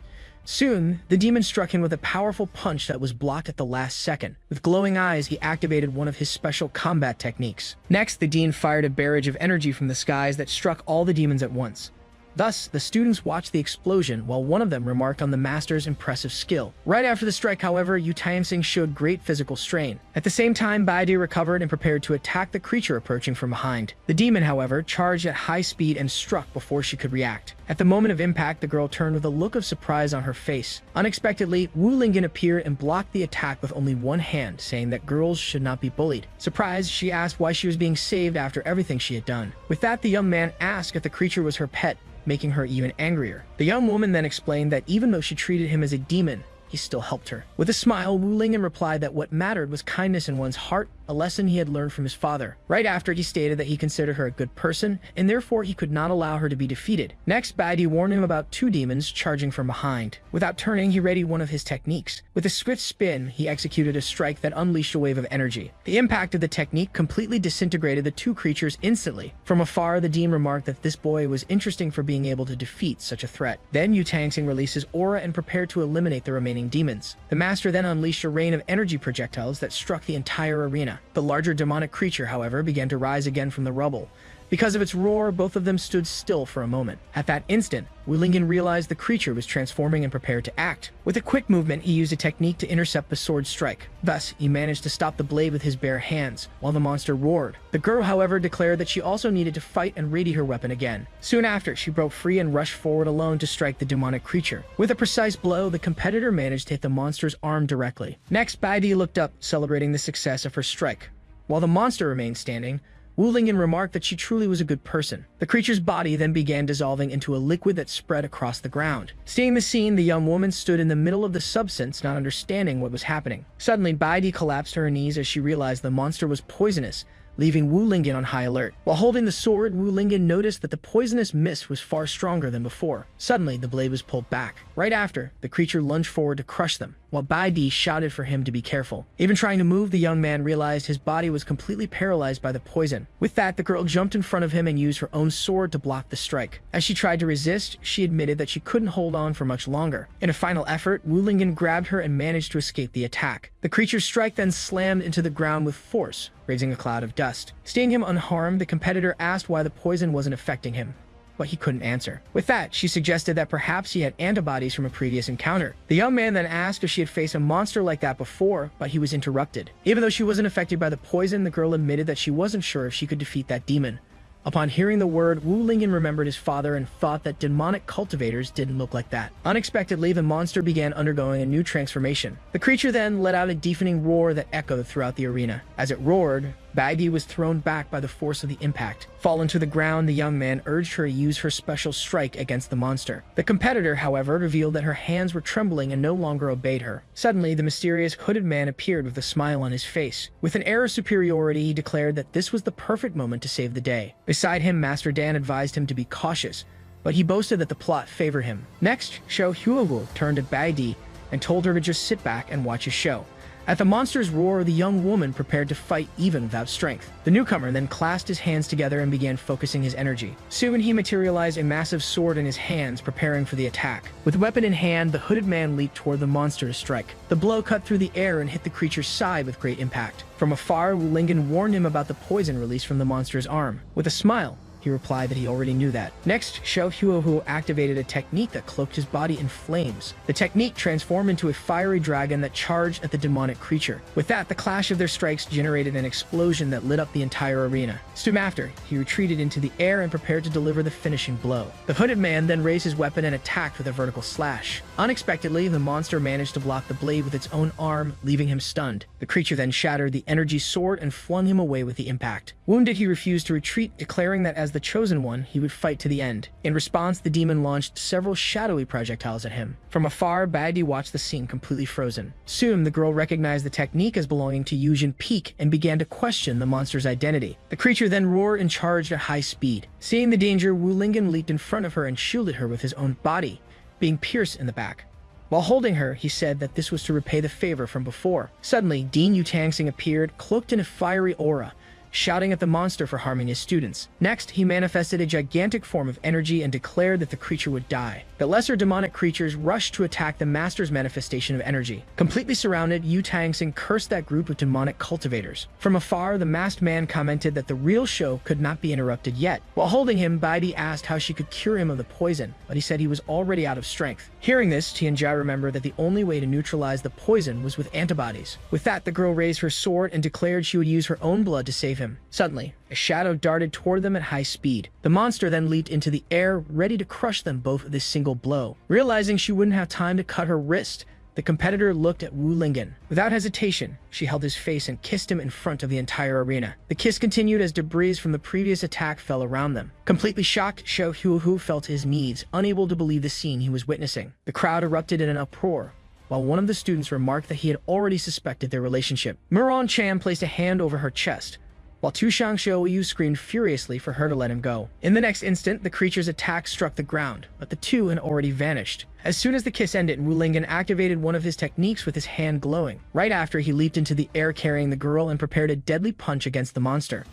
Soon, the demon struck him with a powerful punch that was blocked at the last second. With glowing eyes, he activated one of his special combat techniques. Next, the dean fired a barrage of energy from the skies that struck all the demons at once. Thus, the students watched the explosion, while one of them remarked on the master's impressive skill. Right after the strike, however, Yu Tangsing showed great physical strain. At the same time, Baidi recovered and prepared to attack the creature approaching from behind. The demon, however, charged at high speed and struck before she could react. At the moment of impact, the girl turned with a look of surprise on her face. Unexpectedly, Wu Lingyan appeared and blocked the attack with only one hand, saying that girls should not be bullied. Surprised, she asked why she was being saved after everything she had done. With that, the young man asked if the creature was her pet, making her even angrier. The young woman then explained that even though she treated him as a demon, he still helped her. With a smile, Wu Lingyan replied that what mattered was kindness in one's heart, a lesson he had learned from his father. Right after, he stated that he considered her a good person, and therefore he could not allow her to be defeated. Next, Baidi warned him about two demons charging from behind. Without turning, he readied one of his techniques. With a swift spin, he executed a strike that unleashed a wave of energy. The impact of the technique completely disintegrated the two creatures instantly. From afar, the dean remarked that this boy was interesting for being able to defeat such a threat. Then Yu Tangsing released his aura and prepared to eliminate the remaining demons. The master then unleashed a rain of energy projectiles that struck the entire arena. The larger demonic creature, however, began to rise again from the rubble. Because of its roar, both of them stood still for a moment. At that instant, Wu Lingyan realized the creature was transforming and prepared to act. With a quick movement, he used a technique to intercept the sword strike. Thus, he managed to stop the blade with his bare hands, while the monster roared. The girl, however, declared that she also needed to fight and ready her weapon again. Soon after, she broke free and rushed forward alone to strike the demonic creature. With a precise blow, the competitor managed to hit the monster's arm directly. Next, Baidi looked up, celebrating the success of her strike. While the monster remained standing, Wu Lingyan remarked that she truly was a good person. The creature's body then began dissolving into a liquid that spread across the ground. Seeing the scene, the young woman stood in the middle of the substance, not understanding what was happening. Suddenly, Baidi collapsed to her knees as she realized the monster was poisonous, leaving Wu Lingyan on high alert. While holding the sword, Wu Lingyan noticed that the poisonous mist was far stronger than before. Suddenly, the blade was pulled back. Right after, the creature lunged forward to crush them, while Baidi shouted for him to be careful. Even trying to move, the young man realized his body was completely paralyzed by the poison. With that, the girl jumped in front of him and used her own sword to block the strike. As she tried to resist, she admitted that she couldn't hold on for much longer. In a final effort, Wu Lingyan grabbed her and managed to escape the attack. The creature's strike then slammed into the ground with force, raising a cloud of dust. Seeing him unharmed, the competitor asked why the poison wasn't affecting him, but he couldn't answer. With that, she suggested that perhaps he had antibodies from a previous encounter. The young man then asked if she had faced a monster like that before, but he was interrupted. Even though she wasn't affected by the poison, the girl admitted that she wasn't sure if she could defeat that demon. Upon hearing the word, Wu Lingyan remembered his father and thought that demonic cultivators didn't look like that. Unexpectedly, the monster began undergoing a new transformation. The creature then let out a deafening roar that echoed throughout the arena. As it roared, Baidi was thrown back by the force of the impact. Fallen to the ground, the young man urged her to use her special strike against the monster. The competitor, however, revealed that her hands were trembling and no longer obeyed her. Suddenly, the mysterious hooded man appeared with a smile on his face. With an air of superiority, he declared that this was the perfect moment to save the day. Beside him, Master Dan advised him to be cautious, but he boasted that the plot favored him. Next, Xiao Huowu turned to Baidi and told her to just sit back and watch his show. At the monster's roar, the young woman prepared to fight even without strength. The newcomer then clasped his hands together and began focusing his energy. Soon he materialized a massive sword in his hands, preparing for the attack. With weapon in hand, the hooded man leaped toward the monster to strike. The blow cut through the air and hit the creature's side with great impact. From afar, Wu Lingyan warned him about the poison released from the monster's arm. With a smile, He replied that he already knew that. Next, Xiao activated a technique that cloaked his body in flames. The technique transformed into a fiery dragon that charged at the demonic creature. With that, the clash of their strikes generated an explosion that lit up the entire arena. Soon after, he retreated into the air and prepared to deliver the finishing blow. The hooded man then raised his weapon and attacked with a vertical slash. Unexpectedly, the monster managed to block the blade with its own arm, leaving him stunned. The creature then shattered the energy sword and flung him away with the impact. Wounded, he refused to retreat, declaring that as the chosen one, he would fight to the end. In response, the demon launched several shadowy projectiles at him. From afar, Baidi watched the scene completely frozen. Soon, the girl recognized the technique as belonging to Yujin Peak and began to question the monster's identity. The creature then roared and charged at high speed. Seeing the danger, Wu Lingen leaped in front of her and shielded her with his own body, being pierced in the back. While holding her, he said that this was to repay the favor from before. Suddenly, Dean Yutangsing appeared, cloaked in a fiery aura, shouting at the monster for harming his students. Next, he manifested a gigantic form of energy and declared that the creature would die. The lesser demonic creatures rushed to attack the master's manifestation of energy. Completely surrounded, Yutangsing cursed that group of demonic cultivators. From afar, the masked man commented that the real show could not be interrupted yet. While holding him, Baidi asked how she could cure him of the poison, but he said he was already out of strength. Hearing this, Tianjia remembered that the only way to neutralize the poison was with antibodies. With that, the girl raised her sword and declared she would use her own blood to save him. Suddenly, a shadow darted toward them at high speed. The monster then leaped into the air, ready to crush them both with a single blow. Realizing she wouldn't have time to cut her wrist, the competitor looked at Wu Lingen. Without hesitation, she held his face and kissed him in front of the entire arena. The kiss continued as debris from the previous attack fell around them. Completely shocked, Xiao fell to his knees, unable to believe the scene he was witnessing. The crowd erupted in an uproar, while one of the students remarked that he had already suspected their relationship. Muron Chan placed a hand over her chest, while Tushang Xiaoyu screamed furiously for her to let him go. In the next instant, the creature's attack struck the ground, but the two had already vanished. As soon as the kiss ended, Wu Lingen activated one of his techniques with his hand glowing. Right after, he leaped into the air carrying the girl and prepared a deadly punch against the monster.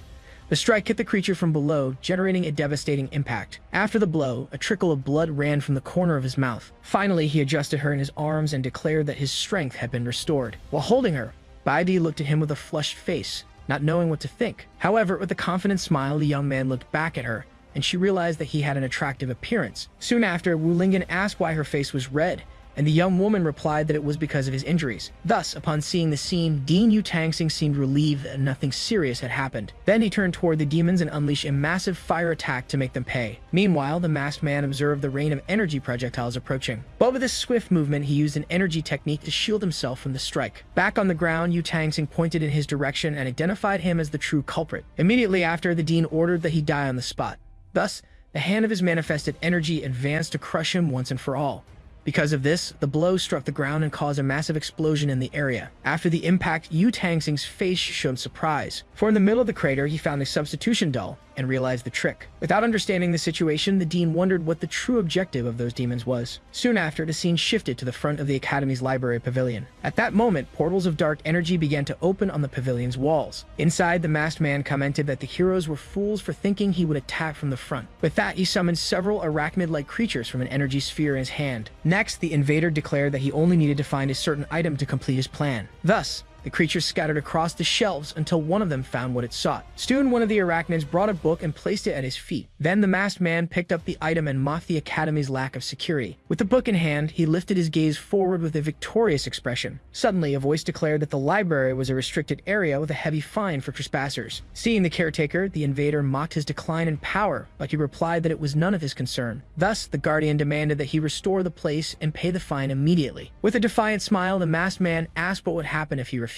The strike hit the creature from below, generating a devastating impact. After the blow, a trickle of blood ran from the corner of his mouth. Finally, he adjusted her in his arms and declared that his strength had been restored. While holding her, Baidi looked at him with a flushed face, not knowing what to think. However, with a confident smile, the young man looked back at her, and she realized that he had an attractive appearance. Soon after, Wu Lingen asked why her face was red, and the young woman replied that it was because of his injuries. Thus, upon seeing the scene, Dean Yutangsing seemed relieved that nothing serious had happened. Then he turned toward the demons and unleashed a massive fire attack to make them pay. Meanwhile, the masked man observed the rain of energy projectiles approaching. But with this swift movement, he used an energy technique to shield himself from the strike. Back on the ground, Yutangsing pointed in his direction and identified him as the true culprit. Immediately after, the dean ordered that he die on the spot. Thus, the hand of his manifested energy advanced to crush him once and for all. Because of this, the blow struck the ground and caused a massive explosion in the area. After the impact, Yutangsing's face showed surprise, for in the middle of the crater he found a substitution doll and realized the trick. Without understanding the situation, the dean wondered what the true objective of those demons was. Soon after, the scene shifted to the front of the Academy's library pavilion. At that moment, portals of dark energy began to open on the pavilion's walls. Inside, the masked man commented that the heroes were fools for thinking he would attack from the front. With that, he summoned several arachnid-like creatures from an energy sphere in his hand. Next, the invader declared that he only needed to find a certain item to complete his plan. Thus, the creatures scattered across the shelves until one of them found what it sought. Soon, one of the arachnids brought a book and placed it at his feet. Then the masked man picked up the item and mocked the Academy's lack of security. With the book in hand, he lifted his gaze forward with a victorious expression. Suddenly, a voice declared that the library was a restricted area with a heavy fine for trespassers. Seeing the caretaker, the invader mocked his decline in power, but he replied that it was none of his concern. Thus, the guardian demanded that he restore the place and pay the fine immediately. With a defiant smile, the masked man asked what would happen if he refused.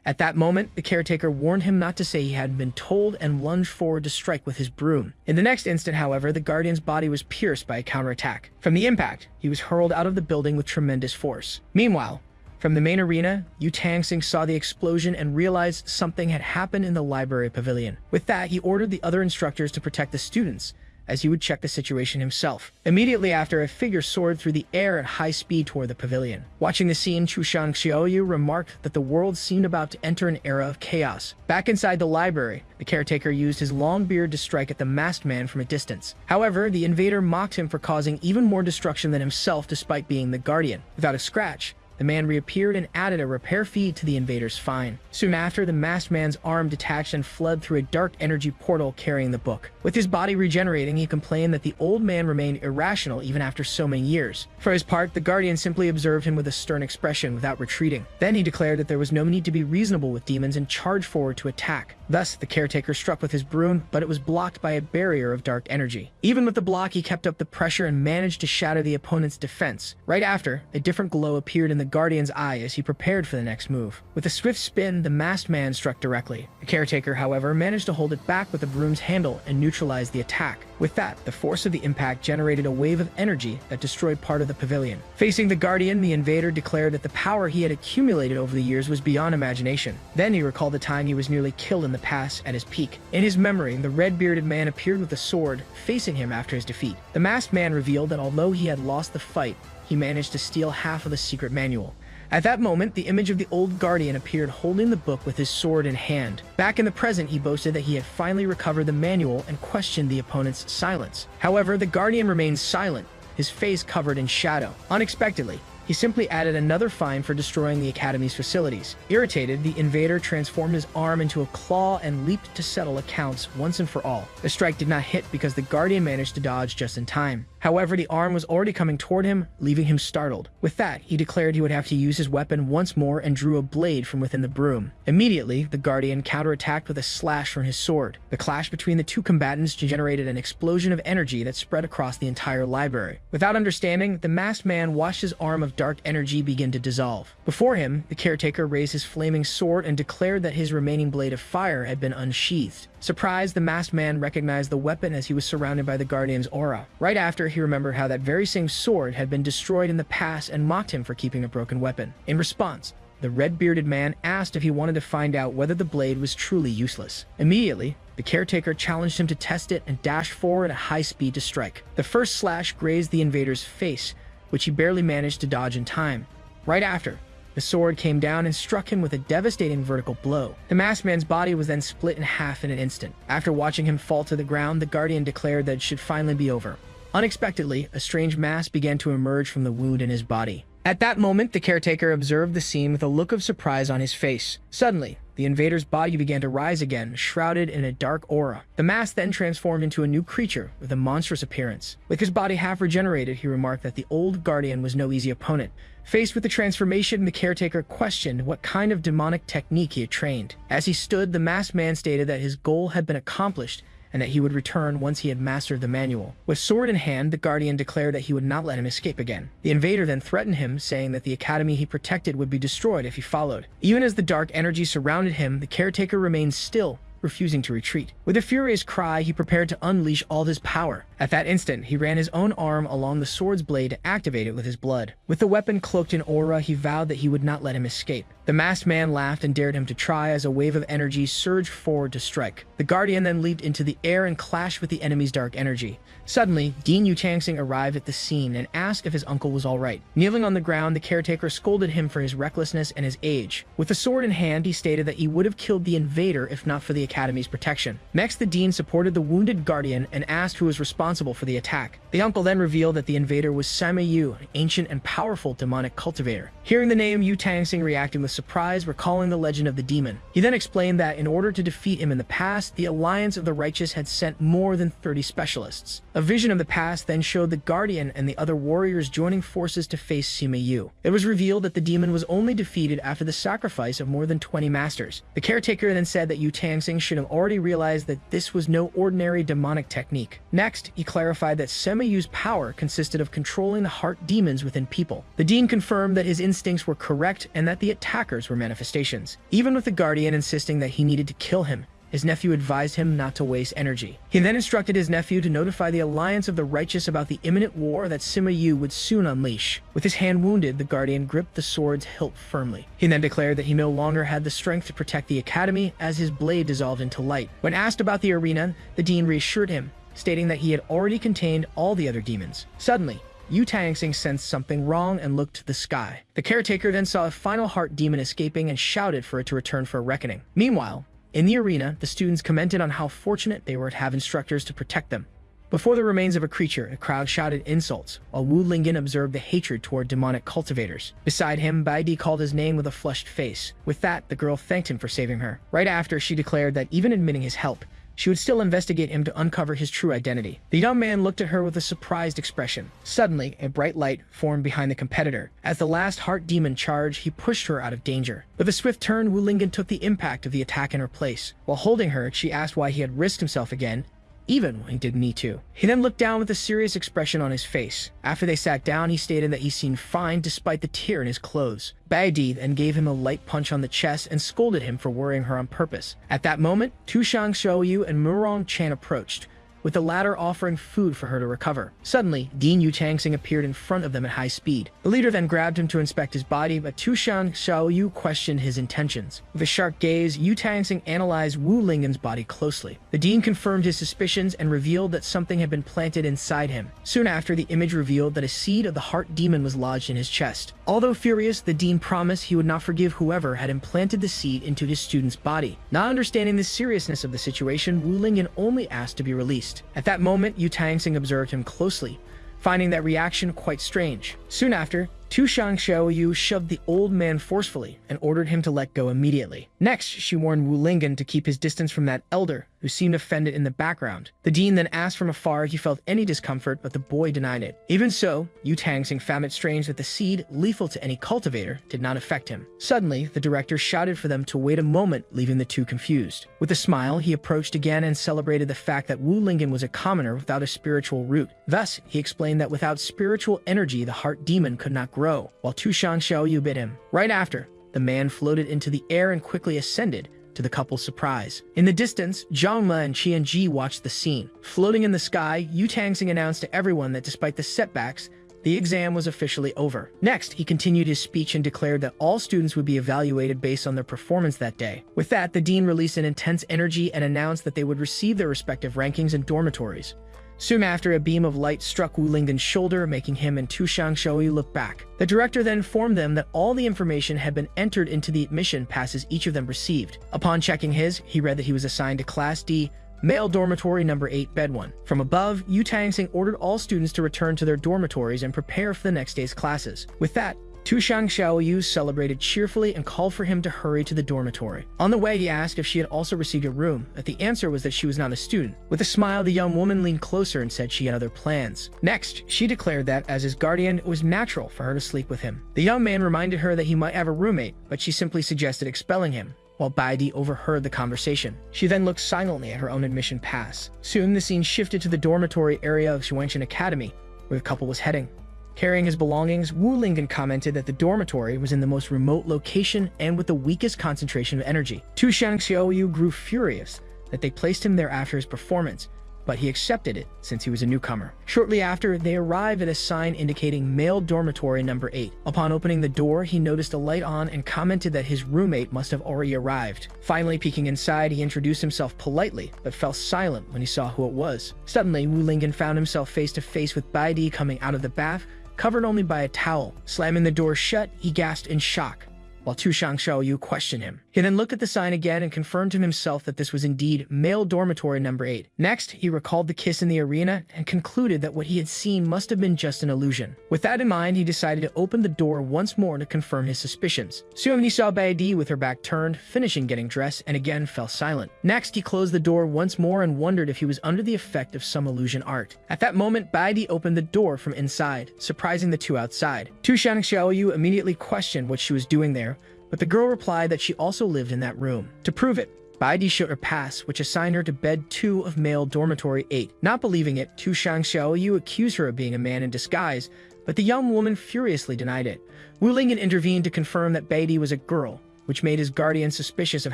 At that moment, the caretaker warned him not to say he had been told and lunged forward to strike with his broom. In the next instant, however, the guardian's body was pierced by a counterattack. From the impact, he was hurled out of the building with tremendous force. Meanwhile, from the main arena, Yutangsing saw the explosion and realized something had happened in the library pavilion. With that, he ordered the other instructors to protect the students, as he would check the situation himself. Immediately after, a figure soared through the air at high speed toward the pavilion. Watching the scene, Chushang Xiaoyu remarked that the world seemed about to enter an era of chaos. Back inside the library, the caretaker used his long beard to strike at the masked man from a distance. However, the invader mocked him for causing even more destruction than himself despite being the guardian. Without a scratch, the man reappeared and added a repair fee to the invader's fine. Soon after, the masked man's arm detached and fled through a dark energy portal carrying the book. With his body regenerating, he complained that the old man remained irrational even after so many years. For his part, the guardian simply observed him with a stern expression without retreating. Then he declared that there was no need to be reasonable with demons and charged forward to attack. Thus, the caretaker struck with his broom, but it was blocked by a barrier of dark energy. Even with the block, he kept up the pressure and managed to shatter the opponent's defense. Right after, a different glow appeared in the guardian's eye as he prepared for the next move. With a swift spin, the masked man struck directly. The caretaker, however, managed to hold it back with the broom's handle and neutralize the attack. With that, the force of the impact generated a wave of energy that destroyed part of the pavilion. Facing the guardian, the invader declared that the power he had accumulated over the years was beyond imagination. Then he recalled the time he was nearly killed in the past at his peak. In his memory, the red-bearded man appeared with a sword, facing him after his defeat. The masked man revealed that although he had lost the fight, he managed to steal half of the secret manual. At that moment, the image of the old guardian appeared holding the book with his sword in hand. Back in the present, he boasted that he had finally recovered the manual and questioned the opponent's silence. However, the guardian remained silent, his face covered in shadow. Unexpectedly, he simply added another fine for destroying the Academy's facilities. Irritated, the invader transformed his arm into a claw and leaped to settle accounts once and for all. The strike did not hit because the guardian managed to dodge just in time. However, the arm was already coming toward him, leaving him startled. With that, he declared he would have to use his weapon once more and drew a blade from within the broom. Immediately, the guardian counterattacked with a slash from his sword. The clash between the two combatants generated an explosion of energy that spread across the entire library. Without understanding, the masked man watched his arm of dark energy begin to dissolve. Before him, the caretaker raised his flaming sword and declared that his remaining blade of fire had been unsheathed. Surprised, the masked man recognized the weapon as he was surrounded by the guardian's aura. Right after, he remembered how that very same sword had been destroyed in the past and mocked him for keeping a broken weapon. In response, the red-bearded man asked if he wanted to find out whether the blade was truly useless. Immediately, the caretaker challenged him to test it and dashed forward at high speed to strike. The first slash grazed the invader's face, which he barely managed to dodge in time. Right after, the sword came down and struck him with a devastating vertical blow. The masked man's body was then split in half in an instant. After watching him fall to the ground, the guardian declared that it should finally be over. Unexpectedly, a strange mass began to emerge from the wound in his body. At that moment, the caretaker observed the scene with a look of surprise on his face. Suddenly, the invader's body began to rise again, shrouded in a dark aura. The mask then transformed into a new creature with a monstrous appearance. With his body half regenerated, he remarked that the old guardian was no easy opponent. Faced with the transformation, the caretaker questioned what kind of demonic technique he had trained. As he stood, the masked man stated that his goal had been accomplished and that he would return once he had mastered the manual. With sword in hand, the guardian declared that he would not let him escape again. The invader then threatened him, saying that the academy he protected would be destroyed if he followed. Even as the dark energy surrounded him, the caretaker remained still, refusing to retreat. With a furious cry, he prepared to unleash all his power. At that instant, he ran his own arm along the sword's blade to activate it with his blood. With the weapon cloaked in aura, he vowed that he would not let him escape. The masked man laughed and dared him to try as a wave of energy surged forward to strike. The guardian then leaped into the air and clashed with the enemy's dark energy. Suddenly, Dean Yu-Tangsing arrived at the scene and asked if his uncle was alright. Kneeling on the ground, the caretaker scolded him for his recklessness and his age. With the sword in hand, he stated that he would have killed the invader if not for the academy's protection. Next, the dean supported the wounded guardian and asked who was responsible for the attack. The uncle then revealed that the invader was Sima Yu, an ancient and powerful demonic cultivator. Hearing the name, Yu-Tangsing reacted with surprise, recalling the legend of the demon. He then explained that in order to defeat him in the past, the Alliance of the Righteous had sent more than 30 specialists. A vision of the past then showed the guardian and the other warriors joining forces to face Sima Yu. It was revealed that the demon was only defeated after the sacrifice of more than 20 masters. The caretaker then said that Yu-Tangsing should have already realized that this was no ordinary demonic technique. Next, he clarified that Sima Yu's power consisted of controlling the heart demons within people. The dean confirmed that his instincts were correct and that the attackers were manifestations. Even with the guardian insisting that he needed to kill him, his nephew advised him not to waste energy. He then instructed his nephew to notify the Alliance of the Righteous about the imminent war that Sima Yu would soon unleash. With his hand wounded, the guardian gripped the sword's hilt firmly. He then declared that he no longer had the strength to protect the academy as his blade dissolved into light. When asked about the arena, the dean reassured him, stating that he had already contained all the other demons. Suddenly, Yu-Tangsing sensed something wrong and looked to the sky. The caretaker then saw a final heart demon escaping and shouted for it to return for a reckoning. Meanwhile, in the arena, the students commented on how fortunate they were to have instructors to protect them. Before the remains of a creature, a crowd shouted insults, while Wu Lingyan observed the hatred toward demonic cultivators. Beside him, Baidi called his name with a flushed face. With that, the girl thanked him for saving her. Right after, she declared that even admitting his help, she would still investigate him to uncover his true identity. The young man looked at her with a surprised expression. Suddenly, a bright light formed behind the competitor. As the last heart demon charged, he pushed her out of danger. With a swift turn, Wu Lingyan took the impact of the attack in her place. While holding her, she asked why he had risked himself again, even when he didn't need to. He then looked down with a serious expression on his face. After they sat down, he stated that he seemed fine despite the tear in his clothes. Baidi then gave him a light punch on the chest and scolded him for worrying her on purpose. At that moment, Tushang Xiaoyu and Murong Chan approached, with the latter offering food for her to recover. Suddenly, Dean Yu Tangsing appeared in front of them at high speed. The leader then grabbed him to inspect his body, but Tushang Xiaoyu questioned his intentions. With a sharp gaze, Yu Tangsing analyzed Wu Lingyan's body closely. The Dean confirmed his suspicions and revealed that something had been planted inside him. Soon after, the image revealed that a seed of the heart demon was lodged in his chest. Although furious, the Dean promised he would not forgive whoever had implanted the seed into his student's body. Not understanding the seriousness of the situation, Wu Lingyan only asked to be released. At that moment, Yu Tangsing observed him closely, finding that reaction quite strange. Soon after, Tushang Xiaoyu shoved the old man forcefully and ordered him to let go immediately. Next, she warned Wu Lingyan to keep his distance from that elder, who seemed offended in the background. The Dean then asked from afar if he felt any discomfort, but the boy denied it. Even so, Yu Tangsing found it strange that the seed, lethal to any cultivator, did not affect him. Suddenly, the director shouted for them to wait a moment, leaving the two confused. With a smile, he approached again and celebrated the fact that Wu Lingyan was a commoner without a spiritual root. Thus, he explained that without spiritual energy, the heart demon could not grow, while Tushang Xiaoyu bit him. Right after, the man floated into the air and quickly ascended, to the couple's surprise. In the distance, Zhang Me and Qian Ji watched the scene. Floating in the sky, Yu Tangsing announced to everyone that despite the setbacks, the exam was officially over. Next, he continued his speech and declared that all students would be evaluated based on their performance that day. With that, the dean released an intense energy and announced that they would receive their respective rankings in dormitories. Soon after, a beam of light struck Wu Lingyan's shoulder, making him and Tushang Xiaoyu look back. The director then informed them that all the information had been entered into the admission passes each of them received. Upon checking his, he read that he was assigned to Class D, Male Dormitory Number 8, Bed 1. From above, Yu Tangsing ordered all students to return to their dormitories and prepare for the next day's classes. With that, Tushang Xiaoyu celebrated cheerfully and called for him to hurry to the dormitory. On the way, he asked if she had also received a room, but the answer was that she was not a student. With a smile, the young woman leaned closer and said she had other plans. Next, she declared that, as his guardian, it was natural for her to sleep with him. The young man reminded her that he might have a roommate, but she simply suggested expelling him, while Baidi overheard the conversation. She then looked silently at her own admission pass. Soon, the scene shifted to the dormitory area of Xuanchen Academy, where the couple was heading. Carrying his belongings, Wu Lingyan commented that the dormitory was in the most remote location and with the weakest concentration of energy. Tushang Xiaoyu grew furious that they placed him there after his performance, but he accepted it since he was a newcomer. Shortly after, they arrived at a sign indicating Male Dormitory Number 8. Upon opening the door, he noticed a light on and commented that his roommate must have already arrived. Finally, peeking inside, he introduced himself politely, but fell silent when he saw who it was. Suddenly, Wu Lingyan found himself face to face with Baidi coming out of the bath, covered only by a towel. Slamming the door shut, he gasped in shock, while Tushang Xiaoyu questioned him. He then looked at the sign again and confirmed to himself that this was indeed Male Dormitory Number 8. Next, he recalled the kiss in the arena and concluded that what he had seen must have been just an illusion. With that in mind, he decided to open the door once more to confirm his suspicions. Soon he saw Baidi with her back turned, finishing getting dressed, and again fell silent. Next, he closed the door once more and wondered if he was under the effect of some illusion art. At that moment, Baidi opened the door from inside, surprising the two outside. Tushang Xiaoyu immediately questioned what she was doing there, but the girl replied that she also lived in that room. To prove it, Baidi showed her pass, which assigned her to Bed 2 of Male Dormitory 8. Not believing it, Tushang Xiaoyu accused her of being a man in disguise, but the young woman furiously denied it. Wu Lingyan intervened to confirm that Baidi was a girl, which made his guardian suspicious of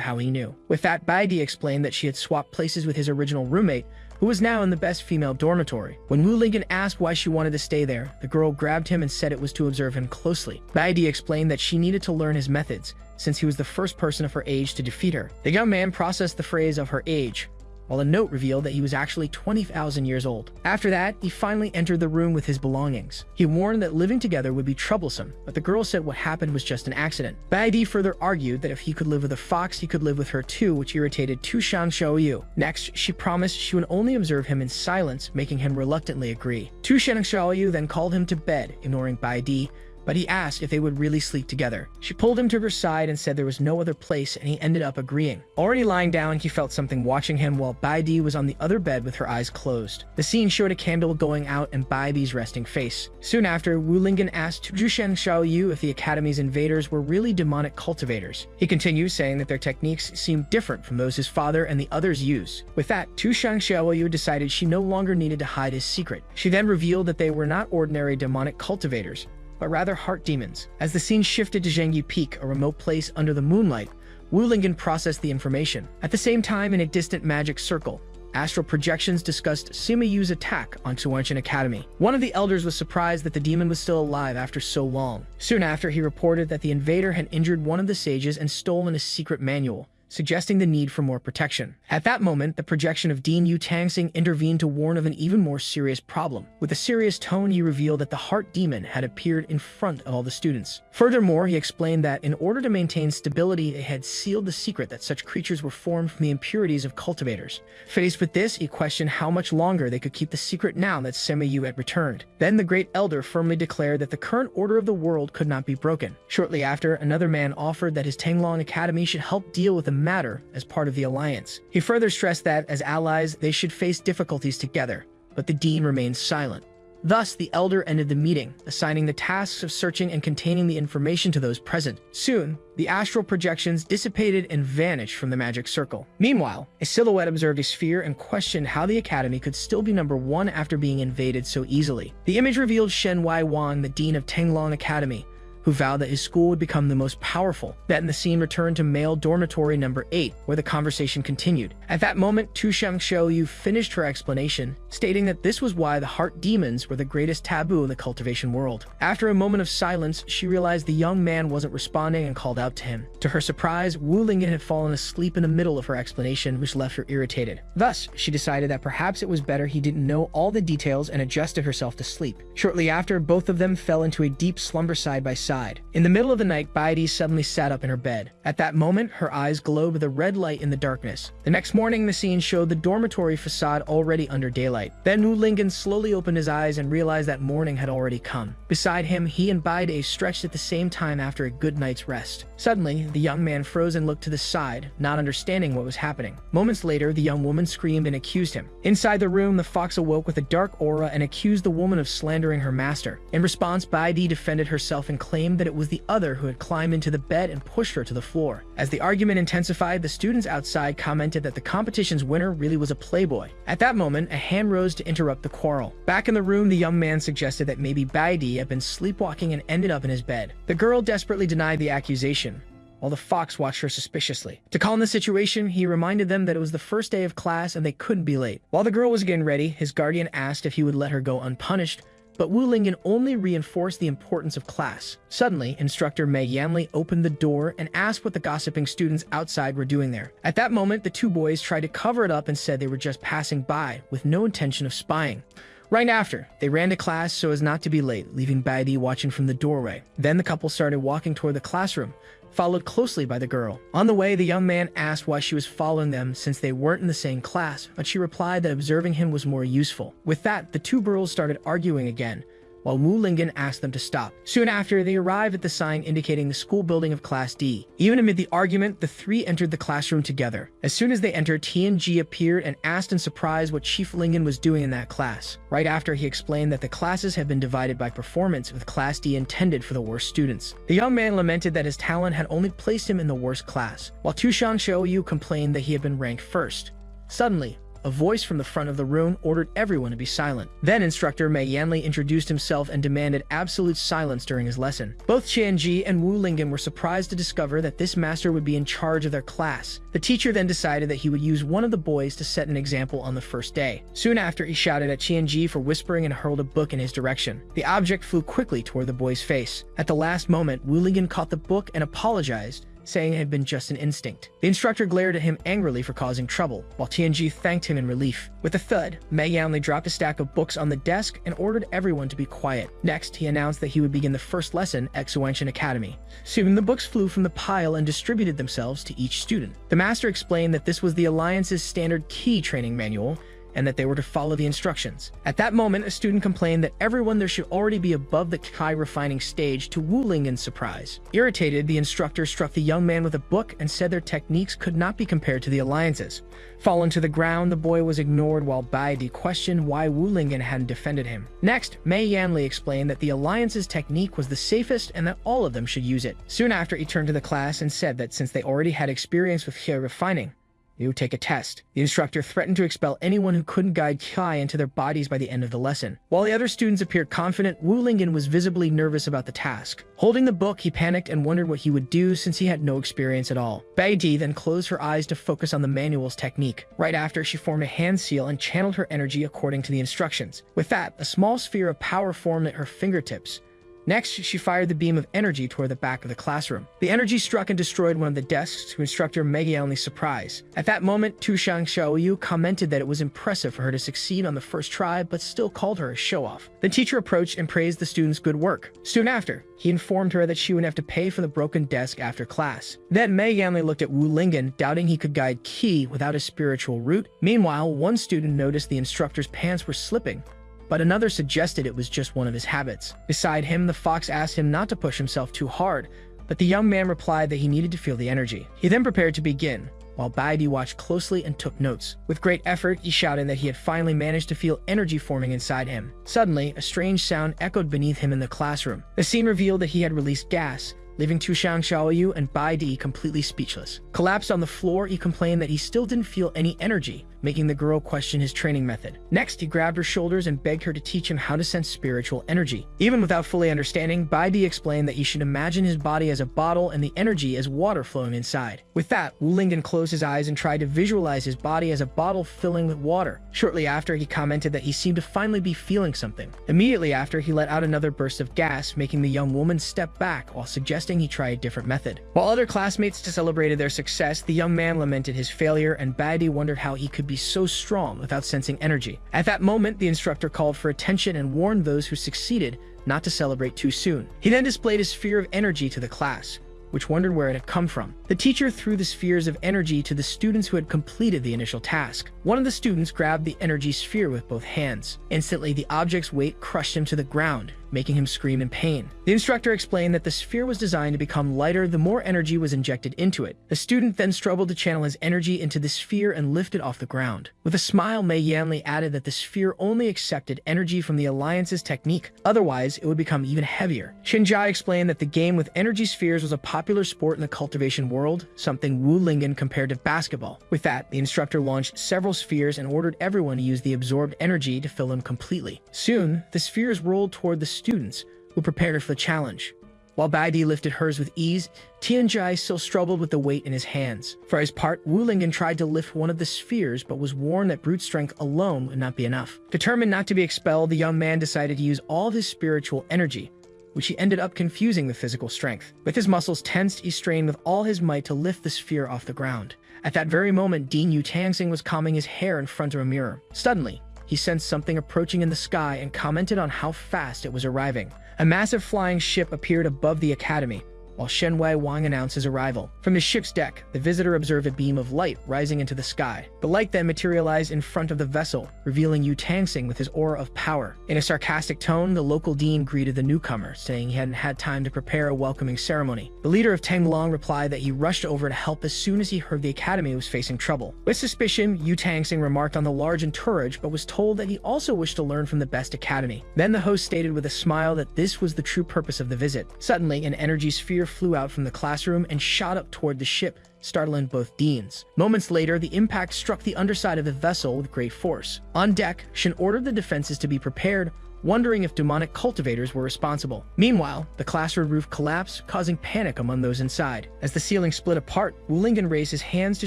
how he knew. With that, Baidi explained that she had swapped places with his original roommate, who was now in the best female dormitory. When Wu Lingyan asked why she wanted to stay there, the girl grabbed him and said it was to observe him closely. Baidi explained that she needed to learn his methods, since he was the first person of her age to defeat her. The young man processed the phrase of her age, while a note revealed that he was actually 20,000 years old. After that, he finally entered the room with his belongings. He warned that living together would be troublesome, but the girl said what happened was just an accident. Baidi further argued that if he could live with a fox, he could live with her too, which irritated Tu Shangxiaoyu. Next, she promised she would only observe him in silence, making him reluctantly agree. Tu Shangxiaoyu then called him to bed, ignoring Baidi, but he asked if they would really sleep together. She pulled him to her side and said there was no other place, and he ended up agreeing. Already lying down, he felt something watching him while Baidi was on the other bed with her eyes closed. The scene showed a candle going out and Baidi's resting face. Soon after, Wu Lingyan asked Tu Shangxiaoyu if the Academy's invaders were really demonic cultivators. He continues, saying that their techniques seemed different from those his father and the others use. With that, Tu Shangxiaoyu decided she no longer needed to hide his secret. She then revealed that they were not ordinary demonic cultivators, but rather heart demons. As the scene shifted to Zhengyu Peak, a remote place under the moonlight, Wu Lingyan processed the information. At the same time, in a distant magic circle, astral projections discussed Sima Yu's attack on Tuanshan Academy. One of the elders was surprised that the demon was still alive after so long. Soon after, he reported that the invader had injured one of the sages and stolen a secret manual, suggesting the need for more protection. At that moment, the projection of Dean Yu Tangsing intervened to warn of an even more serious problem. With a serious tone, he revealed that the heart demon had appeared in front of all the students. Furthermore, he explained that in order to maintain stability, they had sealed the secret that such creatures were formed from the impurities of cultivators. Faced with this, he questioned how much longer they could keep the secret now that Sima Yu had returned. Then the great elder firmly declared that the current order of the world could not be broken. Shortly after, another man offered that his Tanglong Academy should help deal with the matter as part of the alliance. He further stressed that, as allies, they should face difficulties together, but the dean remained silent. Thus, the elder ended the meeting, assigning the tasks of searching and containing the information to those present. Soon, the astral projections dissipated and vanished from the magic circle. Meanwhile, a silhouette observed a sphere and questioned how the academy could still be number one after being invaded so easily. The image revealed Shen Wai Wan, the dean of Tanglong Academy, who vowed that his school would become the most powerful. Then the scene returned to male dormitory number 8, where the conversation continued. At that moment, Tu Shangxiaoyu finished her explanation, stating that this was why the heart demons were the greatest taboo in the cultivation world. After a moment of silence, she realized the young man wasn't responding and called out to him. To her surprise, Wu Lingyan had fallen asleep in the middle of her explanation, which left her irritated. Thus, she decided that perhaps it was better he didn't know all the details and adjusted herself to sleep. Shortly after, both of them fell into a deep slumber side by side. In the middle of the night, Baidi suddenly sat up in her bed. At that moment, her eyes glowed with a red light in the darkness. The next morning, the scene showed the dormitory facade already under daylight. Then Wu Lingyan slowly opened his eyes and realized that morning had already come. Beside him, he and Baidi stretched at the same time after a good night's rest. Suddenly, the young man froze and looked to the side, not understanding what was happening. Moments later, the young woman screamed and accused him. Inside the room, the fox awoke with a dark aura and accused the woman of slandering her master. In response, Baidi defended herself and claimed that it was the other who had climbed into the bed and pushed her to the floor. As the argument intensified, the students outside commented that the competition's winner really was a playboy. At that moment, a hand rose to interrupt the quarrel. Back in the room, the young man suggested that maybe Baidi had been sleepwalking and ended up in his bed. The girl desperately denied the accusation, while the fox watched her suspiciously. To calm the situation, he reminded them that it was the first day of class and they couldn't be late. While the girl was getting ready, his guardian asked if he would let her go unpunished, but Wu Lingyan only reinforced the importance of class. Suddenly, instructor Mei Yanli opened the door and asked what the gossiping students outside were doing there. At that moment, the two boys tried to cover it up and said they were just passing by, with no intention of spying. Right after, they ran to class so as not to be late, leaving Baidi watching from the doorway. Then the couple started walking toward the classroom, followed closely by the girl. On the way, the young man asked why she was following them since they weren't in the same class, but she replied that observing him was more useful. With that, the two girls started arguing again, while Wu Lingyan asked them to stop. Soon after, they arrived at the sign indicating the school building of Class D. Even amid the argument, the three entered the classroom together. As soon as they entered, TNG appeared and asked in surprise what Chief Lingyan was doing in that class. Right after, he explained that the classes had been divided by performance, with Class D intended for the worst students. The young man lamented that his talent had only placed him in the worst class, while Tu Shangxiaoyu complained that he had been ranked first. Suddenly, a voice from the front of the room ordered everyone to be silent. Then instructor Mei Yanli introduced himself and demanded absolute silence during his lesson. Both Qianji and Wu Lingyan were surprised to discover that this master would be in charge of their class. The teacher then decided that he would use one of the boys to set an example on the first day. Soon after, he shouted at Qianji for whispering and hurled a book in his direction. The object flew quickly toward the boy's face. At the last moment, Wu Lingyan caught the book and apologized, saying it had been just an instinct. The instructor glared at him angrily for causing trouble, while Tianji thanked him in relief. With a thud, Mei Yanli dropped a stack of books on the desk and ordered everyone to be quiet. Next, he announced that he would begin the first lesson at Xuanchen Academy. Soon, the books flew from the pile and distributed themselves to each student. The master explained that this was the Alliance's standard key training manual, and that they were to follow the instructions. At that moment, a student complained that everyone there should already be above the Kai refining stage, to Wu Lingen's surprise. Irritated, the instructor struck the young man with a book and said their techniques could not be compared to the Alliance's. Fallen to the ground, the boy was ignored while Bai Di questioned why Wu Lingen hadn't defended him. Next, Mei Yanli explained that the Alliance's technique was the safest and that all of them should use it. Soon after, he turned to the class and said that since they already had experience with Kai refining, they would take a test. The instructor threatened to expel anyone who couldn't guide Kai into their bodies by the end of the lesson. While the other students appeared confident, Wu Lingen was visibly nervous about the task. Holding the book, he panicked and wondered what he would do since he had no experience at all. Bai Di then closed her eyes to focus on the manual's technique. Right after, she formed a hand seal and channeled her energy according to the instructions. With that, a small sphere of power formed at her fingertips. Next, she fired the beam of energy toward the back of the classroom. The energy struck and destroyed one of the desks, to instructor Mei Yanli's surprise. At that moment, Tu Shang Xiaoyu commented that it was impressive for her to succeed on the first try, but still called her a show-off. The teacher approached and praised the student's good work. Soon after, he informed her that she would have to pay for the broken desk after class. Then Mei Yanli looked at Wu Lingen, doubting he could guide Qi without a spiritual root. Meanwhile, one student noticed the instructor's pants were slipping, but another suggested it was just one of his habits. Beside him, the fox asked him not to push himself too hard, but the young man replied that he needed to feel the energy. He then prepared to begin, while Bai Di watched closely and took notes. With great effort, he shouted that he had finally managed to feel energy forming inside him. Suddenly, a strange sound echoed beneath him in the classroom. The scene revealed that he had released gas, leaving Tu Shang Xiaoyu and Bai Di completely speechless. Collapsed on the floor, he complained that he still didn't feel any energy, making the girl question his training method. Next, he grabbed her shoulders and begged her to teach him how to sense spiritual energy. Even without fully understanding, Bai Di explained that he should imagine his body as a bottle and the energy as water flowing inside. With that, Wu Lingen closed his eyes and tried to visualize his body as a bottle filling with water. Shortly after, he commented that he seemed to finally be feeling something. Immediately after, he let out another burst of gas, making the young woman step back while suggesting he try a different method. While other classmates celebrated their success, the young man lamented his failure, and Bai Di wondered how he could be so strong without sensing energy. At that moment, the instructor called for attention and warned those who succeeded not to celebrate too soon. He then displayed a sphere of energy to the class, which wondered where it had come from. The teacher threw the spheres of energy to the students who had completed the initial task. One of the students grabbed the energy sphere with both hands. Instantly, the object's weight crushed him to the ground, making him scream in pain. The instructor explained that the sphere was designed to become lighter the more energy was injected into it. The student then struggled to channel his energy into the sphere and lift it off the ground. With a smile, Mei Yanli added that the sphere only accepted energy from the Alliance's technique, otherwise it would become even heavier. Xinjia explained that the game with energy spheres was a popular sport in the cultivation world, something Wu Lingen compared to basketball. With that, the instructor launched several spheres and ordered everyone to use the absorbed energy to fill them completely. Soon, the spheres rolled toward the students, who prepared for the challenge. While Bai Di lifted hers with ease, Tianjai still struggled with the weight in his hands. For his part, Wu Lingen tried to lift one of the spheres, but was warned that brute strength alone would not be enough. Determined not to be expelled, the young man decided to use all of his spiritual energy, which he ended up confusing with physical strength. With his muscles tensed, he strained with all his might to lift the sphere off the ground. At that very moment, Dean Yu Tangsing was combing his hair in front of a mirror. Suddenly, he sensed something approaching in the sky and commented on how fast it was arriving. A massive flying ship appeared above the academy, while Shenwei Wang announced his arrival. From his ship's deck, the visitor observed a beam of light rising into the sky. The light then materialized in front of the vessel, revealing Yu Tangsing with his aura of power. In a sarcastic tone, the local dean greeted the newcomer, saying he hadn't had time to prepare a welcoming ceremony. The leader of Tenglong replied that he rushed over to help as soon as he heard the academy was facing trouble. With suspicion, Yu Tangsing remarked on the large entourage, but was told that he also wished to learn from the best academy. Then the host stated with a smile that this was the true purpose of the visit. Suddenly, an energy sphere flew out from the classroom and shot up toward the ship, startling both deans. Moments later, the impact struck the underside of the vessel with great force. On deck, Shin ordered the defenses to be prepared, wondering if demonic cultivators were responsible. Meanwhile, the classroom roof collapsed, causing panic among those inside. As the ceiling split apart, Wulingen raised his hands to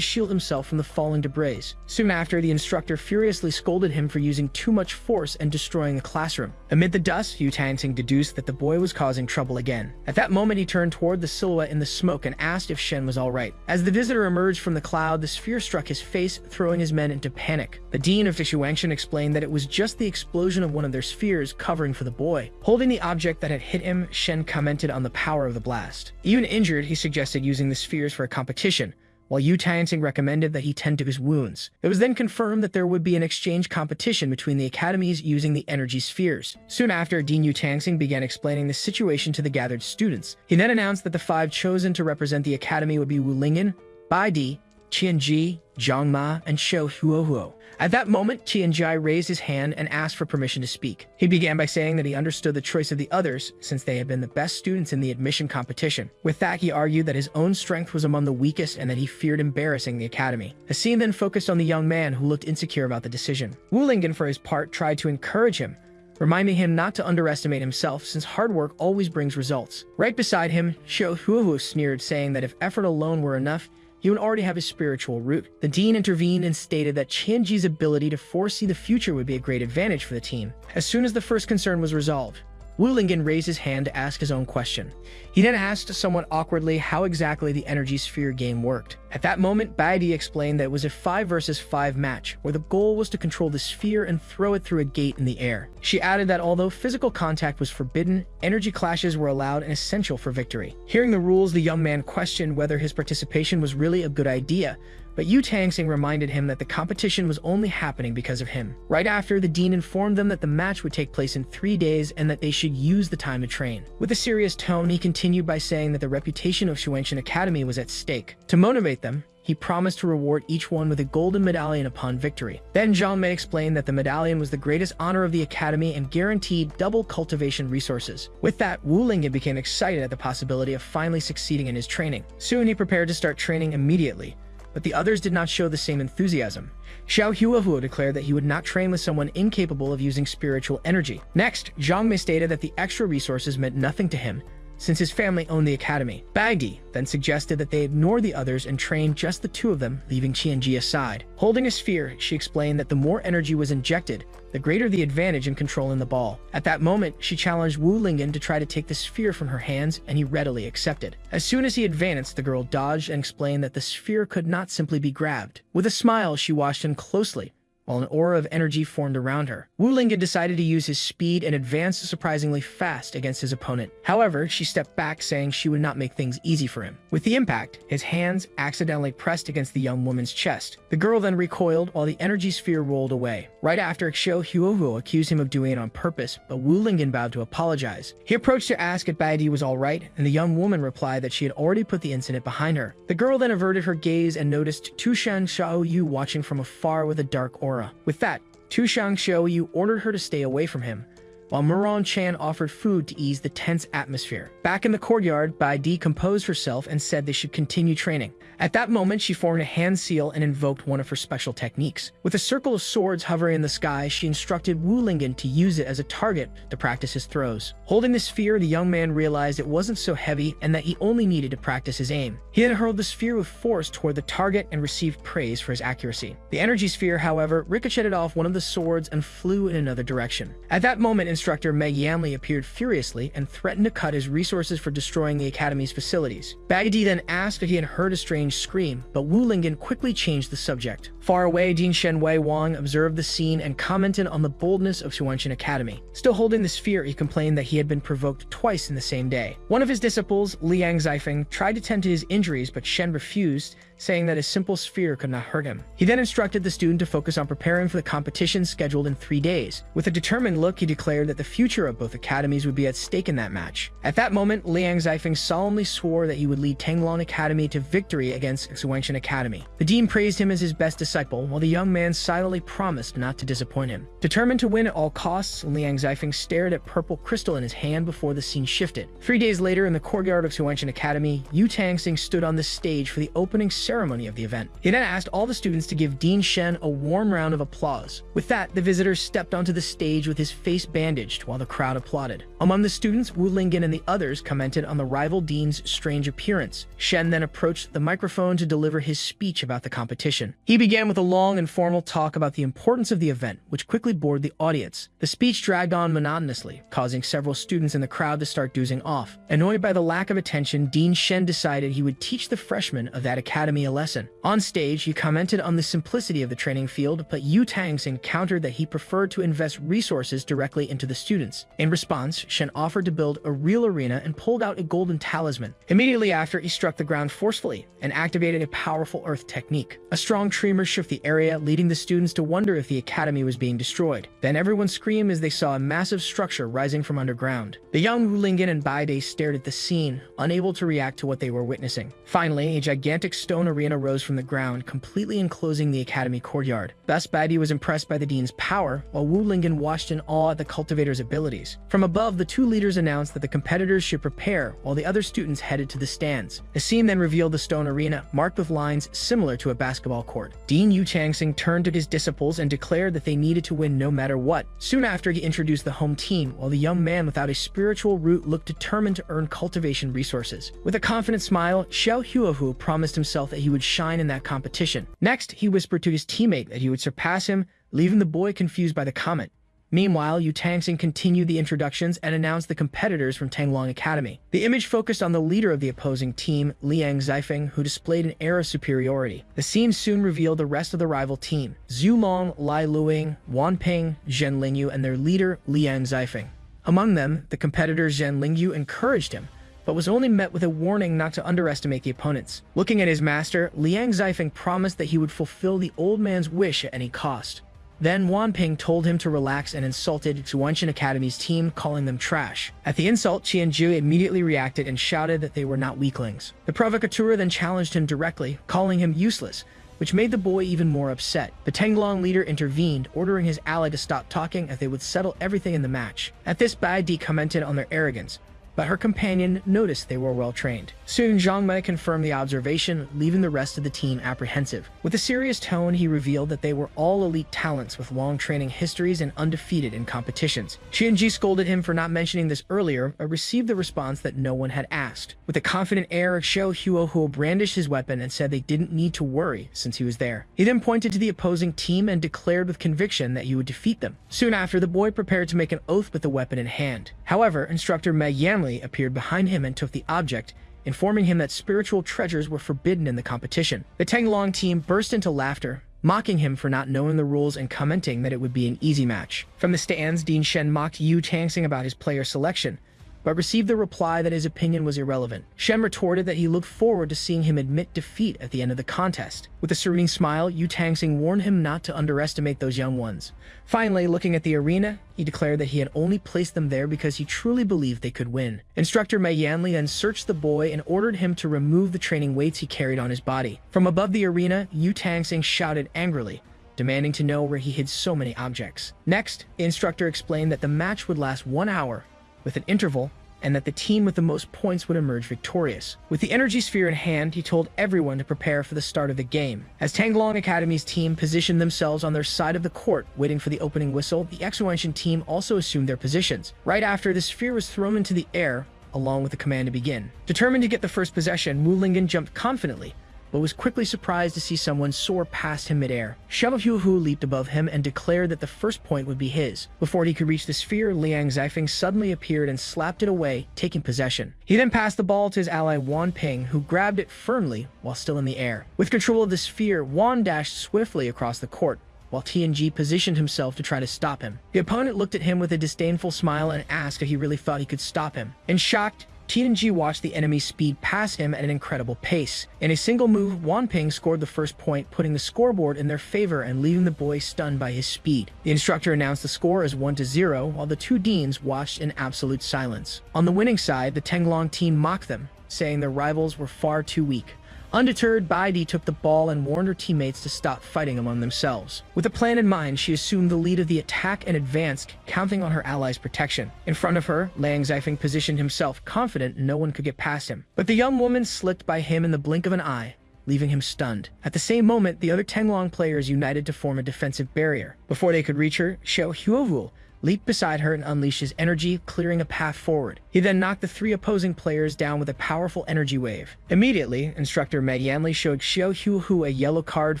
shield himself from the falling debris. Soon after, the instructor furiously scolded him for using too much force and destroying the classroom. Amid the dust, Yu Tangsing deduced that the boy was causing trouble again. At that moment, he turned toward the silhouette in the smoke and asked if Shen was alright. As the visitor emerged from the cloud, the sphere struck his face, throwing his men into panic. The dean of Shuangshan explained that it was just the explosion of one of their spheres covering for the boy. Holding the object that had hit him, Shen commented on the power of the blast. Even injured, he suggested using the spheres for a competition, while Yu Tansing recommended that he tend to his wounds. It was then confirmed that there would be an exchange competition between the academies using the energy spheres. Soon after, Dean Yu Tansing began explaining the situation to the gathered students. He then announced that the 5 chosen to represent the academy would be Wulingen, Bai Di, Qianji, Zhangma, and Shou Huohuo. At that moment, Qianji raised his hand and asked for permission to speak. He began by saying that he understood the choice of the others since they had been the best students in the admission competition. With that, he argued that his own strength was among the weakest and that he feared embarrassing the academy. The scene then focused on the young man who looked insecure about the decision. Wulingen, for his part, tried to encourage him, reminding him not to underestimate himself since hard work always brings results. Right beside him, Shou Huohuo sneered, saying that if effort alone were enough, he would already have his spiritual root. The dean intervened and stated that Qianji's ability to foresee the future would be a great advantage for the team. As soon as the first concern was resolved, Wulingen raised his hand to ask his own question. He then asked somewhat awkwardly how exactly the energy sphere game worked. At that moment, Baidi explained that it was a 5 versus 5 match, where the goal was to control the sphere and throw it through a gate in the air. She added that although physical contact was forbidden, energy clashes were allowed and essential for victory. Hearing the rules, the young man questioned whether his participation was really a good idea, but Yu Tangsing reminded him that the competition was only happening because of him. Right after, the dean informed them that the match would take place in 3 days and that they should use the time to train. With a serious tone, he continued by saying that the reputation of Shuangshan Academy was at stake. To motivate them, he promised to reward each one with a golden medallion upon victory. Then Zhang Mei explained that the medallion was the greatest honor of the academy and guaranteed double cultivation resources. With that, Wulingen became excited at the possibility of finally succeeding in his training. Soon he prepared to start training immediately, but the others did not show the same enthusiasm. Xiao Huohuo declared that he would not train with someone incapable of using spiritual energy. Next, Zhang Mei stated that the extra resources meant nothing to him, since his family owned the academy. Bagdi then suggested that they ignore the others and train just the 2 of them, leaving Qianji aside. Holding a sphere, she explained that the more energy was injected, the greater the advantage in controlling the ball. At that moment, she challenged Wulingen to try to take the sphere from her hands, and he readily accepted. As soon as he advanced, the girl dodged and explained that the sphere could not simply be grabbed. With a smile, she watched him closely, while an aura of energy formed around her. Wulingen decided to use his speed and advanced surprisingly fast against his opponent. However, she stepped back, saying she would not make things easy for him. With the impact, his hands accidentally pressed against the young woman's chest. The girl then recoiled while the energy sphere rolled away. Right after, Xiao Huohuo accused him of doing it on purpose, but Wulingen vowed to apologize. He approached to ask if Baidi was alright, and the young woman replied that she had already put the incident behind her. The girl then averted her gaze and noticed Tushan Xiaoyu watching from afar with a dark aura. With that, Tushan Xiaoyu ordered her to stay away from him, while Muron Chan offered food to ease the tense atmosphere. Back in the courtyard, Bai Di composed herself and said they should continue training. At that moment, she formed a hand seal and invoked one of her special techniques. With a circle of swords hovering in the sky, she instructed Wulingen to use it as a target to practice his throws. Holding the sphere, the young man realized it wasn't so heavy and that he only needed to practice his aim. He then hurled the sphere with force toward the target and received praise for his accuracy. The energy sphere, however, ricocheted off one of the swords and flew in another direction. At that moment, instructor Meg Yanli appeared furiously and threatened to cut his resources for destroying the academy's facilities. Bagdi then asked if he had heard a strange scream, but Wulingen quickly changed the subject. Far away, Dean Shenwei Wang observed the scene and commented on the boldness of Shuangshan Academy. Still holding the sphere, he complained that he had been provoked twice in the same day. One of his disciples, Liang Zifeng, tried to tend to his injuries, but Shen refused, saying that a simple sphere could not hurt him. He then instructed the student to focus on preparing for the competition scheduled in 3 days. With a determined look, he declared that the future of both academies would be at stake in that match. At that moment, Liang Zifeng solemnly swore that he would lead Tanglong Academy to victory against Shuangshan Academy. The dean praised him as his best disciple, while the young man silently promised not to disappoint him. Determined to win at all costs, Liang Zifeng stared at purple crystal in his hand before the scene shifted. 3 days later, in the courtyard of Shuangshan Academy, Yu Tangsing stood on the stage for the opening ceremony ceremony of the event. He then asked all the students to give Dean Shen a warm round of applause. With that, the visitor stepped onto the stage with his face bandaged while the crowd applauded. Among the students, Wu Lingyan and the others commented on the rival dean's strange appearance. Shen then approached the microphone to deliver his speech about the competition. He began with a long and formal talk about the importance of the event, which quickly bored the audience. The speech dragged on monotonously, causing several students in the crowd to start dozing off. Annoyed by the lack of attention, Dean Shen decided he would teach the freshmen of that academy a lesson. On stage, he commented on the simplicity of the training field, but Yu Tangxing countered that he preferred to invest resources directly into the students. In response, Shen offered to build a real arena and pulled out a golden talisman. Immediately after, he struck the ground forcefully and activated a powerful earth technique. A strong tremor shook the area, leading the students to wonder if the academy was being destroyed. Then everyone screamed as they saw a massive structure rising from underground. The young Wu Lingyan and Baide stared at the scene, unable to react to what they were witnessing. Finally, a gigantic stone arena rose from the ground, completely enclosing the academy courtyard. Thus, Baide was impressed by the dean's power, while Wu Lingyan watched in awe at the cultivator's abilities. From above, the two leaders announced that the competitors should prepare, while the other students headed to the stands. The scene then revealed the stone arena, marked with lines similar to a basketball court. Dean Yu Tangxing turned to his disciples and declared that they needed to win no matter what. Soon after, he introduced the home team, while the young man without a spiritual root looked determined to earn cultivation resources. With a confident smile, Xiao Huahu promised himself that he would shine in that competition. Next, he whispered to his teammate that he would surpass him, leaving the boy confused by the comment. Meanwhile, Yu Tangxing continued the introductions and announced the competitors from Tanglong Academy. The image focused on the leader of the opposing team, Liang Zifeng, who displayed an air of superiority. The scene soon revealed the rest of the rival team, Zhu Long, Lai Luing, Wan Ping, Zhen Lingyu, and their leader, Liang Zifeng. Among them, the competitor Zhen Lingyu encouraged him, but was only met with a warning not to underestimate the opponents. Looking at his master, Liang Zifeng promised that he would fulfill the old man's wish at any cost. Then Wan Ping told him to relax and insulted Zhuanshan Academy's team, calling them trash. At the insult, Qianzhu immediately reacted and shouted that they were not weaklings. The provocateur then challenged him directly, calling him useless, which made the boy even more upset. The Tanglong leader intervened, ordering his ally to stop talking as they would settle everything in the match. At this, Bai Di commented on their arrogance, but her companion noticed they were well trained. Soon, Zhang Mei confirmed the observation, leaving the rest of the team apprehensive. With a serious tone, he revealed that they were all elite talents with long training histories and undefeated in competitions. Qianji scolded him for not mentioning this earlier, but received the response that no one had asked. With a confident air, Xiao Huohuo brandished his weapon and said they didn't need to worry since he was there. He then pointed to the opposing team and declared with conviction that he would defeat them. Soon after, the boy prepared to make an oath with the weapon in hand. However, instructor Meg Yanli appeared behind him and took the object, informing him that spiritual treasures were forbidden in the competition. The Tanglong team burst into laughter, mocking him for not knowing the rules and commenting that it would be an easy match. From the stands, Dean Shen mocked Yu Tangxing about his player selection, but received the reply that his opinion was irrelevant. Shen retorted that he looked forward to seeing him admit defeat at the end of the contest. With a serene smile, Yu Tangxing warned him not to underestimate those young ones. Finally, looking at the arena, he declared that he had only placed them there because he truly believed they could win. Instructor Mei Yanli then searched the boy and ordered him to remove the training weights he carried on his body. From above the arena, Yu Tangxing shouted angrily, demanding to know where he hid so many objects. Next, the instructor explained that the match would last 1 hour, with an interval, and that the team with the most points would emerge victorious. With the energy sphere in hand, he told everyone to prepare for the start of the game. As Tanglong Academy's team positioned themselves on their side of the court, waiting for the opening whistle, the Exuanshan team also assumed their positions. Right after, the sphere was thrown into the air, along with the command to begin. Determined to get the first possession, Wu Lingyan jumped confidently, but was quickly surprised to see someone soar past him midair. Xiao Huahu leaped above him and declared that the first point would be his. Before he could reach the sphere, Liang Zifeng suddenly appeared and slapped it away, taking possession. He then passed the ball to his ally Wan Ping, who grabbed it firmly while still in the air. With control of the sphere, Wan dashed swiftly across the court, while TNG positioned himself to try to stop him. The opponent looked at him with a disdainful smile and asked if he really thought he could stop him. In shock, TNG watched the enemy's speed pass him at an incredible pace. In a single move, Wan Ping scored the first point, putting the scoreboard in their favor and leaving the boy stunned by his speed. The instructor announced the score as 1-0, while the two deans watched in absolute silence. On the winning side, the Tanglong team mocked them, saying their rivals were far too weak. Undeterred, Baidi took the ball and warned her teammates to stop fighting among themselves. With a plan in mind, she assumed the lead of the attack and advanced, counting on her allies' protection. In front of her, Liang Zifeng positioned himself, confident no one could get past him. But the young woman slipped by him in the blink of an eye, leaving him stunned. At the same moment, the other Tenglong players united to form a defensive barrier. Before they could reach her, Xiao Huovu leaped beside her and unleashed his energy, clearing a path forward. He then knocked the 3 opposing players down with a powerful energy wave. Immediately, instructor Meg Yanli showed Xiao Huohu a yellow card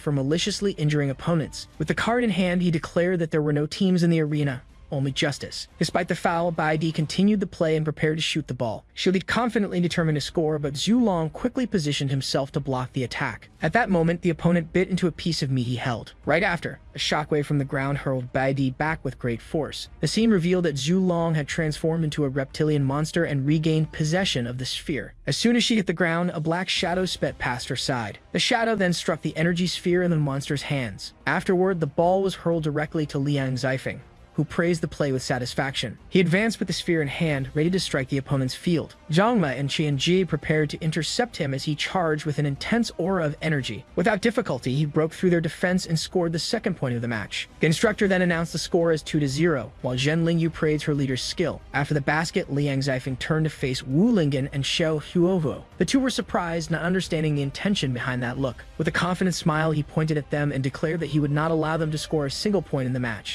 for maliciously injuring opponents. With the card in hand, he declared that there were no teams in the arena, only justice. Despite the foul, Bai Di continued the play and prepared to shoot the ball. Shili confidently determined to score, but Zhu Long quickly positioned himself to block the attack. At that moment, the opponent bit into a piece of meat he held. Right after, a shockwave from the ground hurled Bai Di back with great force. The scene revealed that Zhu Long had transformed into a reptilian monster and regained possession of the sphere. As soon as she hit the ground, a black shadow sped past her side. The shadow then struck the energy sphere in the monster's hands. Afterward, the ball was hurled directly to Liang Zifeng, who praised the play with satisfaction. He advanced with the sphere in hand, ready to strike the opponent's field. Zhang Ma and Qian Ji prepared to intercept him as he charged with an intense aura of energy. Without difficulty, he broke through their defense and scored the second point of the match. The instructor then announced the score as 2-0, while Zhen Lingyu praised her leader's skill. After the basket, Liang Zifeng turned to face Wu Lingen and Xiao Huovo. The two were surprised, not understanding the intention behind that look. With a confident smile, he pointed at them and declared that he would not allow them to score a single point in the match.